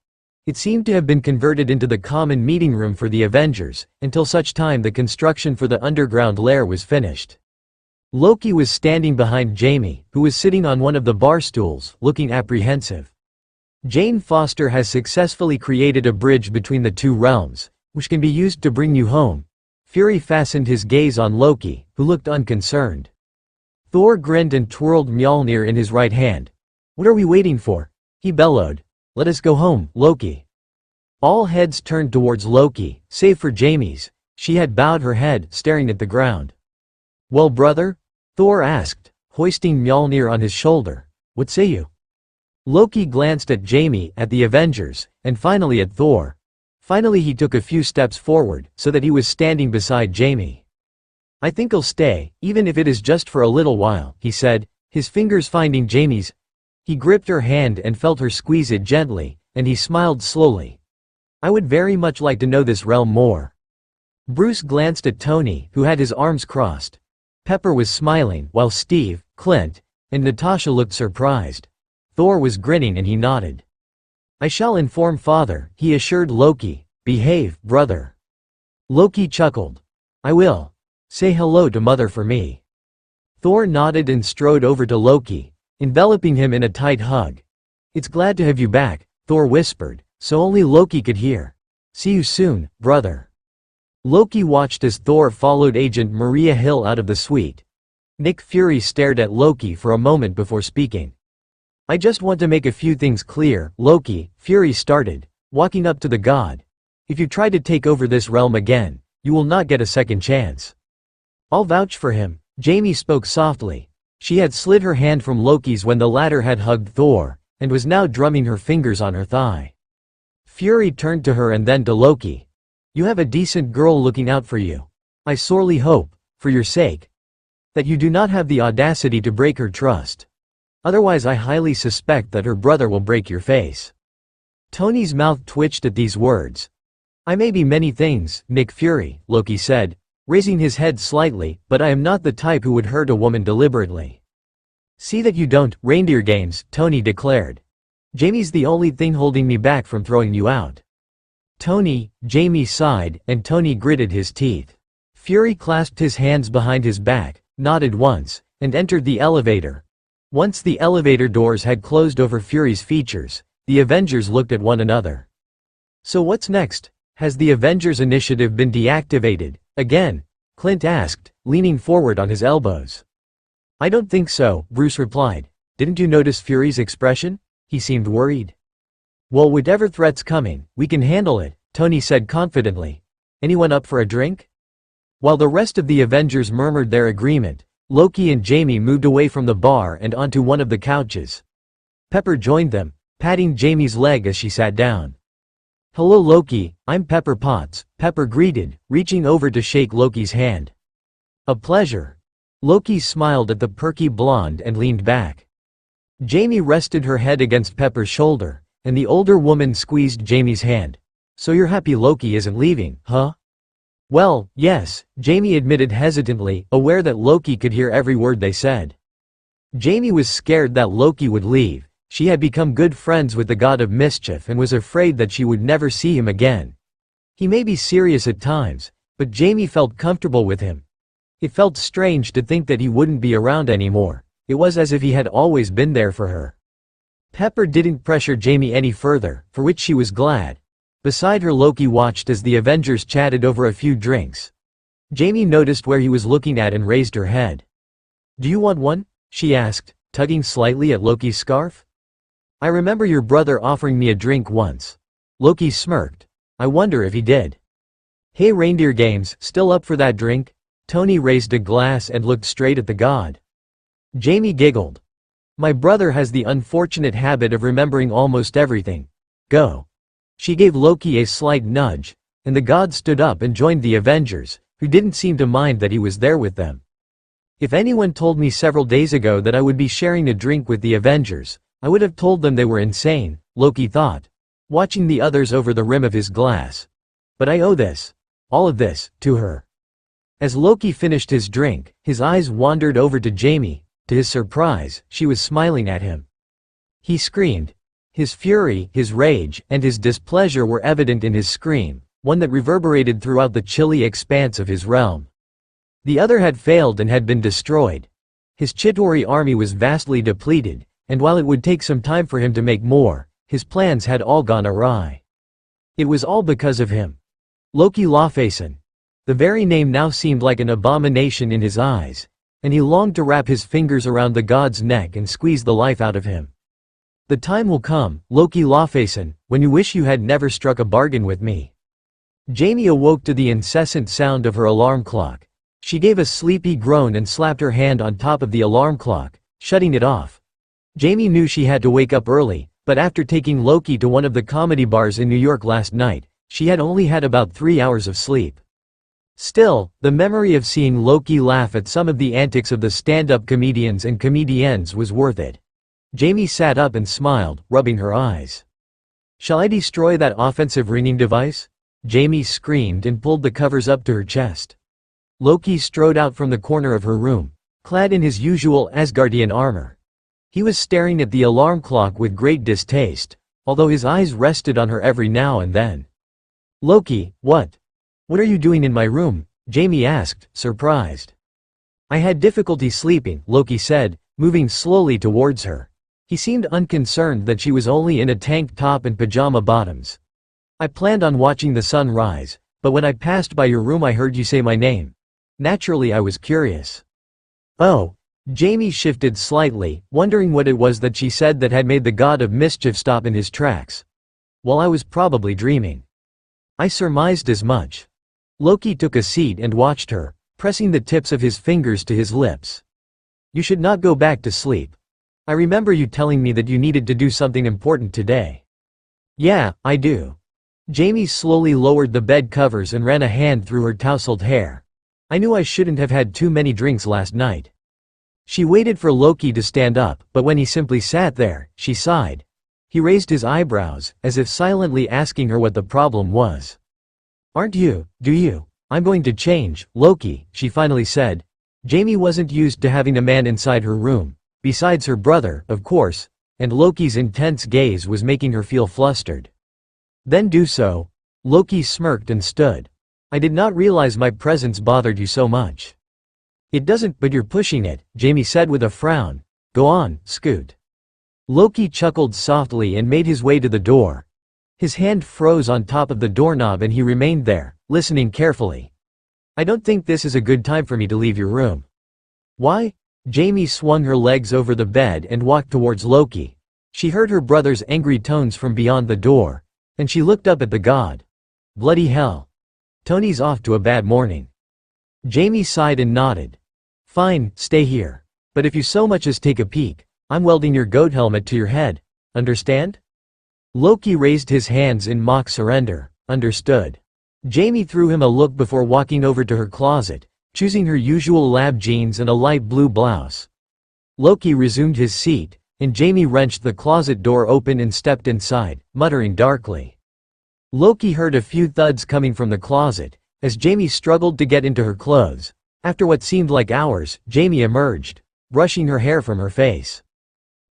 Speaker 1: It seemed to have been converted into the common meeting room for the Avengers, until such time the construction for the underground lair was finished. Loki was standing behind Jamie, who was sitting on one of the bar stools, looking apprehensive. Jane Foster has successfully created a bridge between the two realms, which can be used to bring you home. Fury fastened his gaze on Loki, who looked unconcerned. Thor grinned and twirled Mjolnir in his right hand. What are we waiting for? He bellowed. Let us go home, Loki. All heads turned towards Loki, save for Jamie's. She had bowed her head, staring at the ground. Well, brother? Thor asked, hoisting Mjolnir on his shoulder. What say you? Loki glanced at Jamie, at the Avengers, and finally at Thor. Finally he took a few steps forward, so that he was standing beside Jamie. I think I'll stay, even if it is just for a little while, he said, his fingers finding Jamie's. He gripped her hand and felt her squeeze it gently, and he smiled slowly. I would very much like to know this realm more. Bruce glanced at Tony, who had his arms crossed. Pepper was smiling, while Steve, Clint, and Natasha looked surprised. Thor was grinning and he nodded. I shall inform father, he assured Loki. Behave, brother. Loki chuckled. I will. Say hello to mother for me. Thor nodded and strode over to Loki, enveloping him in a tight hug. It's glad to have you back, Thor whispered, so only Loki could hear. See you soon, brother. Loki watched as Thor followed Agent Maria Hill out of the suite. Nick Fury stared at Loki for a moment before speaking. I just want to make a few things clear, Loki, Fury started, walking up to the god. If you try to take over this realm again, you will not get a second chance. I'll vouch for him, Jamie spoke softly. She had slid her hand from Loki's when the latter had hugged Thor, and was now drumming her fingers on her thigh. Fury turned to her and then to Loki. You have a decent girl looking out for you. I sorely hope, for your sake, that you do not have the audacity to break her trust. Otherwise I highly suspect that her brother will break your face. Tony's mouth twitched at these words. I may be many things, Nick Fury, Loki said, raising his head slightly, but I am not the type who would hurt a woman deliberately. See that you don't, reindeer games, Tony declared. Jamie's the only thing holding me back from throwing you out. Tony, Jamie sighed, and Tony gritted his teeth. Fury clasped his hands behind his back, nodded once, and entered the elevator. Once the elevator doors had closed over Fury's features, the Avengers looked at one another. So what's next? Has the Avengers initiative been deactivated? Again, Clint asked, leaning forward on his elbows. I don't think so, Bruce replied. Didn't you notice Fury's expression? He seemed worried. Well, whatever threat's coming, we can handle it, Tony said confidently. Anyone up for a drink? While the rest of the Avengers murmured their agreement, Loki and Jamie moved away from the bar and onto one of the couches. Pepper joined them, patting Jamie's leg as she sat down. "Hello Loki, I'm Pepper Potts," Pepper greeted, reaching over to shake Loki's hand. "A pleasure." Loki smiled at the perky blonde and leaned back. Jamie rested her head against Pepper's shoulder, and the older woman squeezed Jamie's hand. "So you're happy Loki isn't leaving, huh?" "Well, yes," Jamie admitted hesitantly, aware that Loki could hear every word they said. Jamie was scared that Loki would leave. She had become good friends with the god of mischief and was afraid that she would never see him again. He may be serious at times, but Jamie felt comfortable with him. It felt strange to think that he wouldn't be around anymore. It was as if he had always been there for her. Pepper didn't pressure Jamie any further, for which she was glad. Beside her Loki watched as the Avengers chatted over a few drinks. Jamie noticed where he was looking at and raised her head. "Do you want one?" she asked, tugging slightly at Loki's scarf. "I remember your brother offering me a drink once." Loki smirked. "I wonder if he did." "Hey Reindeer Games, still up for that drink?" Tony raised a glass and looked straight at the god. Jamie giggled. "My brother has the unfortunate habit of remembering almost everything. Go." She gave Loki a slight nudge, and the god stood up and joined the Avengers, who didn't seem to mind that he was there with them. If anyone told me several days ago that I would be sharing a drink with the Avengers, I would have told them they were insane, Loki thought, watching the others over the rim of his glass. But I owe this, all of this, to her. As Loki finished his drink, his eyes wandered over to Jamie. To his surprise, she was smiling at him. He screamed. His fury, his rage, and his displeasure were evident in his scream, one that reverberated throughout the chilly expanse of his realm. The other had failed and had been destroyed. His Chitauri army was vastly depleted, and while it would take some time for him to make more, his plans had all gone awry. It was all because of him. Loki Lawfacen. The very name now seemed like an abomination in his eyes, and he longed to wrap his fingers around the god's neck and squeeze the life out of him. "The time will come, Loki Lawfacen, when you wish you had never struck a bargain with me." Jamie awoke to the incessant sound of her alarm clock. She gave a sleepy groan and slapped her hand on top of the alarm clock, shutting it off. Jamie knew she had to wake up early, but after taking Loki to one of the comedy bars in New York last night, she had only had about 3 hours of sleep. Still, the memory of seeing Loki laugh at some of the antics of the stand-up comedians and comediennes was worth it. Jamie sat up and smiled, rubbing her eyes. "Shall I destroy that offensive ringing device?" Jamie screamed and pulled the covers up to her chest. Loki strode out from the corner of her room, clad in his usual Asgardian armor. He was staring at the alarm clock with great distaste, although his eyes rested on her every now and then. "Loki, what are you doing in my room?" Jamie asked, surprised. "I had difficulty sleeping," Loki said, moving slowly towards her. He seemed unconcerned that she was only in a tank top and pajama bottoms. "I planned on watching the sun rise, but when I passed by your room I heard you say my name. Naturally I was curious." "Oh." Jamie shifted slightly, wondering what it was that she said that had made the god of mischief stop in his tracks. "Well, I was probably dreaming." "I surmised as much." Loki took a seat and watched her, pressing the tips of his fingers to his lips. "You should not go back to sleep. I remember you telling me that you needed to do something important today." "Yeah, I do." Jamie slowly lowered the bed covers and ran a hand through her tousled hair. "I knew I shouldn't have had too many drinks last night." She waited for Loki to stand up, but when he simply sat there, she sighed. He raised his eyebrows, as if silently asking her what the problem was. "Aren't you, do you? I'm going to change, Loki," she finally said. Jamie wasn't used to having a man inside her room, besides her brother, of course, and Loki's intense gaze was making her feel flustered. "Then do so." Loki smirked and stood. "I did not realize my presence bothered you so much." "It doesn't, but you're pushing it," Jamie said with a frown. "Go on, scoot." Loki chuckled softly and made his way to the door. His hand froze on top of the doorknob and he remained there, listening carefully. "I don't think this is a good time for me to leave your room." "Why?" Jamie swung her legs over the bed and walked towards Loki. She heard her brother's angry tones from beyond the door, and she looked up at the god. "Bloody hell. Tony's off to a bad morning." Jamie sighed and nodded. Fine, stay here. But if you so much as take a peek, I'm welding your goat helmet to your head. Understand? Loki raised his hands in mock surrender. Understood. Jamie threw him a look before walking over to her closet, choosing her usual lab jeans and a light blue blouse. Loki resumed his seat, and Jamie wrenched the closet door open and stepped inside, muttering darkly. Loki heard a few thuds coming from the closet, as Jamie struggled to get into her clothes. After what seemed like hours, Jamie emerged, brushing her hair from her face.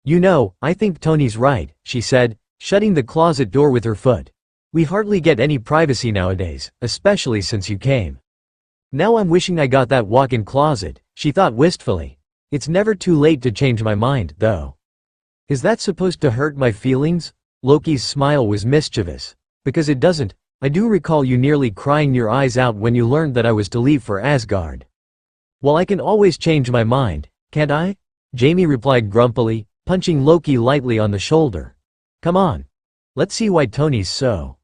Speaker 1: "You know, I think Tony's right," she said, shutting the closet door with her foot. "We hardly get any privacy nowadays, especially since you came." "Now I'm wishing I got that walk-in closet," she thought wistfully. "It's never too late to change my mind, though." "Is that supposed to hurt my feelings?" Loki's smile was mischievous. "Because it doesn't. I do recall you nearly crying your eyes out when you learned that I was to leave for Asgard." "Well, I can always change my mind, can't I?" Jamie replied grumpily, punching Loki lightly on the shoulder. "Come on. Let's see why Tony's so."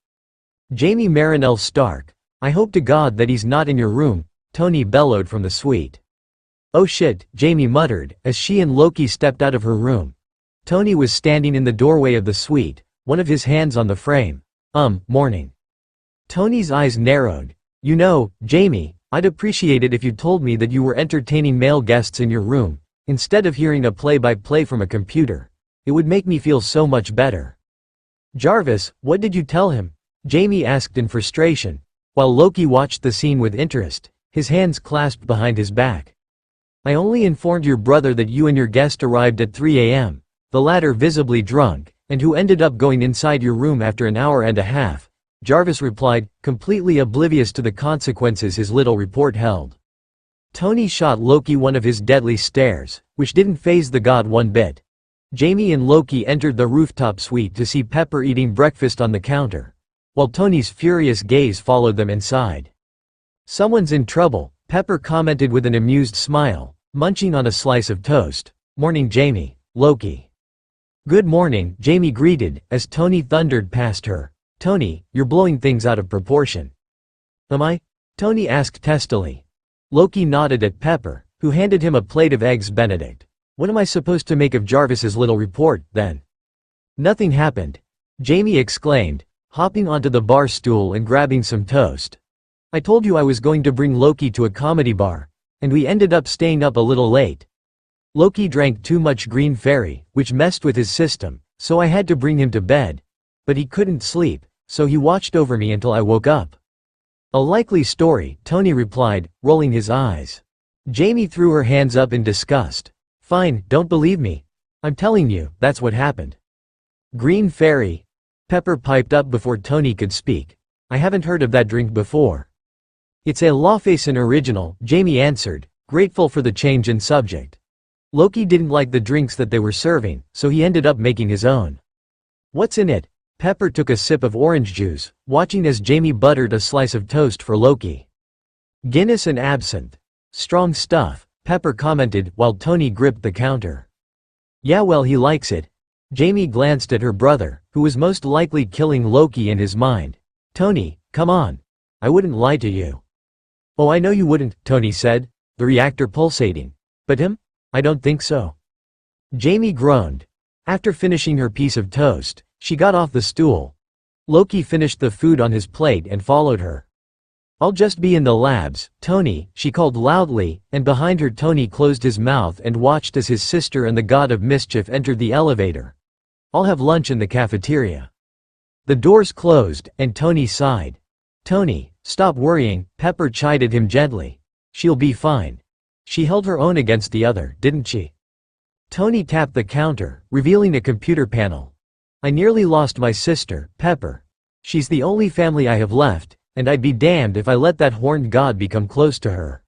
Speaker 1: "Jamie Marinell Stark, I hope to God that he's not in your room," Tony bellowed from the suite. "Oh shit," Jamie muttered, as she and Loki stepped out of her room. Tony was standing in the doorway of the suite, one of his hands on the frame. Morning." Tony's eyes narrowed. "You know, Jamie, I'd appreciate it if you told me that you were entertaining male guests in your room, instead of hearing a play-by-play from a computer. It would make me feel so much better." "Jarvis, what did you tell him?" Jamie asked in frustration, while Loki watched the scene with interest, his hands clasped behind his back. "I only informed your brother that you and your guest arrived at 3 a.m., the latter visibly drunk, and who ended up going inside your room after an hour and a half," Jarvis replied, completely oblivious to the consequences his little report held. Tony shot Loki one of his deadly stares, which didn't faze the god one bit. Jamie and Loki entered the rooftop suite to see Pepper eating breakfast on the counter, while Tony's furious gaze followed them inside. "Someone's in trouble," Pepper commented with an amused smile, munching on a slice of toast. "Morning, Jamie." Loki. "Good morning," Jamie greeted, as Tony thundered past her. "Tony, you're blowing things out of proportion." "Am I?" Tony asked testily. Loki nodded at Pepper, who handed him a plate of eggs Benedict. "What am I supposed to make of Jarvis's little report, then?" "Nothing happened," Jamie exclaimed, hopping onto the bar stool and grabbing some toast. "I told you I was going to bring Loki to a comedy bar, and we ended up staying up a little late. Loki drank too much green fairy, which messed with his system, so I had to bring him to bed. But he couldn't sleep, so he watched over me until I woke up." "A likely story," Tony replied, rolling his eyes. Jamie threw her hands up in disgust. "Fine, don't believe me. I'm telling you, that's what happened." "Green fairy?" Pepper piped up before Tony could speak. "I haven't heard of that drink before." "It's a Lawfacein original," Jamie answered, grateful for the change in subject. Loki didn't like the drinks that they were serving, so he ended up making his own. "What's in it?" Pepper took a sip of orange juice, watching as Jamie buttered a slice of toast for Loki. "Guinness and absinthe. Strong stuff," Pepper commented while Tony gripped the counter. "Yeah, well, he likes it." Jamie glanced at her brother, who was most likely killing Loki in his mind. "Tony, come on. I wouldn't lie to you." "Oh, I know you wouldn't," Tony said, the reactor pulsating. "But him? I don't think so." Jamie groaned. After finishing her piece of toast, she got off the stool. Loki finished the food on his plate and followed her. "I'll just be in the labs, Tony," she called loudly, and behind her Tony closed his mouth and watched as his sister and the god of mischief entered the elevator. "I'll have lunch in the cafeteria." The doors closed, and Tony sighed. "Tony, stop worrying," Pepper chided him gently. "She'll be fine." She held her own against the other, didn't she? Tony tapped the counter, revealing a computer panel. "I nearly lost my sister, Pepper. She's the only family I have left, and I'd be damned if I let that horned god become close to her."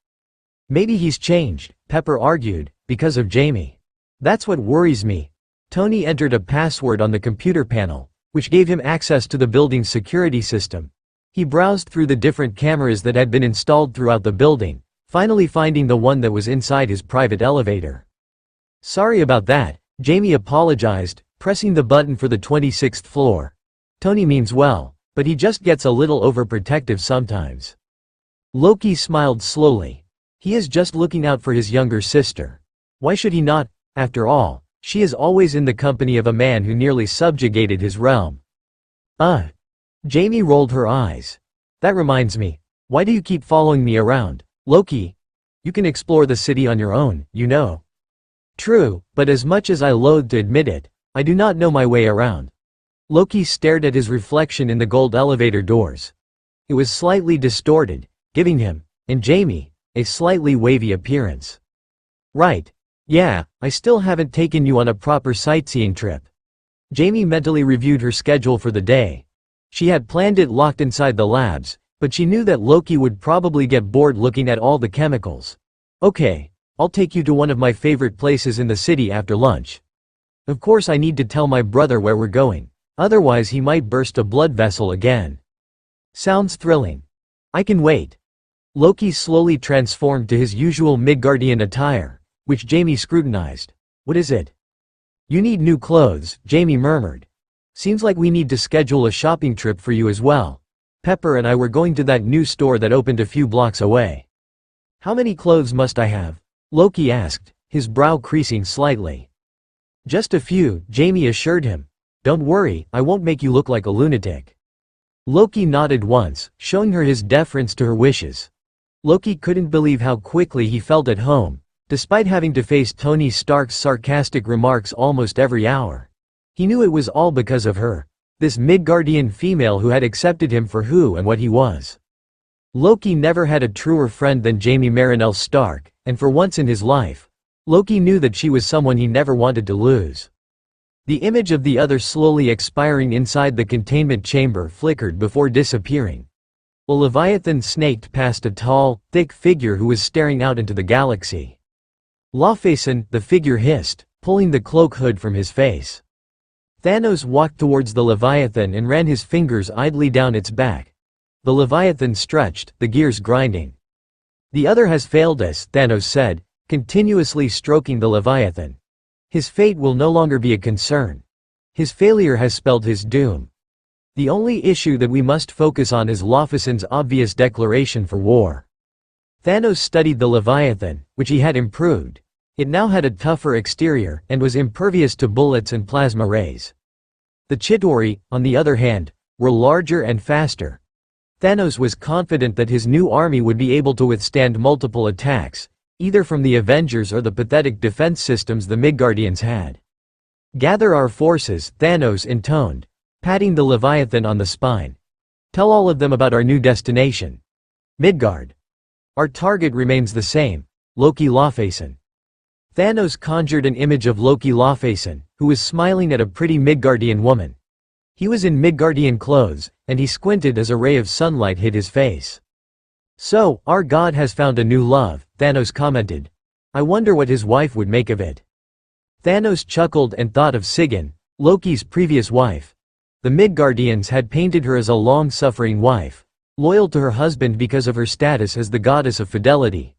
Speaker 1: "Maybe he's changed," Pepper argued, "because of Jamie. That's what worries me." Tony entered a password on the computer panel, which gave him access to the building's security system. He browsed through the different cameras that had been installed throughout the building, finally finding the one that was inside his private elevator. "Sorry about that," Jamie apologized, pressing the button for the 26th floor. "Tony means well, but he just gets a little overprotective sometimes." Loki smiled slowly. He is just looking out for his younger sister. Why should he not? After all, she is always in the company of a man who nearly subjugated his realm. Jamie rolled her eyes. That reminds me. Why do you keep following me around, Loki? You can explore the city on your own, you know. True, but as much as I loathe to admit it, I do not know my way around. Loki stared at his reflection in the gold elevator doors. It was slightly distorted, giving him, and Jamie, a slightly wavy appearance. Right. Yeah, I still haven't taken you on a proper sightseeing trip. Jamie mentally reviewed her schedule for the day. She had planned it locked inside the labs, but she knew that Loki would probably get bored looking at all the chemicals. Okay, I'll take you to one of my favorite places in the city after lunch. Of course I need to tell my brother where we're going, otherwise he might burst a blood vessel again. Sounds thrilling. I can wait. Loki slowly transformed to his usual Midgardian attire, which Jamie scrutinized. What is it? You need new clothes, Jamie murmured. Seems like we need to schedule a shopping trip for you as well. Pepper and I were going to that new store that opened a few blocks away. How many clothes must I have? Loki asked, his brow creasing slightly. Just a few, Jamie assured him. Don't worry, I won't make you look like a lunatic. Loki nodded once, showing her his deference to her wishes. Loki couldn't believe how quickly he felt at home, despite having to face Tony Stark's sarcastic remarks almost every hour. He knew it was all because of her, this Midgardian female who had accepted him for who and what he was. Loki never had a truer friend than Jamie Marinell Stark, and for once in his life, Loki knew that she was someone he never wanted to lose. The image of the other slowly expiring inside the containment chamber flickered before disappearing. A Leviathan snaked past a tall, thick figure who was staring out into the galaxy. Laufeyson, the figure hissed, pulling the cloak hood from his face. Thanos walked towards the Leviathan and ran his fingers idly down its back. The Leviathan stretched, the gears grinding. The other has failed us, Thanos said, continuously stroking the Leviathan. His fate will no longer be a concern. His failure has spelled his doom. The only issue that we must focus on is Laufeyson's obvious declaration for war. Thanos studied the Leviathan, which he had improved. It now had a tougher exterior, and was impervious to bullets and plasma rays. The Chitauri, on the other hand, were larger and faster. Thanos was confident that his new army would be able to withstand multiple attacks, either from the Avengers or the pathetic defense systems the Midgardians had. Gather our forces, Thanos intoned, patting the Leviathan on the spine. Tell all of them about our new destination. Midgard. Our target remains the same, Loki Laufeyson. Thanos conjured an image of Loki Laufeyson, who was smiling at a pretty Midgardian woman. He was in Midgardian clothes, and he squinted as a ray of sunlight hit his face. So, our god has found a new love, Thanos commented. I wonder what his wife would make of it. Thanos chuckled and thought of Sigyn, Loki's previous wife. The Midgardians had painted her as a long-suffering wife, loyal to her husband because of her status as the goddess of fidelity.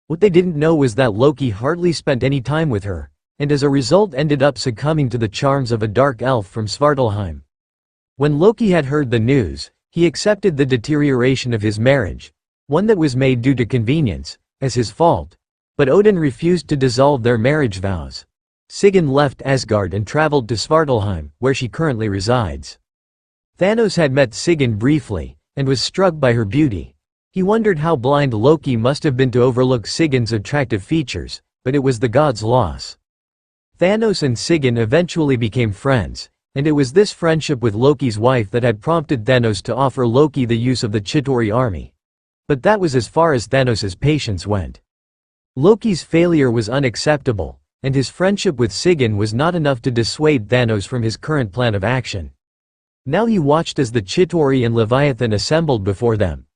Speaker 1: What they didn't know was that Loki hardly spent any time with her, and as a result ended up succumbing to the charms of a dark elf from Svartalheim. When Loki had heard the news, he accepted the deterioration of his marriage, one that was made due to convenience, as his fault. But Odin refused to dissolve their marriage vows. Sigyn left Asgard and traveled to Svartalheim, where she currently resides. Thanos had met Sigyn briefly, and was struck by her beauty. He wondered how blind Loki must have been to overlook Sigyn's attractive features, but it was the god's loss. Thanos and Sigyn eventually became friends, and it was this friendship with Loki's wife that had prompted Thanos to offer Loki the use of the Chitauri army. But that was as far as Thanos' patience went. Loki's failure was unacceptable, and his friendship with Sigyn was not enough to dissuade Thanos from his current plan of action. Now he watched as the Chitauri and Leviathan assembled before them.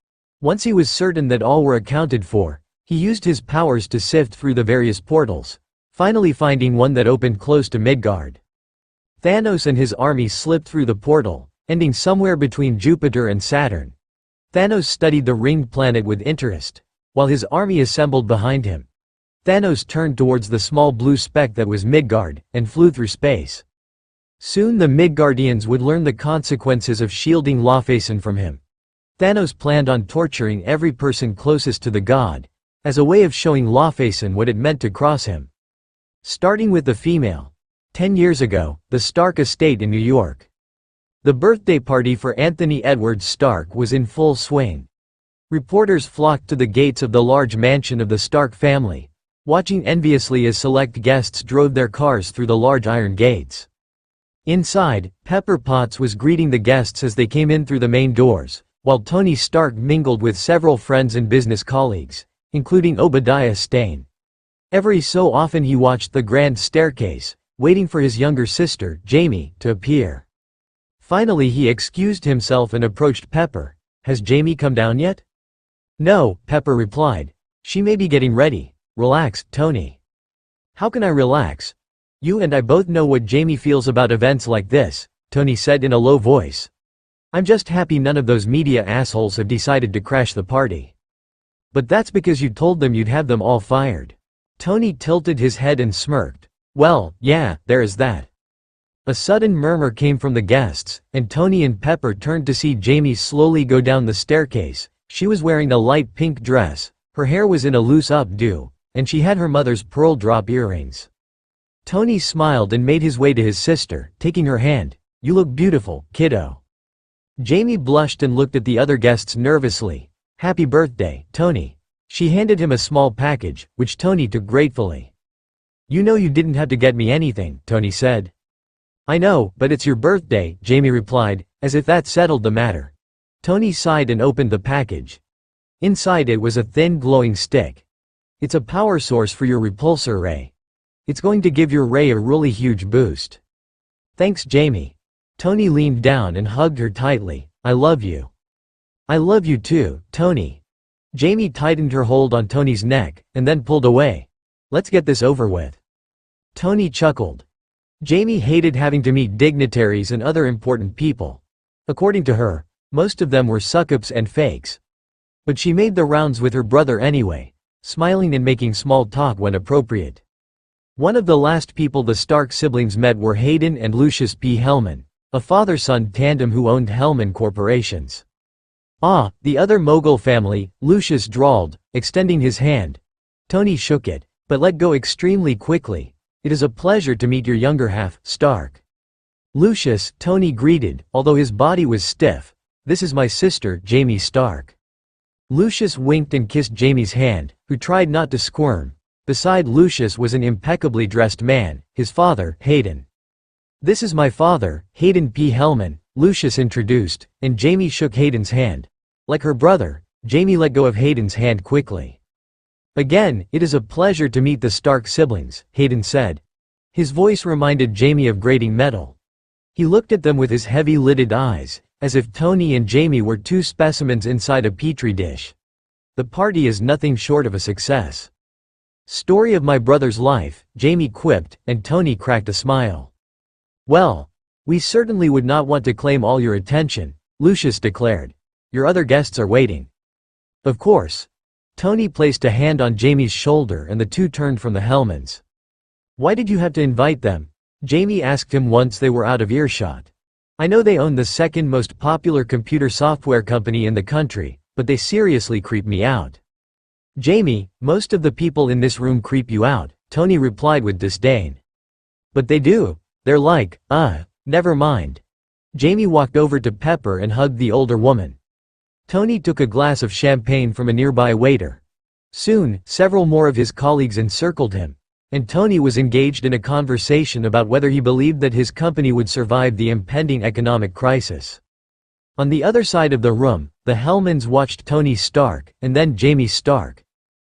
Speaker 1: Once he was certain that all were accounted for, he used his powers to sift through the various portals, finally finding one that opened close to Midgard. Thanos and his army slipped through the portal, ending somewhere between Jupiter and Saturn. Thanos studied the ringed planet with interest, while his army assembled behind him. Thanos turned towards the small blue speck that was Midgard, and flew through space. Soon the Midgardians would learn the consequences of shielding Laufeyson from him. Thanos planned on torturing every person closest to the god, as a way of showing Lawfason what it meant to cross him. Starting with the female. 10 years ago, the Stark estate in New York. The birthday party for Anthony Edwards Stark was in full swing. Reporters flocked to the gates of the large mansion of the Stark family, watching enviously as select guests drove their cars through the large iron gates. Inside, Pepper Potts was greeting the guests as they came in through the main doors, while Tony Stark mingled with several friends and business colleagues, including Obadiah Stane. Every so often he watched the grand staircase, waiting for his younger sister, Jamie, to appear. Finally he excused himself and approached Pepper. "Has Jamie come down yet?" "No," Pepper replied. "She may be getting ready." "Relax, Tony." "How can I relax? You and I both know what Jamie feels about events like this," Tony said in a low voice. "I'm just happy none of those media assholes have decided to crash the party." "But that's because you told them you'd have them all fired." Tony tilted his head and smirked. "Well, yeah, there is that." A sudden murmur came from the guests, and Tony and Pepper turned to see Jamie slowly go down the staircase. She was wearing a light pink dress, her hair was in a loose updo, and she had her mother's pearl drop earrings. Tony smiled and made his way to his sister, taking her hand. "You look beautiful, kiddo." Jamie blushed and looked at the other guests nervously. "Happy birthday, Tony." She handed him a small package, which Tony took gratefully. "You know you didn't have to get me anything," Tony said. "I know, but it's your birthday," Jamie replied, as if that settled the matter. Tony sighed and opened the package. Inside it was a thin glowing stick. "It's a power source for your repulsor ray. It's going to give your ray a really huge boost." "Thanks, Jamie." Tony leaned down and hugged her tightly. "I love you." "I love you too, Tony." Jamie tightened her hold on Tony's neck, and then pulled away. "Let's get this over with." Tony chuckled. Jamie hated having to meet dignitaries and other important people. According to her, most of them were suck-ups and fakes. But she made the rounds with her brother anyway, smiling and making small talk when appropriate. One of the last people the Stark siblings met were Hayden and Lucius P. Hellman, a father-son tandem who owned Hellman Corporations. "Ah, the other mogul family," Lucius drawled, extending his hand. Tony shook it, but let go extremely quickly. "It is a pleasure to meet your younger half, Stark." "Lucius," Tony greeted, although his body was stiff. "This is my sister, Jamie Stark." Lucius winked and kissed Jamie's hand, who tried not to squirm. Beside Lucius was an impeccably dressed man, his father, Hayden. "This is my father, Hayden P. Hellman," Lucius introduced, and Jamie shook Hayden's hand. Like her brother, Jamie let go of Hayden's hand quickly. "Again, it is a pleasure to meet the Stark siblings," Hayden said. His voice reminded Jamie of grating metal. He looked at them with his heavy-lidded eyes, as if Tony and Jamie were two specimens inside a petri dish. "The party is nothing short of a success." "Story of my brother's life," Jamie quipped, and Tony cracked a smile. "Well, we certainly would not want to claim all your attention," Lucius declared. "Your other guests are waiting." "Of course." Tony placed a hand on Jamie's shoulder and the two turned from the Hellmans. "Why did you have to invite them?" Jamie asked him once they were out of earshot. "I know they own the second most popular computer software company in the country, but they seriously creep me out." "Jamie, most of the people in this room creep you out," Tony replied with disdain. "But they do. They're like, never mind." Jamie walked over to Pepper and hugged the older woman. Tony took a glass of champagne from a nearby waiter. Soon, several more of his colleagues encircled him, and Tony was engaged in a conversation about whether he believed that his company would survive the impending economic crisis. On the other side of the room, the Hellmans watched Tony Stark, and then Jamie Stark.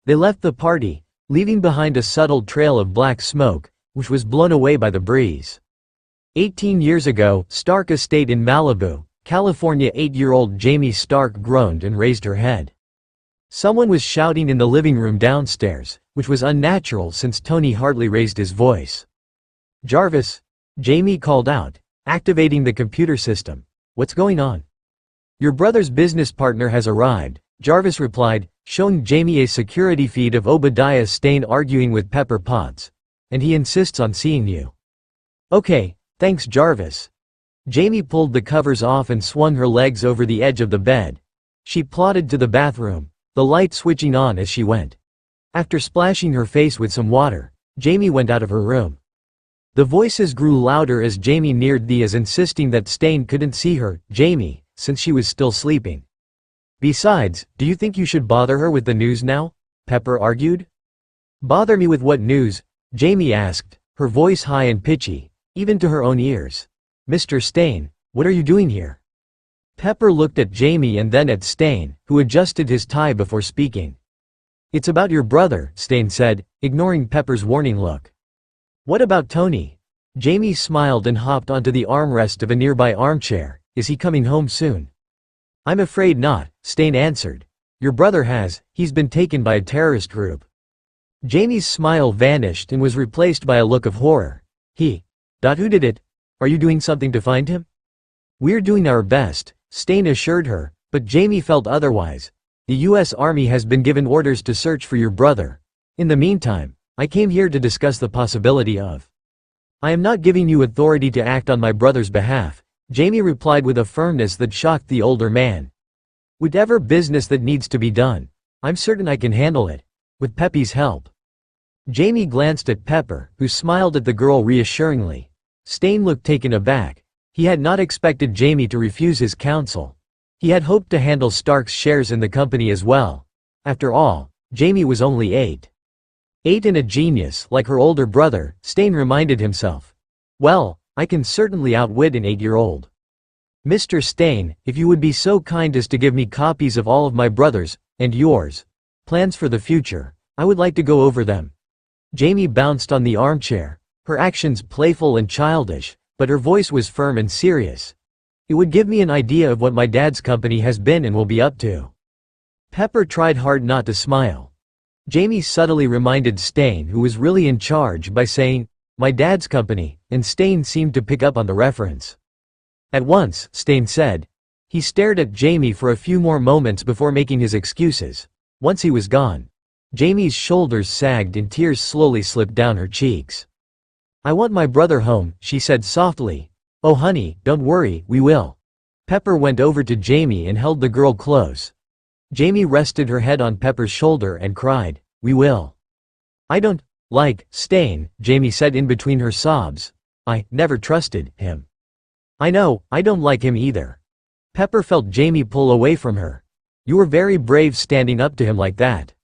Speaker 1: They left the party, leaving behind a subtle trail of black smoke, which was blown away by the breeze. 18 years ago, Stark Estate in Malibu, California. 8-year-old Jamie Stark groaned and raised her head. Someone was shouting in the living room downstairs, which was unnatural since Tony hardly raised his voice. "Jarvis," Jamie called out, activating the computer system. "What's going on?" "Your brother's business partner has arrived," Jarvis replied, showing Jamie a security feed of Obadiah Stane arguing with Pepper Potts. "And he insists on seeing you." "Okay, thanks, Jarvis." Jamie pulled the covers off and swung her legs over the edge of the bed. She plodded to the bathroom, the light switching on as she went. After splashing her face with some water, Jamie went out of her room. The voices grew louder as Jamie neared the as insisting that Stain couldn't see her, Jamie, since she was still sleeping. Besides, do you think you should bother her with the news now? Pepper argued. Bother me with what news? Jamie asked, her voice high and pitchy, even to her own ears. Mr. Stain, what are you doing here? Pepper looked at Jamie and then at Stain, who adjusted his tie before speaking. It's about your brother, Stain said, ignoring Pepper's warning look. What about Tony? Jamie smiled and hopped onto the armrest of a nearby armchair. Is he coming home soon? I'm afraid not, Stain answered. Your brother he's been taken by a terrorist group. Jamie's smile vanished and was replaced by a look of horror. Who did it? Are you doing something to find him? We're doing our best, Stain assured her, but Jamie felt otherwise. The US Army has been given orders to search for your brother. In the meantime, I came here to discuss the possibility of. I am not giving you authority to act on my brother's behalf, Jamie replied with a firmness that shocked the older man. Whatever business that needs to be done, I'm certain I can handle it, with Peppy's help. Jamie glanced at Pepper, who smiled at the girl reassuringly. Stain looked taken aback. He had not expected Jamie to refuse his counsel. He had hoped to handle Stark's shares in the company as well. After all, Jamie was only 8. 8 and a genius like her older brother, Stain reminded himself. Well, I can certainly outwit an 8-year-old. Mr. Stain, if you would be so kind as to give me copies of all of my brother's, and yours, plans for the future, I would like to go over them. Jamie bounced on the armchair, her actions playful and childish, but her voice was firm and serious. It would give me an idea of what my dad's company has been and will be up to. Pepper tried hard not to smile. Jamie subtly reminded Stain who was really in charge by saying, my dad's company, and Stain seemed to pick up on the reference. At once, Stain said. He stared at Jamie for a few more moments before making his excuses. Once he was gone, Jamie's shoulders sagged and tears slowly slipped down her cheeks. I want my brother home, she said softly. Oh honey, don't worry, we will. Pepper went over to Jamie and held the girl close. Jamie rested her head on Pepper's shoulder and cried, we will. I don't like Stain, Jamie said in between her sobs. I never trusted him. I know, I don't like him either. Pepper felt Jamie pull away from her. You were very brave standing up to him like that.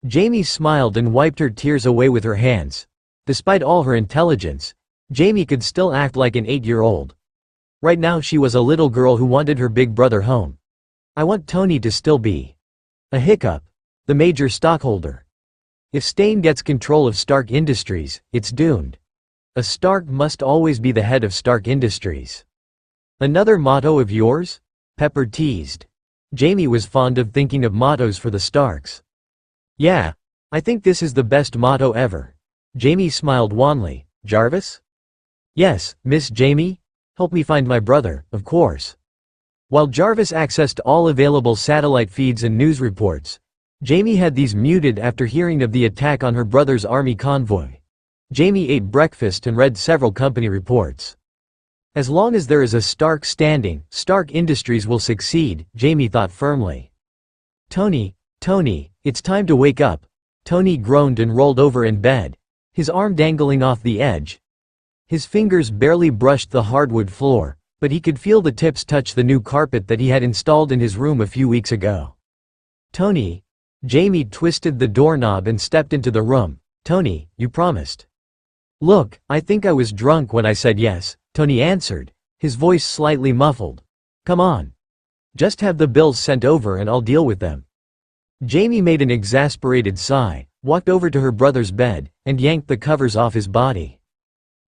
Speaker 1: Jamie smiled and wiped her tears away with her hands. Despite all her intelligence, Jamie could still act like an 8-year-old. Right now she was a little girl who wanted her big brother home. I want Tony to still be a hiccup, the major stockholder. If Stain gets control of Stark Industries, it's doomed. A Stark must always be the head of Stark Industries. Another motto of yours? Pepper teased. Jamie was fond of thinking of mottos for the Starks. Yeah, I think this is the best motto ever. Jamie smiled wanly. Jarvis? Yes, Miss Jamie? Help me find my brother, of course. While Jarvis accessed all available satellite feeds and news reports, Jamie had these muted after hearing of the attack on her brother's army convoy. Jamie ate breakfast and read several company reports. As long as there is a Stark standing, Stark Industries will succeed, Jamie thought firmly. Tony, it's time to wake up. Tony groaned and rolled over in bed, his arm dangling off the edge. His fingers barely brushed the hardwood floor, but he could feel the tips touch the new carpet that he had installed in his room a few weeks ago. Tony. Jamie twisted the doorknob and stepped into the room. Tony, you promised. Look, I think I was drunk when I said yes, Tony answered, his voice slightly muffled. Come on. Just have the bills sent over and I'll deal with them. Jamie made an exasperated sigh, walked over to her brother's bed, and yanked the covers off his body.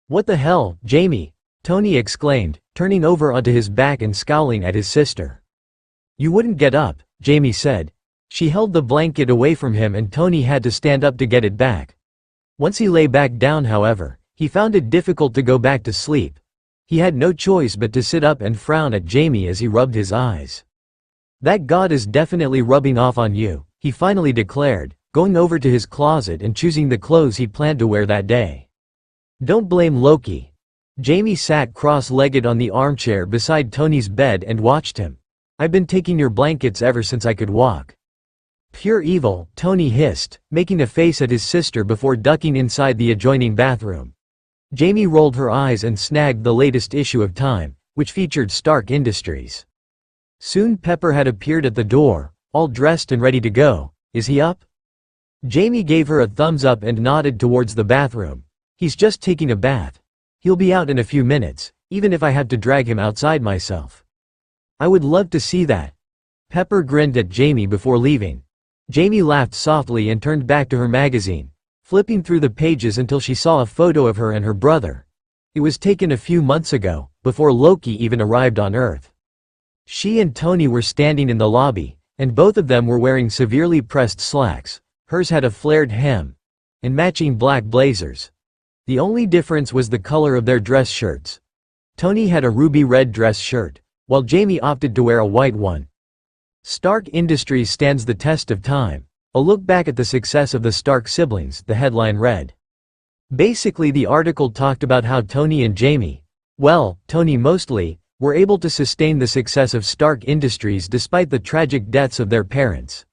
Speaker 1: What the hell, Jamie? Tony exclaimed, turning over onto his back and scowling at his sister. You wouldn't get up, Jamie said. She held the blanket away from him and Tony had to stand up to get it back. Once he lay back down, however, he found it difficult to go back to sleep. He had no choice but to sit up and frown at Jamie as he rubbed his eyes. That god is definitely rubbing off on you, he finally declared, going over to his closet and choosing the clothes he planned to wear that day. Don't blame Loki. Jamie sat cross-legged on the armchair beside Tony's bed and watched him. I've been taking your blankets ever since I could walk. Pure evil, Tony hissed, making a face at his sister before ducking inside the adjoining bathroom. Jamie rolled her eyes and snagged the latest issue of Time, which featured Stark Industries. Soon Pepper had appeared at the door, all dressed and ready to go. Is he up? Jamie gave her a thumbs up and nodded towards the bathroom. He's just taking a bath. He'll be out in a few minutes, even if I had to drag him outside myself. I would love to see that. Pepper grinned at Jamie before leaving. Jamie laughed softly and turned back to her magazine, flipping through the pages until she saw a photo of her and her brother. It was taken a few months ago, before Loki even arrived on Earth. She and Tony were standing in the lobby, and both of them were wearing severely pressed slacks. Hers had a flared hem and matching black blazers. The only difference was the color of their dress shirts. Tony had a ruby red dress shirt, while Jamie opted to wear a white one. Stark Industries stands the test of time. A look back at the success of the Stark siblings, the headline read. Basically the article talked about how Tony and Jamie, well, Tony mostly, were able to sustain the success of Stark Industries despite the tragic deaths of their parents.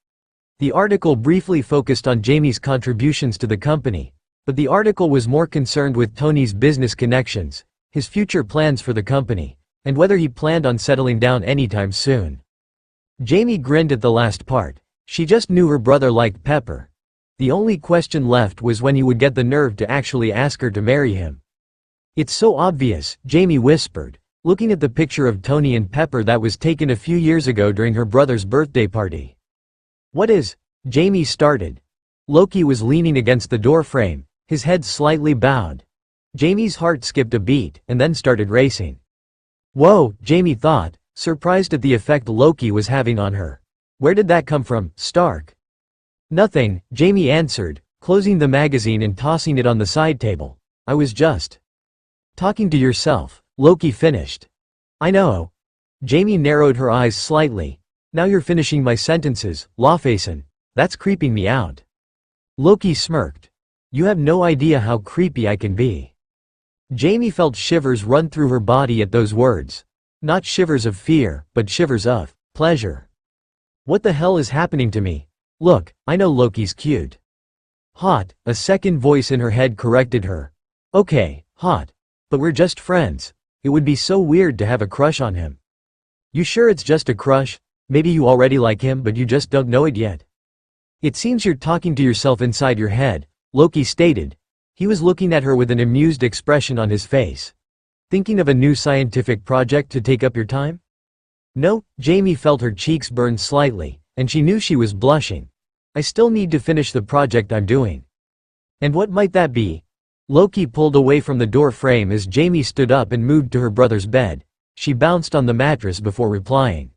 Speaker 1: The article briefly focused on Jamie's contributions to the company, but the article was more concerned with Tony's business connections, his future plans for the company, and whether he planned on settling down anytime soon. Jamie grinned at the last part. She just knew her brother liked Pepper. The only question left was when he would get the nerve to actually ask her to marry him. It's so obvious, Jamie whispered, looking at the picture of Tony and Pepper that was taken a few years ago during her brother's birthday party. What is? Jamie started. Loki was leaning against the door frame, his head slightly bowed. Jamie's heart skipped a beat, and then started racing. Whoa, Jamie thought, surprised at the effect Loki was having on her. Where did that come from, Stark? Nothing, Jamie answered, closing the magazine and tossing it on the side table. I was just talking to yourself, Loki finished. I know. Jamie narrowed her eyes slightly. Now you're finishing my sentences, Lawfason. That's creeping me out. Loki smirked. You have no idea how creepy I can be. Jamie felt shivers run through her body at those words. Not shivers of fear, but shivers of pleasure. What the hell is happening to me? Look, I know Loki's cute. Hot, a second voice in her head corrected her. Okay, hot. But we're just friends. It would be so weird to have a crush on him. You sure it's just a crush? Maybe you already like him but you just don't know it yet. It seems you're talking to yourself inside your head, Loki stated. He was looking at her with an amused expression on his face. Thinking of a new scientific project to take up your time? No, Jamie felt her cheeks burn slightly, and she knew she was blushing. I still need to finish the project I'm doing. And what might that be? Loki pulled away from the door frame as Jamie stood up and moved to her brother's bed. She bounced on the mattress before replying.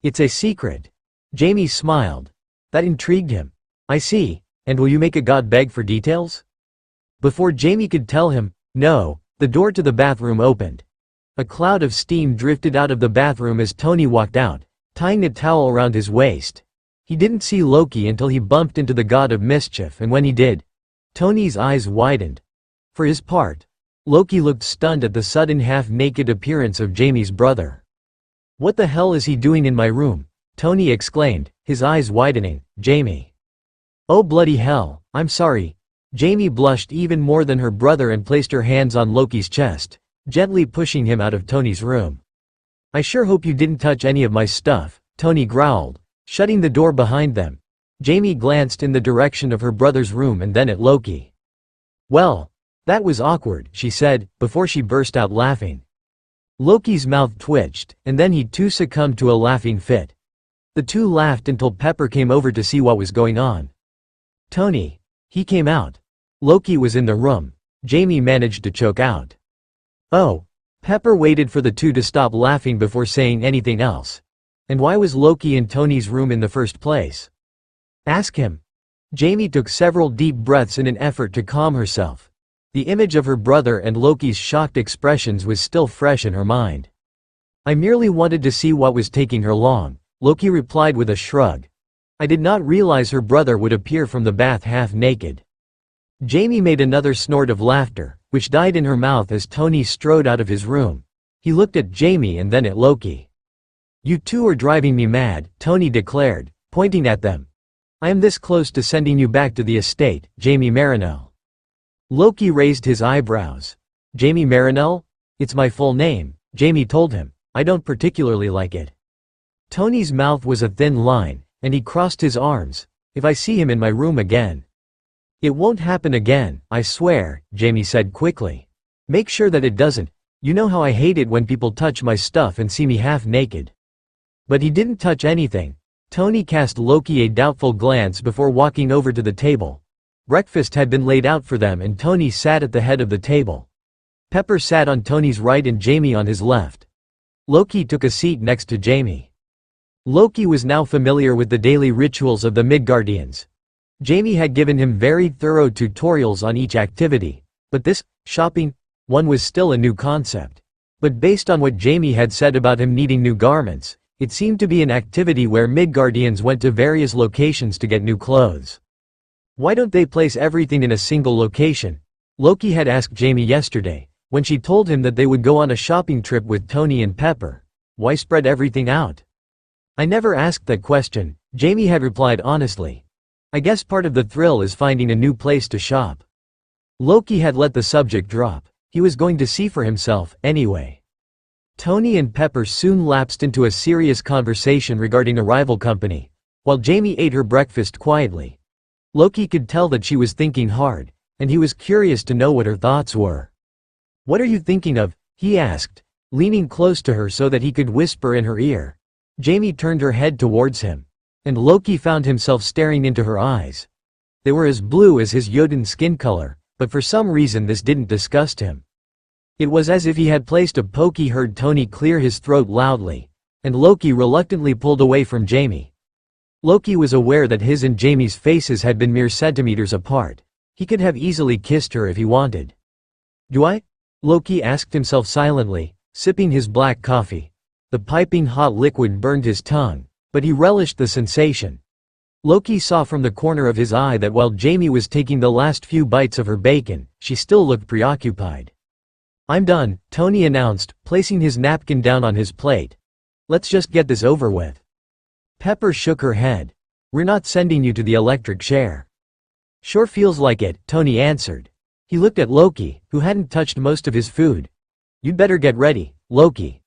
Speaker 1: It's a secret. Jamie smiled. That intrigued him. I see, and will you make a god beg for details? Before Jamie could tell him, no, the door to the bathroom opened. A cloud of steam drifted out of the bathroom as Tony walked out, tying a towel around his waist. He didn't see Loki until he bumped into the god of mischief, and when he did, Tony's eyes widened. For his part, Loki looked stunned at the sudden half-naked appearance of Jamie's brother. What the hell is he doing in my room? Tony exclaimed, his eyes widening. Jamie. Oh bloody hell, I'm sorry. Jamie blushed even more than her brother and placed her hands on Loki's chest, gently pushing him out of Tony's room. I sure hope you didn't touch any of my stuff, Tony growled, shutting the door behind them. Jamie glanced in the direction of her brother's room and then at Loki. Well, that was awkward, she said, before she burst out laughing. Loki's mouth twitched, and then he too succumbed to a laughing fit. The two laughed until Pepper came over to see what was going on. Tony. He came out. Loki was in the room. Jamie managed to choke out. Oh. Pepper waited for the two to stop laughing before saying anything else. And why was Loki in Tony's room in the first place? Ask him. Jamie took several deep breaths in an effort to calm herself. The image of her brother and Loki's shocked expressions was still fresh in her mind. I merely wanted to see what was taking her long, Loki replied with a shrug. I did not realize her brother would appear from the bath half-naked. Jamie made another snort of laughter, which died in her mouth as Tony strode out of his room. He looked at Jamie and then at Loki. You two are driving me mad, Tony declared, pointing at them. I am this close to sending you back to the estate, Jamie Marinell. Loki raised his eyebrows. Jamie Marinell? It's my full name, Jamie told him. I don't particularly like it. Tony's mouth was a thin line, and he crossed his arms. If I see him in my room again. It won't happen again, I swear, Jamie said quickly. Make sure that it doesn't. You know how I hate it when people touch my stuff and see me half naked. But he didn't touch anything. Tony cast Loki a doubtful glance before walking over to the table. Breakfast had been laid out for them and Tony sat at the head of the table. Pepper sat on Tony's right and Jamie on his left. Loki took a seat next to Jamie. Loki was now familiar with the daily rituals of the Midgardians. Jamie had given him very thorough tutorials on each activity, but this, shopping, one was still a new concept. But based on what Jamie had said about him needing new garments, it seemed to be an activity where Midgardians went to various locations to get new clothes. Why don't they place everything in a single location? Loki had asked Jamie yesterday, when she told him that they would go on a shopping trip with Tony and Pepper. Why spread everything out? I never asked that question, Jamie had replied honestly. I guess part of the thrill is finding a new place to shop. Loki had let the subject drop. He was going to see for himself, anyway. Tony and Pepper soon lapsed into a serious conversation regarding a rival company, while Jamie ate her breakfast quietly. Loki could tell that she was thinking hard, and he was curious to know what her thoughts were. What are you thinking of? He asked, leaning close to her so that he could whisper in her ear. Jamie turned her head towards him, and Loki found himself staring into her eyes. They were as blue as his Jotun skin color, but for some reason this didn't disgust him. It was as if he had placed a poke. He heard Tony clear his throat loudly, and Loki reluctantly pulled away from Jamie. Loki was aware that his and Jamie's faces had been mere centimeters apart. He could have easily kissed her if he wanted. Do I? Loki asked himself silently, sipping his black coffee. The piping hot liquid burned his tongue, but he relished the sensation. Loki saw from the corner of his eye that while Jamie was taking the last few bites of her bacon, she still looked preoccupied. I'm done, Tony announced, placing his napkin down on his plate. Let's just get this over with. Pepper shook her head. We're not sending you to the electric chair. Sure feels like it, Tony answered. He looked at Loki, who hadn't touched most of his food. You'd better get ready, Loki.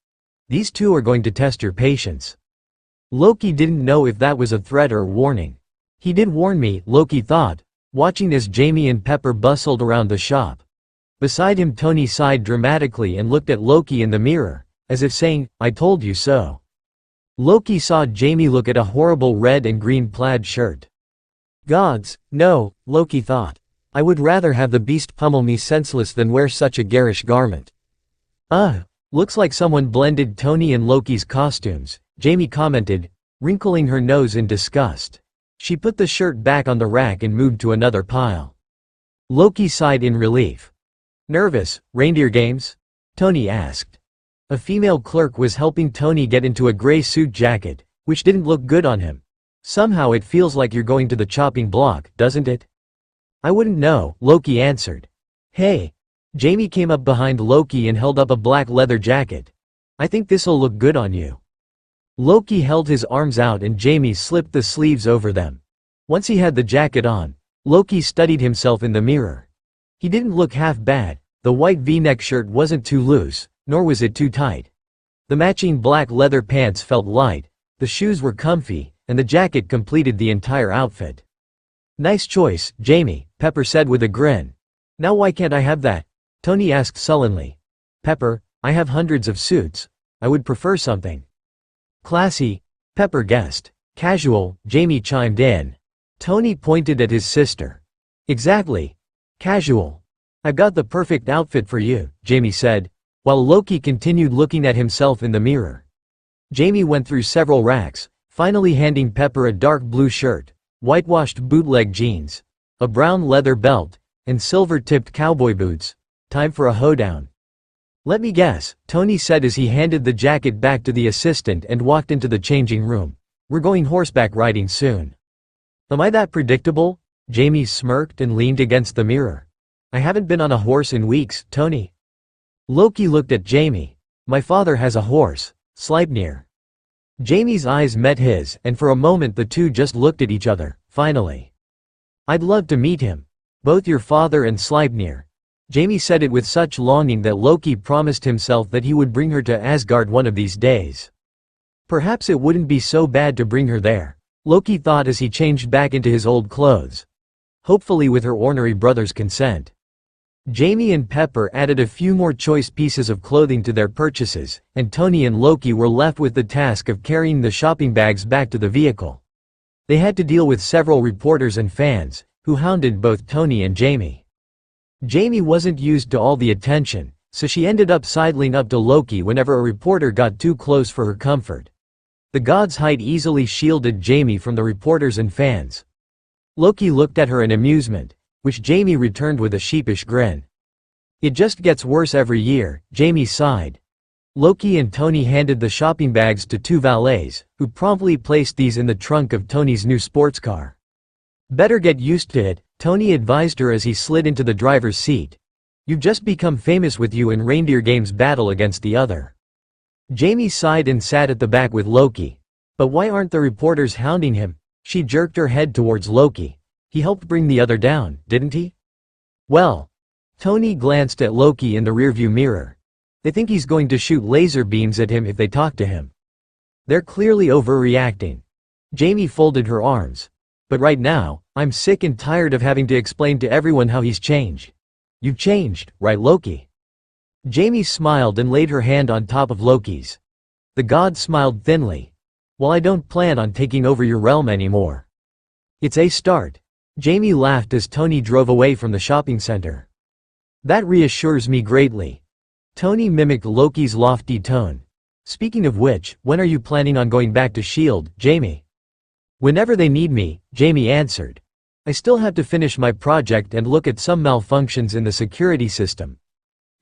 Speaker 1: These two are going to test your patience. Loki didn't know if that was a threat or warning. He did warn me, Loki thought, watching as Jamie and Pepper bustled around the shop. Beside him Tony sighed dramatically and looked at Loki in the mirror, as if saying, I told you so. Loki saw Jamie look at a horrible red and green plaid shirt. Gods, no, Loki thought. I would rather have the beast pummel me senseless than wear such a garish garment. Looks like someone blended Tony and Loki's costumes, Jamie commented, wrinkling her nose in disgust. She put the shirt back on the rack and moved to another pile. Loki sighed in relief. Nervous, reindeer games? Tony asked. A female clerk was helping Tony get into a gray suit jacket, which didn't look good on him. Somehow it feels like you're going to the chopping block, doesn't it? I wouldn't know, Loki answered. Hey. Jamie came up behind Loki and held up a black leather jacket. I think this'll look good on you. Loki held his arms out and Jamie slipped the sleeves over them. Once he had the jacket on, Loki studied himself in the mirror. He didn't look half bad. The white V-neck shirt wasn't too loose, nor was it too tight. The matching black leather pants felt light, the shoes were comfy, and the jacket completed the entire outfit. Nice choice, Jamie, Pepper said with a grin. Now why can't I have that? Tony asked sullenly. Pepper, I have hundreds of suits. I would prefer something classy, Pepper guessed. Casual, Jamie chimed in. Tony pointed at his sister. Exactly. Casual. I've got the perfect outfit for you, Jamie said, while Loki continued looking at himself in the mirror. Jamie went through several racks, finally handing Pepper a dark blue shirt, whitewashed bootleg jeans, a brown leather belt, and silver-tipped cowboy boots. Time for a hoedown. Let me guess, Tony said as he handed the jacket back to the assistant and walked into the changing room. We're going horseback riding soon. Am I that predictable? Jamie smirked and leaned against the mirror. I haven't been on a horse in weeks, Tony. Loki looked at Jamie. My father has a horse, Sleipnir. Jamie's eyes met his, and for a moment the two just looked at each other, finally. I'd love to meet him. Both your father and Sleipnir. Jamie said it with such longing that Loki promised himself that he would bring her to Asgard one of these days. Perhaps it wouldn't be so bad to bring her there, Loki thought as he changed back into his old clothes. Hopefully with her ornery brother's consent. Jamie and Pepper added a few more choice pieces of clothing to their purchases, and Tony and Loki were left with the task of carrying the shopping bags back to the vehicle. They had to deal with several reporters and fans, who hounded both Tony and Jamie. Jamie wasn't used to all the attention, so she ended up sidling up to Loki whenever a reporter got too close for her comfort. The god's height easily shielded Jamie from the reporters and fans. Loki looked at her in amusement, which Jamie returned with a sheepish grin. It just gets worse every year, Jamie sighed. Loki and Tony handed the shopping bags to two valets, who promptly placed these in the trunk of Tony's new sports car. Better get used to it, Tony advised her as he slid into the driver's seat. You've just become famous with you and Reindeer Games battle against the other. Jamie sighed and sat at the back with Loki. But why aren't the reporters hounding him? She jerked her head towards Loki. He helped bring the other down, didn't he? Well. Tony glanced at Loki in the rearview mirror. They think he's going to shoot laser beams at him if they talk to him. They're clearly overreacting. Jamie folded her arms. But right now, I'm sick and tired of having to explain to everyone how he's changed. You've changed, right Loki? Jamie smiled and laid her hand on top of Loki's. The god smiled thinly. Well, I don't plan on taking over your realm anymore. It's a start. Jamie laughed as Tony drove away from the shopping center. That reassures me greatly. Tony mimicked Loki's lofty tone. Speaking of which, when are you planning on going back to S.H.I.E.L.D., Jamie? Whenever they need me, Jamie answered. I still have to finish my project and look at some malfunctions in the security system.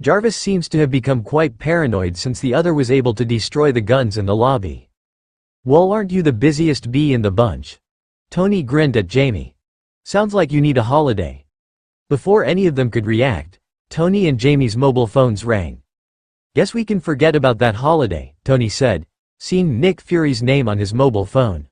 Speaker 1: Jarvis seems to have become quite paranoid since the other was able to destroy the guns in the lobby. Well, aren't you the busiest bee in the bunch? Tony grinned at Jamie. Sounds like you need a holiday. Before any of them could react, Tony and Jamie's mobile phones rang. Guess we can forget about that holiday, Tony said, seeing Nick Fury's name on his mobile phone.